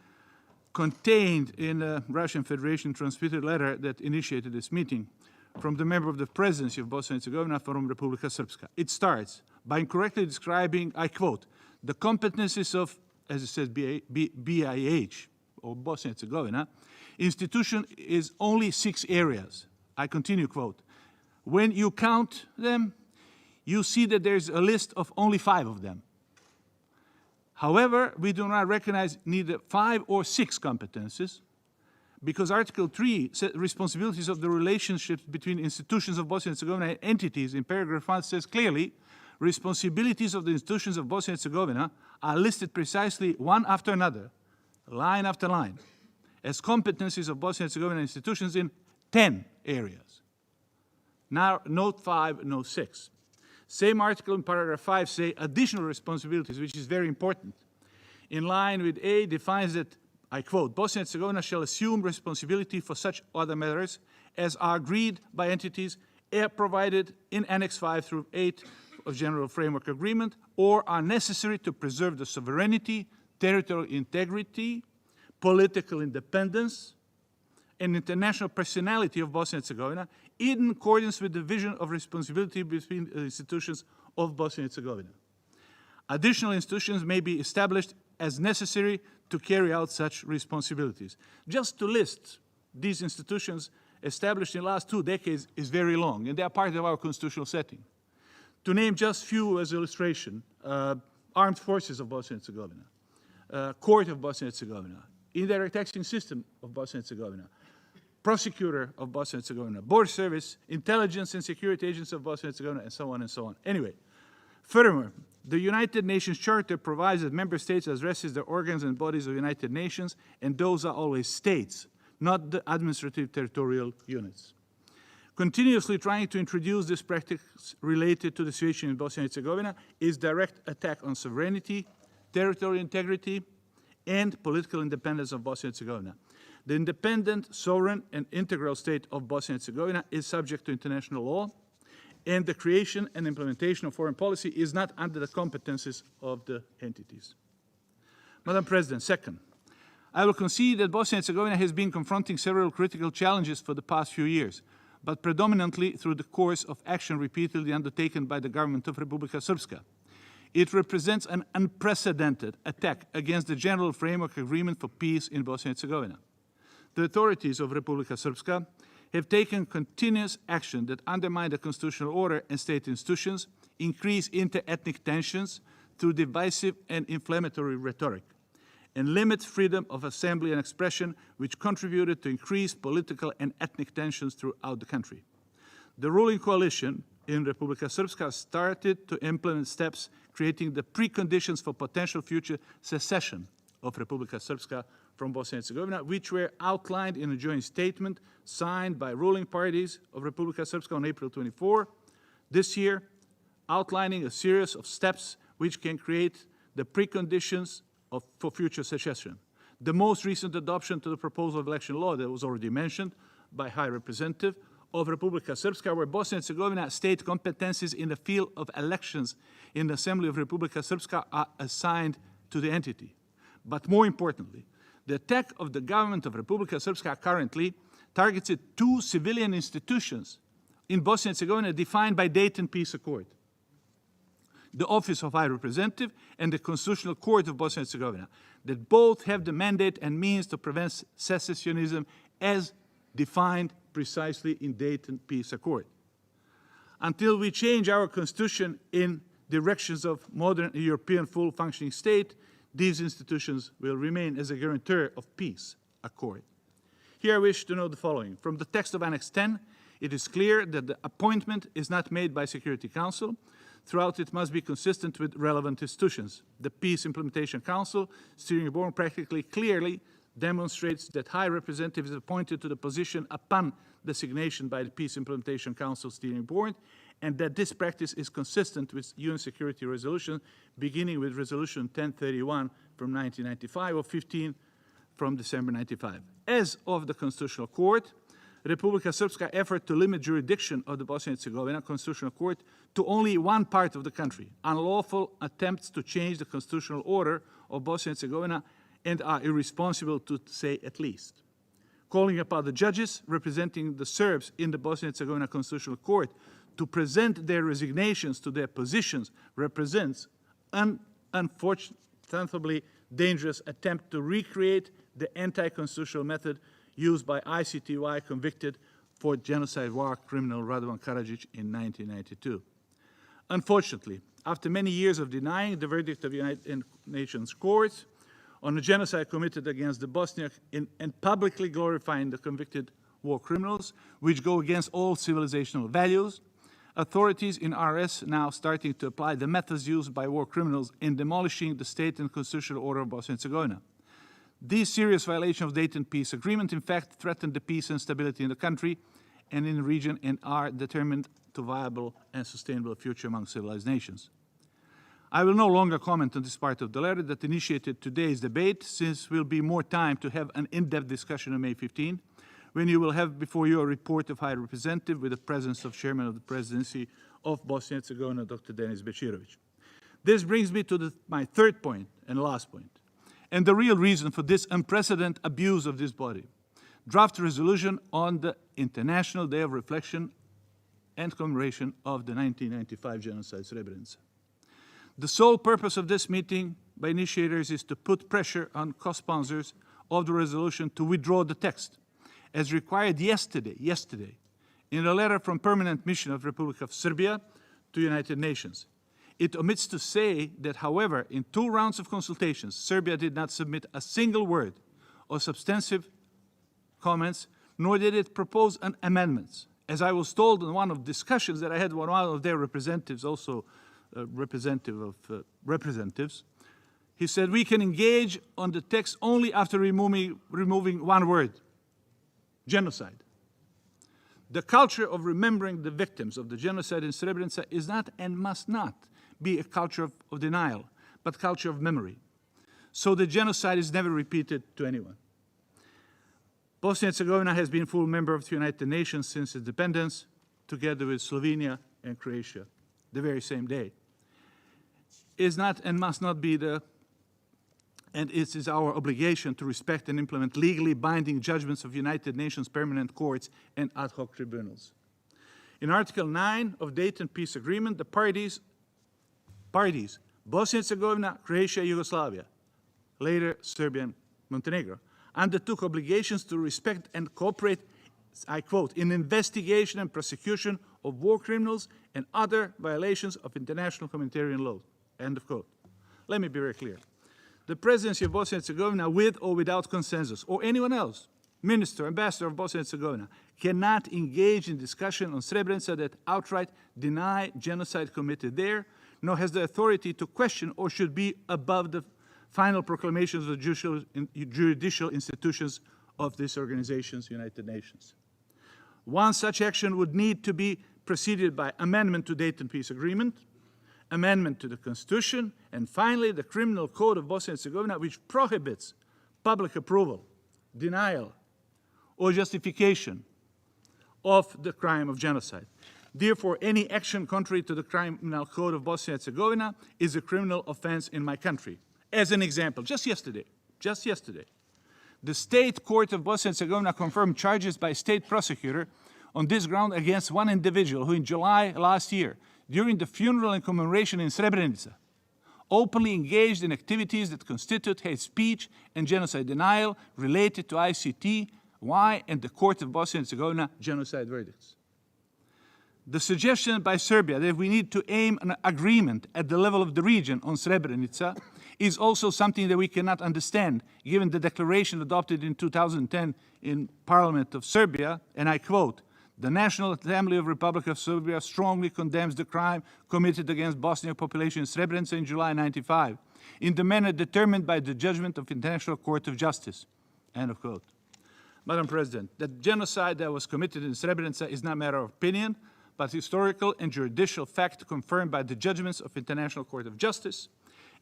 contained in the Russian Federation transmitted letter that initiated this meeting from the member of the Presidency of Bosnia and Herzegovina from Republika Srpska. It starts by incorrectly describing, I quote, the competencies of, as it says, BIH, or Bosnia and Herzegovina, institution is only 6 areas. I continue, quote, when you count them, you see that there's a list of only 5 of them. However, we do not recognize neither 5 or 6 competences, because Article 3 says responsibilities of the relationships between institutions of Bosnia and Herzegovina and entities in paragraph 1 says clearly, responsibilities of the institutions of Bosnia and Herzegovina are listed precisely one after another, line after line, as competencies of Bosnia and Herzegovina institutions in 10 areas. Now, note 5, note 6. Same article in paragraph 5 say additional responsibilities, which is very important. In line with A, defines that, I quote, Bosnia and Herzegovina shall assume responsibility for such other matters as are agreed by entities provided in Annex 5 through 8 of General Framework Agreement or are necessary to preserve the sovereignty, territorial integrity, political independence, and international personality of Bosnia and Herzegovina in accordance with the vision of responsibility between the institutions of Bosnia and Herzegovina. Additional institutions may be established as necessary to carry out such responsibilities. Just to list these institutions established in the last 2 decades is very long, and they are part of our constitutional setting. To name just few as illustration, Armed Forces of Bosnia and Herzegovina, Court of Bosnia and Herzegovina, Indirect Taxing System of Bosnia and Herzegovina, Prosecutor of Bosnia and Herzegovina, Border Service, Intelligence and Security Agents of Bosnia and Herzegovina, and so on and so on. Anyway, furthermore, the United Nations Charter provides that member states addresses the organs and bodies of the United Nations, and those are always states, not the administrative territorial units. Continuously trying to introduce this practice related to the situation in Bosnia and Herzegovina is direct attack on sovereignty, territorial integrity, and political independence of Bosnia and Herzegovina. The independent, sovereign, and integral state of Bosnia and Herzegovina is subject to international law, and the creation and implementation of foreign policy is not under the competences of the entities. Madam President, second, I will concede that Bosnia and Herzegovina has been confronting several critical challenges for the past few years, but predominantly through the course of action repeatedly undertaken by the government of Republika Srpska. It represents an unprecedented attack against the General Framework Agreement for Peace in Bosnia and Herzegovina. The authorities of Republika Srpska have taken continuous action that undermine the constitutional order and state institutions, increase inter-ethnic tensions through divisive and inflammatory rhetoric, and limit freedom of assembly and expression, which contributed to increased political and ethnic tensions throughout the country. The ruling coalition in Republika Srpska started to implement steps creating the preconditions for potential future secession of Republika Srpska from Bosnia and Herzegovina, which were outlined in a joint statement signed by ruling parties of Republika Srpska on April 24 this year, outlining a series of steps which can create the preconditions for future secession. The most recent adoption to the proposal of election law that was already mentioned by High Representative of Republika Srpska, where Bosnia and Herzegovina state competencies in the field of elections in the Assembly of Republika Srpska are assigned to the entity. But more importantly, the attack of the government of Republika Srpska currently targets two civilian institutions in Bosnia and Herzegovina defined by Dayton Peace Accord: the Office of High Representative and the Constitutional Court of Bosnia and Herzegovina, that both have the mandate and means to prevent secessionism as defined precisely in Dayton Peace Accord. Until we change our constitution in directions of modern European full functioning state, these institutions will remain as a guarantor of peace accord. Here I wish to note the following. From the text of Annex 10, it is clear that the appointment is not made by Security Council. Throughout, it must be consistent with relevant institutions. The Peace Implementation Council steering board practically clearly demonstrates that High Representative is appointed to the position upon designation by the Peace Implementation Council steering board, and that this practice is consistent with UN Security Resolution, beginning with Resolution 1031 from 1995 or 15 from December 95. As of the Constitutional Court, Republika Srpska effort to limit jurisdiction of the Bosnia and Herzegovina Constitutional Court to only one part of the country, unlawful attempts to change the constitutional order of Bosnia and Herzegovina, and are irresponsible to say at least. Calling upon the judges representing the Serbs in the Bosnia and Herzegovina Constitutional Court to present their resignations to their positions represents an unfortunately dangerous attempt to recreate the anti-constitutional method used by ICTY convicted for genocide war criminal Radovan Karadzic in 1992. Unfortunately, after many years of denying the verdict of United Nations courts on a genocide committed against the Bosniak and publicly glorifying the convicted war criminals, which go against all civilizational values, authorities in RS now starting to apply the methods used by war criminals in demolishing the state and constitutional order of Bosnia and Herzegovina. These serious violations of the Dayton Peace Agreement, in fact, threaten the peace and stability in the country and in the region and are determined to viable and sustainable future among civilized nations. I will no longer comment on this part of the letter that initiated today's debate, since we'll be more time to have an in-depth discussion on May 15, when you will have before you a report of High Representative with the presence of Chairman of the Presidency of Bosnia and Herzegovina, Dr. Denis Bečirović. This brings me to my third point and last point, and the real reason for this unprecedented abuse of this body. Draft resolution on the International Day of Reflection and Commemoration of the 1995 Genocide Srebrenica. The sole purpose of this meeting by initiators is to put pressure on co-sponsors of the resolution to withdraw the text, as required yesterday, in a letter from Permanent Mission of Republic of Serbia to United Nations. It omits to say that, however, in 2 rounds of consultations, Serbia did not submit a single word or substantive comments, nor did it propose an amendments. As I was told in one of the discussions that I had with one of their representatives, also representative of representatives, he said, we can engage on the text only after removing one word: genocide. The culture of remembering the victims of the genocide in Srebrenica is not and must not be a culture of denial, but culture of memory. So the genocide is never repeated to anyone. Bosnia and Herzegovina has been full member of the United Nations since independence, together with Slovenia and Croatia, the very same day. Is not and must not be the and it is our obligation to respect and implement legally binding judgments of United Nations permanent courts and ad hoc tribunals. In Article 9 of Dayton Peace Agreement, the parties, Bosnia and Herzegovina, Croatia, Yugoslavia, later Serbia and Montenegro, undertook obligations to respect and cooperate, I quote, in investigation and prosecution of war criminals and other violations of international humanitarian law, end of quote. Let me be very clear. The presidency of Bosnia and Herzegovina, with or without consensus, or anyone else, minister, ambassador of Bosnia and Herzegovina, cannot engage in discussion on Srebrenica that outright deny genocide committed there, nor has the authority to question or should be above the final proclamations of the judicial institutions of these organizations, United Nations. One such action would need to be preceded by amendment to Dayton Peace Agreement, amendment to the Constitution, and finally the Criminal Code of Bosnia and Herzegovina, which prohibits public approval, denial, or justification of the crime of genocide. Therefore, any action contrary to the Criminal Code of Bosnia and Herzegovina is a criminal offense in my country. As an example, just yesterday, the State Court of Bosnia and Herzegovina confirmed charges by a state prosecutor on this ground against one individual who in July last year, during the funeral and commemoration in Srebrenica, openly engaged in activities that constitute hate speech and genocide denial related to ICTY and the Court of Bosnia and Herzegovina genocide verdicts. The suggestion by Serbia that we need to aim an agreement at the level of the region on Srebrenica is also something that we cannot understand, given the declaration adopted in 2010 in Parliament of Serbia, and I quote, "The National Assembly of the Republic of Serbia strongly condemns the crime committed against Bosnian population in Srebrenica in July 1995, in the manner determined by the judgment of International Court of Justice," end of quote. Madam President, the genocide that was committed in Srebrenica is not a matter of opinion, but historical and judicial fact confirmed by the judgments of International Court of Justice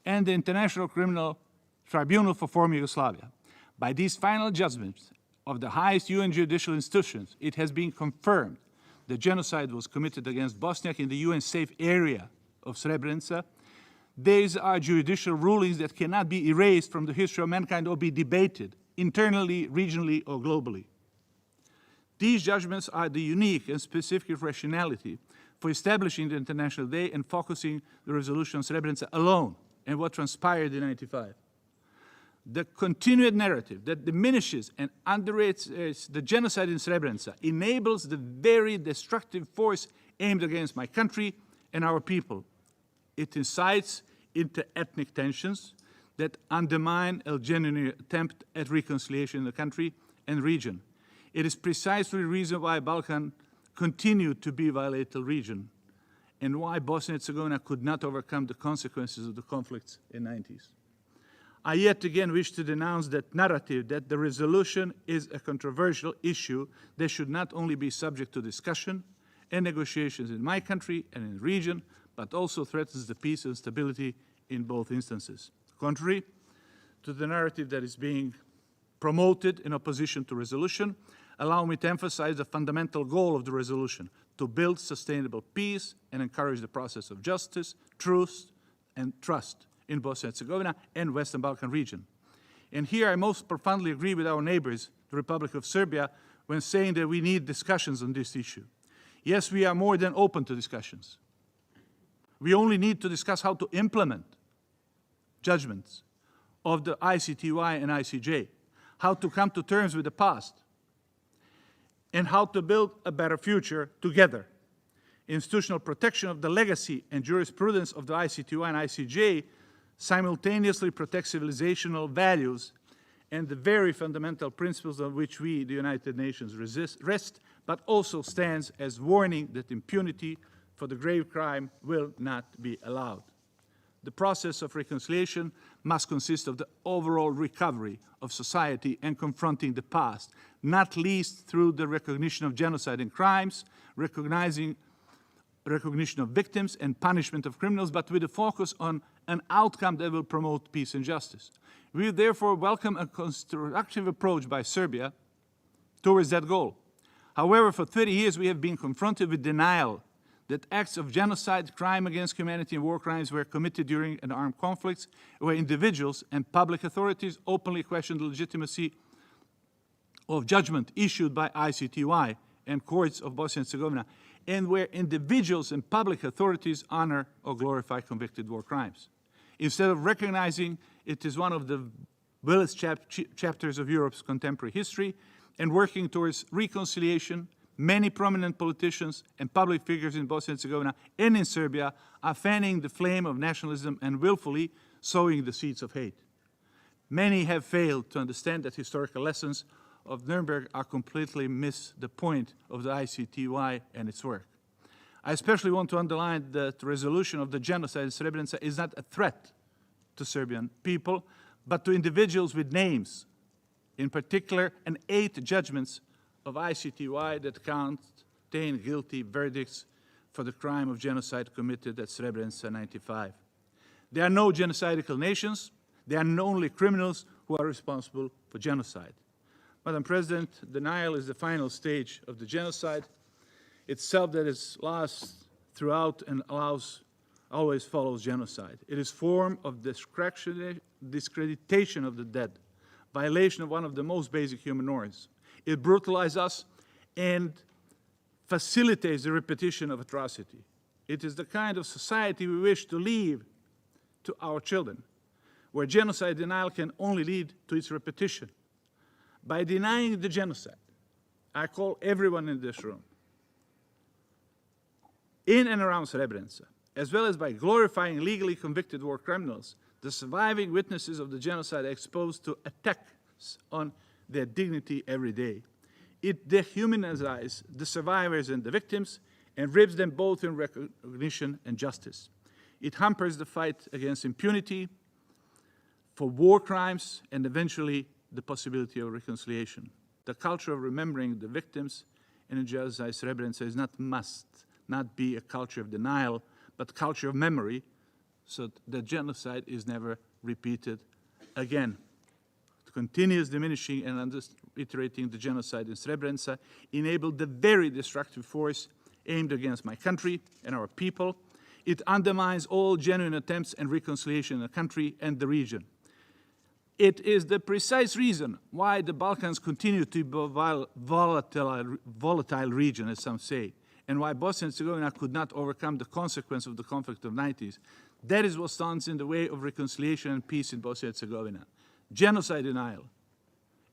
and the International Criminal Tribunal for former Yugoslavia. By these final judgments of the highest UN judicial institutions, it has been confirmed that genocide was committed against Bosniak in the UN safe area of Srebrenica. These are judicial rulings that cannot be erased from the history of mankind or be debated internally, regionally, or globally. These judgments are the unique and specific rationality for establishing the International Day and focusing the resolution on Srebrenica alone and what transpired in 1995. The continued narrative that diminishes and underrates the genocide in Srebrenica enables the very destructive force aimed against my country and our people. It incites into ethnic tensions that undermine a genuine attempt at reconciliation in the country and region. It is precisely the reason why Balkan continued to be a volatile region and why Bosnia and Herzegovina could not overcome the consequences of the conflicts in the 90s. I yet again wish to denounce that narrative that the resolution is a controversial issue that should not only be subject to discussion and negotiations in my country and in the region, but also threatens the peace and stability in both instances. Contrary to the narrative that is being promoted in opposition to resolution, allow me to emphasize the fundamental goal of the resolution, to build sustainable peace and encourage the process of justice, truth, and trust in Bosnia and Herzegovina and Western Balkan region. And here I most profoundly agree with our neighbors, the Republic of Serbia, when saying that we need discussions on this issue. Yes, we are more than open to discussions. We only need to discuss how to implement judgments of the ICTY and ICJ, how to come to terms with the past, and how to build a better future together. Institutional protection of the legacy and jurisprudence of the ICTY and ICJ simultaneously protects civilizational values and the very fundamental principles on which we, the United Nations, rest, but also stands as warning that impunity for the grave crime will not be allowed. The process of reconciliation must consist of the overall recovery of society and confronting the past, not least through the recognition of genocide and crimes, recognition of victims and punishment of criminals, but with a focus on an outcome that will promote peace and justice. We therefore welcome a constructive approach by Serbia towards that goal. However, for 30 years we have been confronted with denial that acts of genocide, crime against humanity, and war crimes were committed during an armed conflict, where individuals and public authorities openly questioned the legitimacy of judgment issued by ICTY and courts of Bosnia and Herzegovina, and where individuals and public authorities honor or glorify convicted war crimes. Instead of recognizing it is one of the village chapters of Europe's contemporary history and working towards reconciliation, many prominent politicians and public figures in Bosnia and Herzegovina and in Serbia are fanning the flame of nationalism and willfully sowing the seeds of hate. Many have failed to understand that historical lessons of Nuremberg are completely miss the point of the ICTY and its work. I especially want to underline that the resolution of the genocide in Srebrenica is not a threat to Serbian people, but to individuals with names, in particular, 8 judgments of ICTY that contain guilty verdicts for the crime of genocide committed at Srebrenica in '95. There are no genocidal nations. There are only criminals who are responsible for genocide. Madam President, denial is the final stage of the genocide itself that is lasts throughout and always follows genocide. It is a form of discreditation of the dead, violation of one of the most basic human norms. It brutalizes us and facilitates the repetition of atrocity. It is the kind of society we wish to leave to our children, where genocide denial can only lead to its repetition. By denying the genocide, I call everyone in this room, in and around Srebrenica, as well as by glorifying legally convicted war criminals, the surviving witnesses of the genocide are exposed to attacks on their dignity every day. It dehumanizes the survivors and the victims and ribs them both in recognition and justice. It hampers the fight against impunity for war crimes and eventually the possibility of reconciliation. The culture of remembering the victims in genocide Srebrenica must not be a culture of denial, but culture of memory, so that genocide is never repeated again. The continuous diminishing and reiterating the genocide in Srebrenica enabled the very destructive force aimed against my country and our people. It undermines all genuine attempts at reconciliation in the country and the region. It is the precise reason why the Balkans continue to be a volatile region, as some say, and why Bosnia and Herzegovina could not overcome the consequence of the conflict of the 90s. That is what stands in the way of reconciliation and peace in Bosnia and Herzegovina. Genocide denial,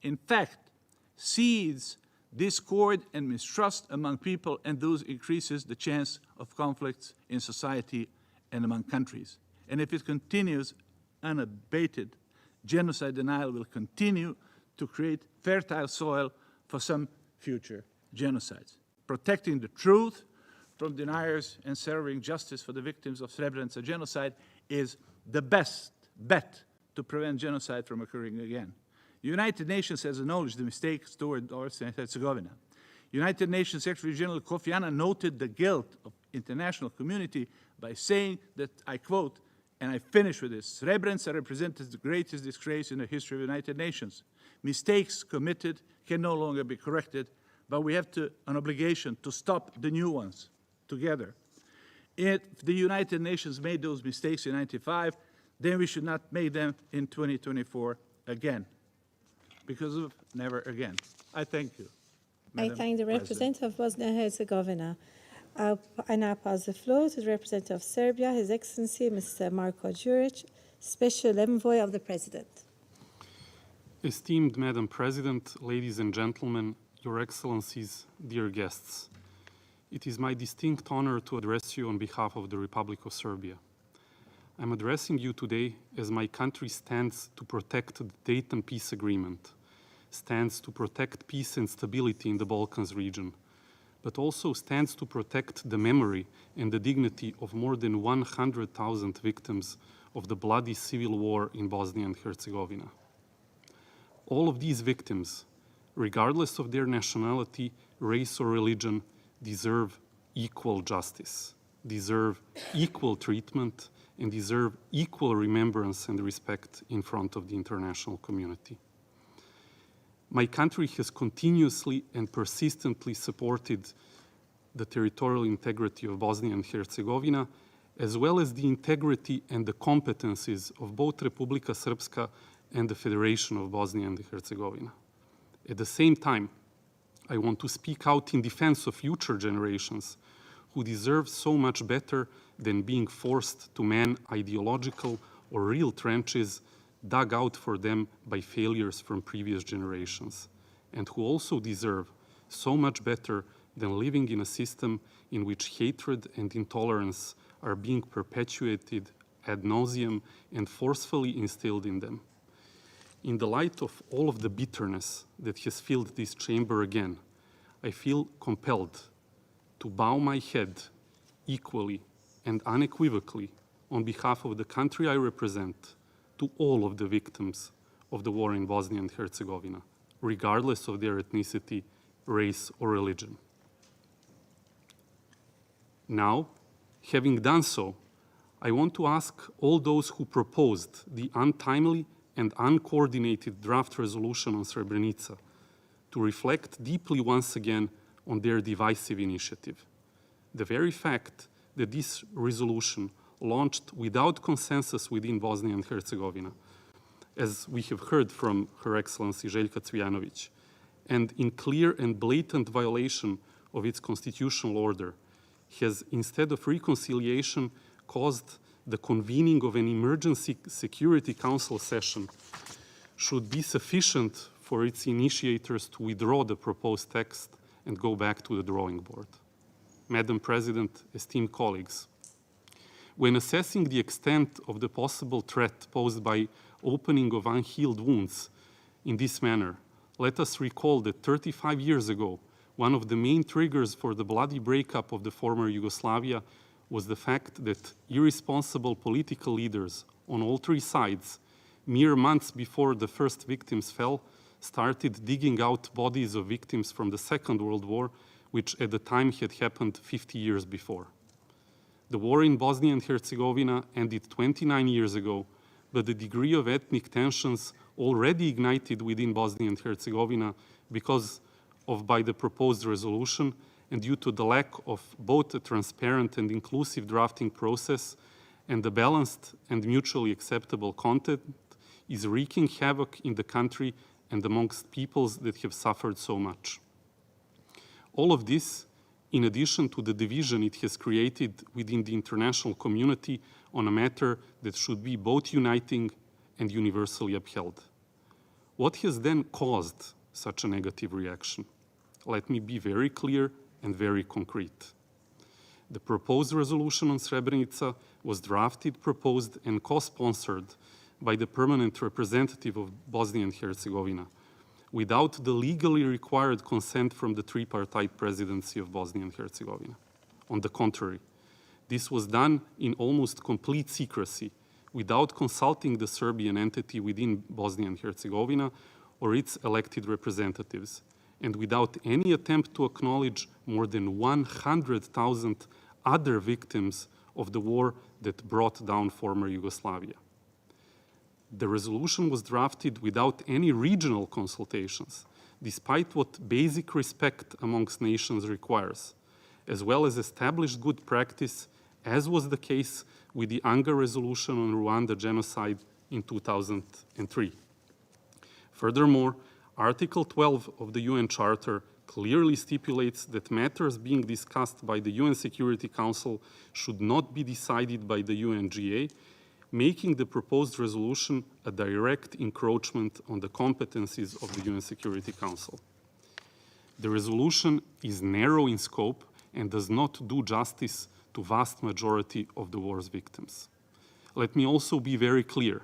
in fact, seeds discord and mistrust among people, and thus increases the chance of conflicts in society and among countries. And if it continues unabated, genocide denial will continue to create fertile soil for some future genocides. Protecting the truth from deniers and serving justice for the victims of Srebrenica genocide is the best bet to prevent genocide from occurring again. The United Nations has acknowledged the mistakes toward Bosnia and Herzegovina. United Nations Secretary General Kofi Annan noted the guilt of the international community by saying that, I quote, and I finish with this, Srebrenica represented the greatest disgrace in the history of the United Nations. Mistakes committed can no longer be corrected, but we have an obligation to stop the new ones together. If the United Nations made those mistakes in '95, then we should not make them in 2024 again, because of never again. I thank you. I thank the representative of Bosnia and Herzegovina. I now pass the floor to the representative of Serbia, His Excellency Mr. Marko Đurić, Special Envoy of the President. Esteemed Madam President, ladies and gentlemen, Your Excellencies, dear guests, it is my distinct honor to address you on behalf of the Republic of Serbia. I'm addressing you today as my country stands to protect the Dayton Peace Agreement, stands to protect peace and stability in the Balkans region, but also stands to protect the memory and the dignity of more than 100,000 victims of the bloody civil war in Bosnia and Herzegovina. All of these victims, regardless of their nationality, race, or religion, deserve equal justice, deserve equal treatment, and deserve equal remembrance and respect in front of the international community. My country has continuously and persistently supported the territorial integrity of Bosnia and Herzegovina, as well as the integrity and the competencies of both Republika Srpska and the Federation of Bosnia and Herzegovina. At the same time, I want to speak out in defense of future generations who deserve so much better than being forced to man ideological or real trenches dug out for them by failures from previous generations, and who also deserve so much better than living in a system in which hatred and intolerance are being perpetuated ad nauseum and forcefully instilled in them. In the light of all of the bitterness that has filled this chamber again, I feel compelled to bow my head equally and unequivocally on behalf of the country I represent to all of the victims of the war in Bosnia and Herzegovina, regardless of their ethnicity, race, or religion. Now, having done so, I want to ask all those who proposed the untimely and uncoordinated draft resolution on Srebrenica to reflect deeply once again on their divisive initiative. The very fact that this resolution launched without consensus within Bosnia and Herzegovina, as we have heard from Her Excellency Željka Cvijanović, and in clear and blatant violation of its constitutional order, has, instead of reconciliation, caused the convening of an emergency Security Council session, should be sufficient for its initiators to withdraw the proposed text and go back to the drawing board. Madam President, esteemed colleagues, when assessing the extent of the possible threat posed by opening of unhealed wounds in this manner, let us recall that 35 years ago, one of the main triggers for the bloody breakup of the former Yugoslavia was the fact that irresponsible political leaders on all three sides, mere months before the first victims fell, started digging out bodies of victims from the Second World War, which at the time had happened 50 years before. The war in Bosnia and Herzegovina ended 29 years ago, but the degree of ethnic tensions already ignited within Bosnia and Herzegovina because of by the proposed resolution and due to the lack of both a transparent and inclusive drafting process and the balanced and mutually acceptable content is wreaking havoc in the country and amongst peoples that have suffered so much. All of this, in addition to the division it has created within the international community on a matter that should be both uniting and universally upheld. What has then caused such a negative reaction? Let me be very clear and very concrete. The proposed resolution on Srebrenica was drafted, proposed, and co-sponsored by the permanent representative of Bosnia and Herzegovina, without the legally required consent from the tripartite presidency of Bosnia and Herzegovina. On the contrary, this was done in almost complete secrecy, without consulting the Serbian entity within Bosnia and Herzegovina or its elected representatives, and without any attempt to acknowledge more than 100,000 other victims of the war that brought down former Yugoslavia. The resolution was drafted without any regional consultations, despite what basic respect amongst nations requires, as well as established good practice, as was the case with the Anga resolution on Rwanda genocide in 2003. Furthermore, Article 12 of the UN Charter clearly stipulates that matters being discussed by the UN Security Council should not be decided by the UNGA, making the proposed resolution a direct encroachment on the competencies of the UN Security Council. The resolution is narrow in scope and does not do justice to vast majority of the war's victims. Let me also be very clear.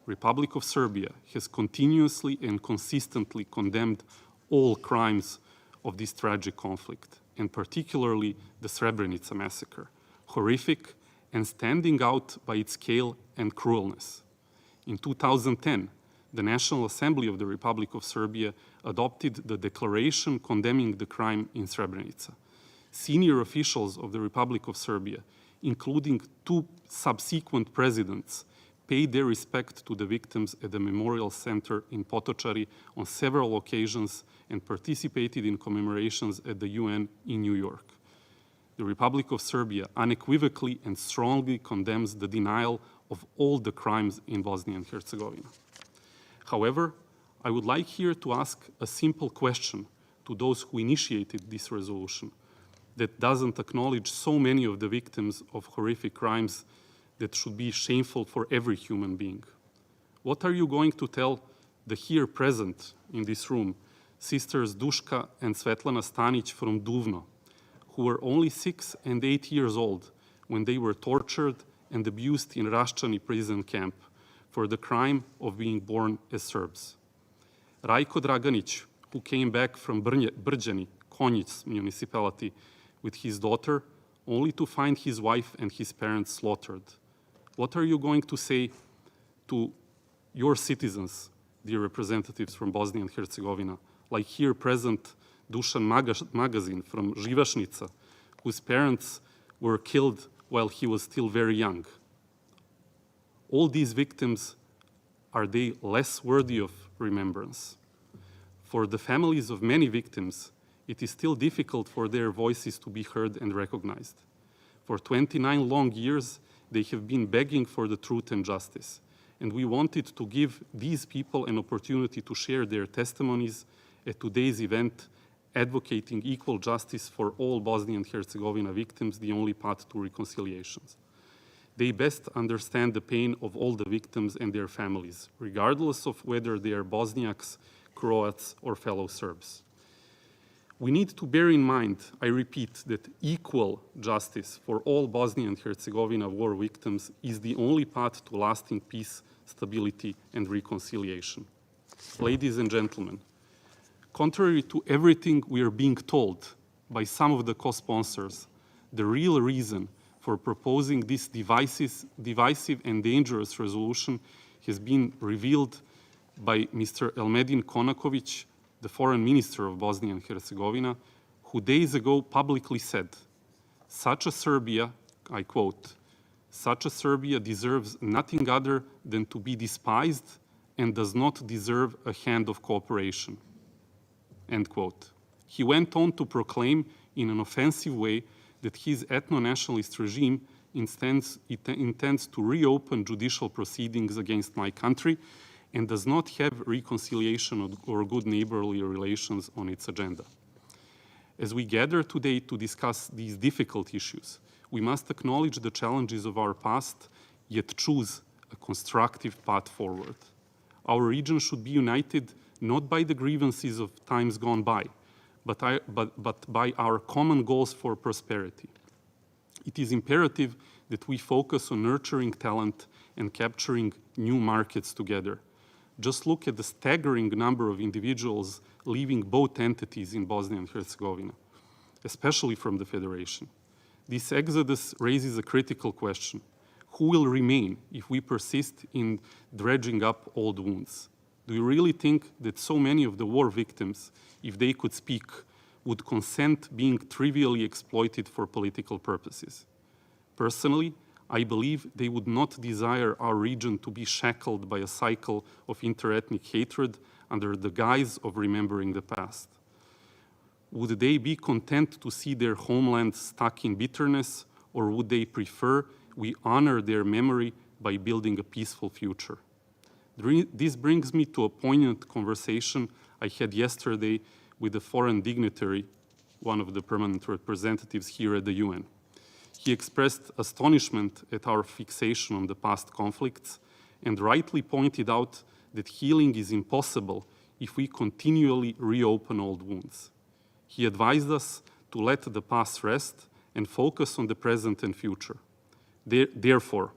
Republic of Serbia has continuously and consistently condemned all crimes of this tragic conflict, and particularly the Srebrenica massacre, horrific and standing out by its scale and cruelness. In 2010, the National Assembly of the Republic of Serbia adopted the declaration condemning the crime in Srebrenica. Senior officials of the Republic of Serbia, including 2 subsequent presidents, paid their respect to the victims at the Memorial Center in Potočari on several occasions and participated in commemorations at the UN in New York. the Republic of Serbia unequivocally and strongly condemns the denial of all the crimes in Bosnia and Herzegovina. However, I would like here to ask a simple question to those who initiated this resolution that doesn't acknowledge so many of the victims of horrific crimes that should be shameful for every human being. What are you going to tell the here present in this room, sisters Duška and Svetlana Stanić from Duvno, who were only 6 and 8 years old when they were tortured and abused in Raščani prison camp for the crime of being born as Serbs? Rajko Draganić, who came back from Brđani, Konjic municipality, with his daughter, only to find his wife and his parents slaughtered. What are you going to say to your citizens, dear representatives from Bosnia and Herzegovina, like here present Dušan Magazin from Živašnica, whose parents were killed while he was still very young? All these victims, are they less worthy of remembrance? For the families of many victims, it is still difficult for their voices to be heard and recognized. For 29 long years, they have been begging for the truth and justice, and we wanted to give these people an opportunity to share their testimonies at today's event, advocating equal justice for all Bosnia and Herzegovina victims, the only path to reconciliation. They best understand the pain of all the victims and their families, regardless of whether they are Bosniaks, Croats, or fellow Serbs. We need to bear in mind, I repeat, that equal justice for all Bosnia and Herzegovina war victims is the only path to lasting peace, stability, and reconciliation. Ladies and gentlemen, contrary to everything we are being told by some of the co-sponsors, the real reason for proposing this divisive and dangerous resolution has been revealed by Mr. Elmedin Konaković, the foreign minister of Bosnia and Herzegovina, who days ago publicly said, "Such a Serbia," I quote, "such a Serbia deserves nothing other than to be despised and does not deserve a hand of cooperation," end quote. He went on to proclaim in an offensive way that his ethno-nationalist regime intends to reopen judicial proceedings against my country and does not have reconciliation or good neighborly relations on its agenda. As we gather today to discuss these difficult issues, we must acknowledge the challenges of our past, yet choose a constructive path forward. Our region should be united not by the grievances of times gone by, but by our common goals for prosperity. It is imperative that we focus on nurturing talent and capturing new markets together. Just look at the staggering number of individuals leaving both entities in Bosnia and Herzegovina, especially from the Federation. This exodus raises a critical question. Who will remain if we persist in dredging up old wounds? Do you really think that so many of the war victims, if they could speak, would consent being trivially exploited for political purposes? Personally, I believe they would not desire our region to be shackled by a cycle of interethnic hatred under the guise of remembering the past. Would they be content to see their homeland stuck in bitterness, or would they prefer we honor their memory by building a peaceful future? This brings me to a poignant conversation I had yesterday with a foreign dignitary, one of the permanent representatives here at the UN. He expressed astonishment at our fixation on the past conflicts and rightly pointed out that healing is impossible if we continually reopen old wounds. He advised us to let the past rest and focus on the present and future. Therefore,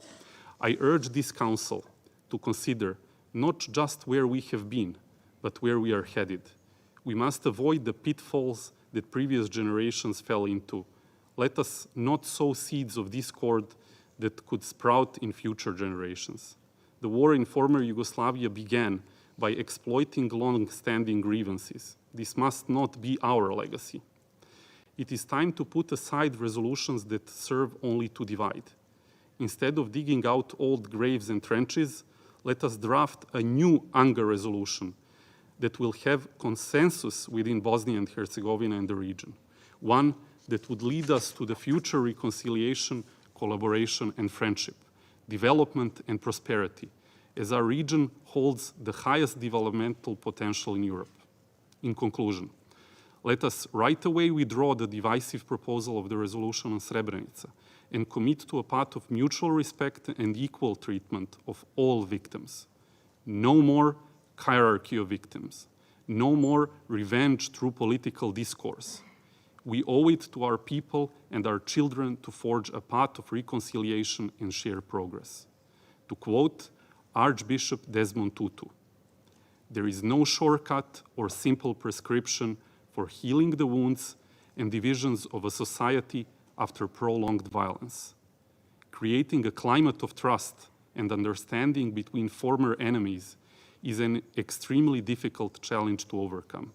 I urge this Council to consider not just where we have been, but where we are headed. We must avoid the pitfalls that previous generations fell into. Let us not sow seeds of discord that could sprout in future generations. The war in former Yugoslavia began by exploiting long-standing grievances. This must not be our legacy. It is time to put aside resolutions that serve only to divide. Instead of digging out old graves and trenches, let us draft a new anger resolution that will have consensus within Bosnia and Herzegovina and the region. One that would lead us to the future reconciliation, collaboration, and friendship, development and prosperity, as our region holds the highest developmental potential in Europe. In conclusion, let us right away withdraw the divisive proposal of the resolution on Srebrenica and commit to a path of mutual respect and equal treatment of all victims. No more hierarchy of victims. No more revenge through political discourse. We owe it to our people and our children to forge a path of reconciliation and shared progress. To quote Archbishop Desmond Tutu, "There is no shortcut or simple prescription for healing the wounds and divisions of a society after prolonged violence. Creating a climate of trust and understanding between former enemies is an extremely difficult challenge to overcome.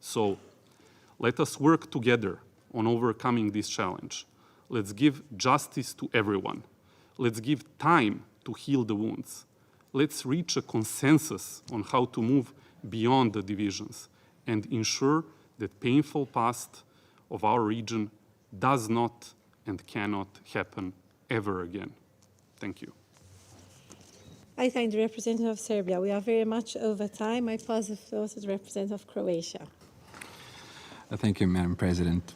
So, let us work together on overcoming this challenge. Let's give justice to everyone. Let's give time to heal the wounds. Let's reach a consensus on how to move beyond the divisions and ensure that painful past of our region does not and cannot happen ever again." Thank you. I thank the representative of Serbia. We are very much over time. I pass the floor to the representative of Croatia. Thank you, Madam President.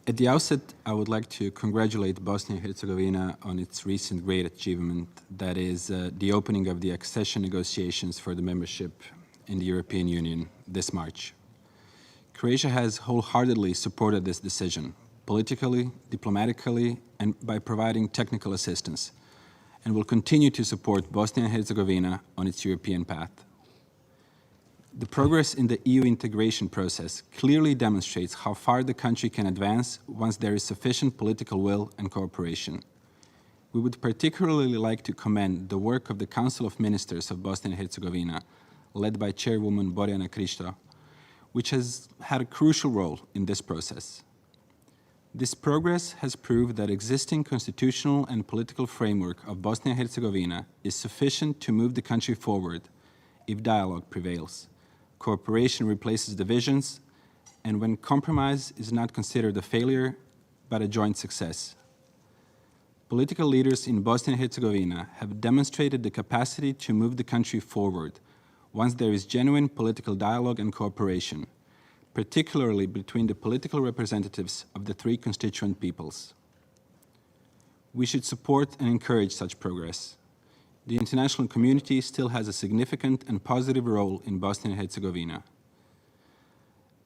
At the outset, I would like to congratulate Bosnia and Herzegovina on its recent great achievement, that is the opening of the accession negotiations for the membership in the European Union this March. Croatia has wholeheartedly supported this decision, politically, diplomatically, and by providing technical assistance, and will continue to support Bosnia and Herzegovina on its European path. The progress in the EU integration process clearly demonstrates how far the country can advance once there is sufficient political will and cooperation. We would particularly like to commend the work of the Council of Ministers of Bosnia and Herzegovina, led by Chairwoman Borjana Krišto, which has had a crucial role in this process. This progress has proved that existing constitutional and political framework of Bosnia and Herzegovina is sufficient to move the country forward if dialogue prevails, cooperation replaces divisions, and when compromise is not considered a failure, but a joint success. Political leaders in Bosnia and Herzegovina have demonstrated the capacity to move the country forward once there is genuine political dialogue and cooperation, particularly between the political representatives of the three constituent peoples. We should support and encourage such progress. The international community still has a significant and positive role in Bosnia and Herzegovina.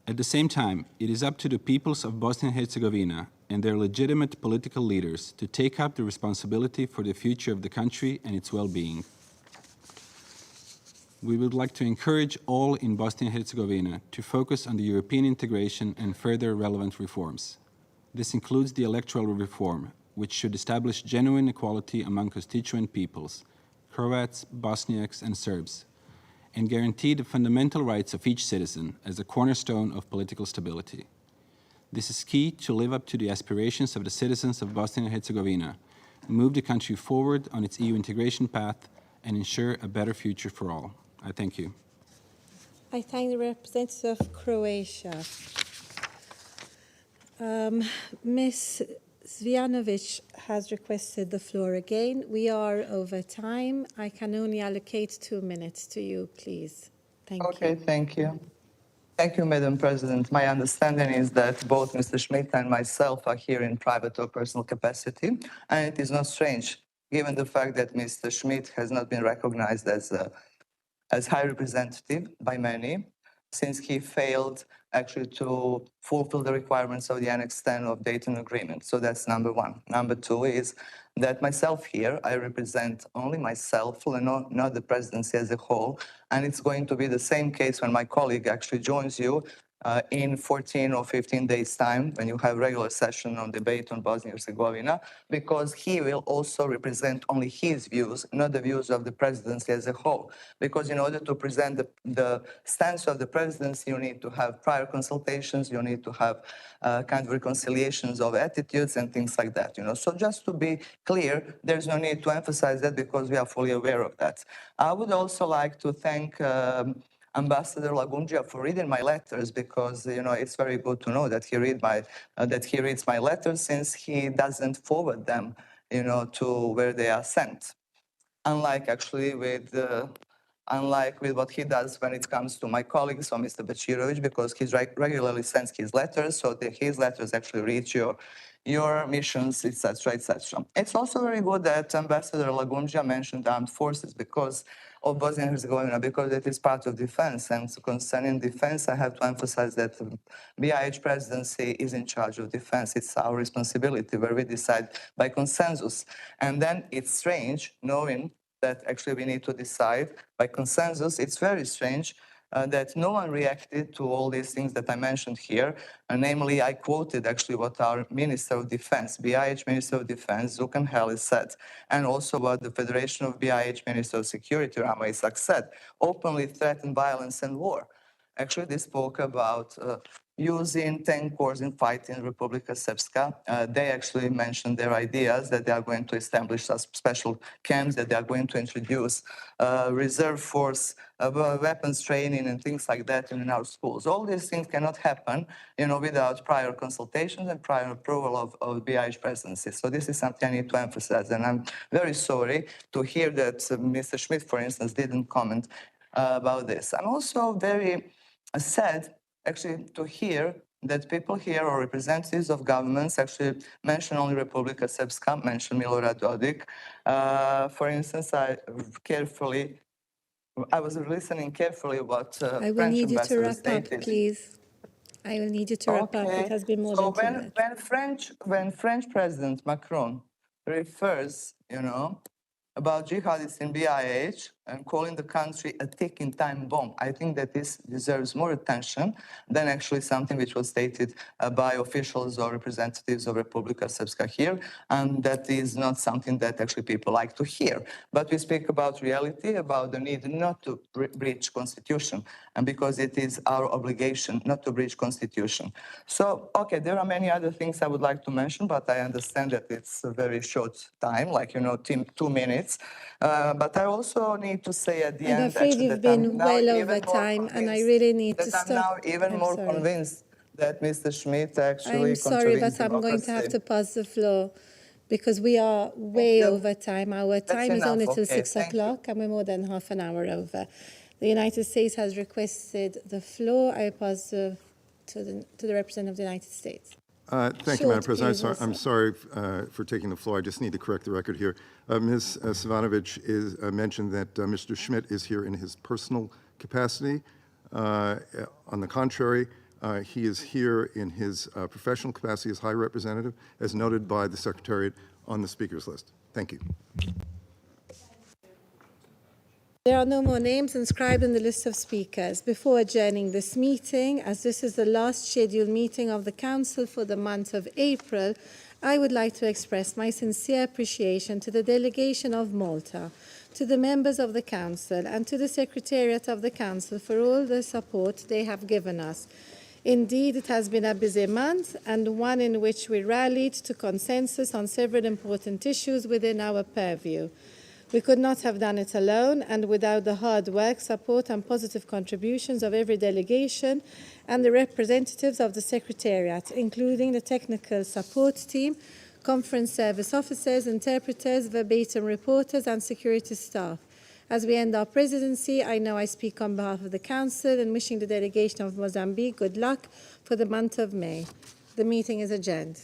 At the same time, it is up to the peoples of Bosnia and Herzegovina and their legitimate political leaders to take up the responsibility for the future of the country and its well-being. We would like to encourage all in Bosnia and Herzegovina to focus on the European integration and further relevant reforms. This includes the electoral reform, which should establish genuine equality among constituent peoples, Croats, Bosniaks, and Serbs, and guarantee the fundamental rights of each citizen as a cornerstone of political stability. This is key to live up to the aspirations of the citizens of Bosnia and Herzegovina, move the country forward on its EU integration path, and ensure a better future for all. I thank you. I thank the representative of Croatia. Ms. Zvjanovic has requested the floor again. We are over time. I can only allocate 2 minutes to you, please. Thank you. Okay, thank you. Thank you, Madam President. My understanding is that both Mr. Schmidt and myself are here in private or personal capacity, and it is not strange, given the fact that Mr. Schmidt has not been recognized as High Representative by many, since he failed actually to fulfill the requirements of the Annex 10 of Dayton Agreement. So that's number one. Number two is that myself here, I represent only myself and not the presidency as a whole. And it's going to be the same case when my colleague actually joins you in 14 or 15 days' time, when you have regular session on debate on Bosnia and Herzegovina, because he will also represent only his views, not the views of the presidency as a whole. Because in order to present the stance of the presidency, you need to have prior consultations, you need to have kind of reconciliations of attitudes and things like that. So just to be clear, there's no need to emphasize that because we are fully aware of that. I would also like to thank Ambassador Lagumdzija for reading my letters, because it's very good to know that he reads my letters, since he doesn't forward them to where they are sent. Unlike with what he does when it comes to my colleagues, or Mr. Bečirović, because he regularly sends his letters, so his letters actually reach your missions, etc., etc. It's also very good that Ambassador Lagumdzija mentioned armed forces of Bosnia and Herzegovina, because it is part of defense. And concerning defense, I have to emphasize that the BiH presidency is in charge of defense. It's our responsibility, where we decide by consensus. And then it's strange knowing that actually we need to decide by consensus. It's very strange that no one reacted to all these things that I mentioned here. Namely, I quoted actually what our Minister of Defense, BiH Minister of Defense, Zukan Helis said, and also what the Federation of BiH Minister of Security, Rama Isak, said, openly threatened violence and war. Actually, they spoke about using tank corps in fighting Republika Srpska. They actually mentioned their ideas that they are going to establish special camps, that they are going to introduce reserve force, weapons training and things like that in our schools. All these things cannot happen, without prior consultations and prior approval of BiH presidency. So this is something I need to emphasize, and I'm very sorry to hear that Mr. Schmidt, for instance, didn't comment about this. I'm also very sad, actually, to hear that people here, or representatives of governments, actually mention only Republika Srpska, mention Milorad Dodik. For instance, I was listening carefully what I will French need you to ambassador wrap stated. up, please. I will need you to wrap up. It has been more than 2 minutes. When French President Macron refers, about jihadists in BiH and calling the country a ticking time bomb, I think that this deserves more attention than actually something which was stated by officials or representatives of Republika Srpska here, and that is not something that actually people like to hear. But we speak about reality, about the need not to breach constitution, and because it is our obligation not to breach constitution. So, okay, there are many other things I would like to mention, but I understand that it's a very short time, like, 2 minutes. But I also need to say at the end, I'm afraid actually, you've that I'm been now well even over more time, and I convinced really need to that I'm stop. now even I'm more sorry. convinced that Mr. Schmidt actually I'm sorry, but contravenes I'm going to have democracy. to pass the floor because we are way over time. Our time is enough, only till okay, 6 thank you. o'clock, and we're more than half an hour over. The United States has requested the floor. I pass to the representative of the United States. Thank you, Madam Short, President. please, I'm sorry for taking the floor. I just need to correct the record here. Ms. Savanovic mentioned that Mr. Schmidt is here in his personal capacity. On the contrary, he is here in his professional capacity as High Representative, as noted by the Secretariat on the speakers list. Thank you. There are no more names inscribed in the list of speakers. Before adjourning this meeting, as this is the last scheduled meeting of the Council for the month of April, I would like to express my sincere appreciation to the delegation of Malta, to the members of the Council, and to the Secretariat of the Council for all the support they have given us. Indeed, it has been a busy month, and one in which we rallied to consensus on several important issues within our purview. We could not have done it alone, and without the hard work, support, and positive contributions of every delegation and the representatives of the Secretariat, including the technical support team, conference service officers, interpreters, verbatim reporters, and security staff. As we end our presidency, I know I speak on behalf of the Council in wishing the delegation of Mozambique good luck for the month of May. The meeting is adjourned.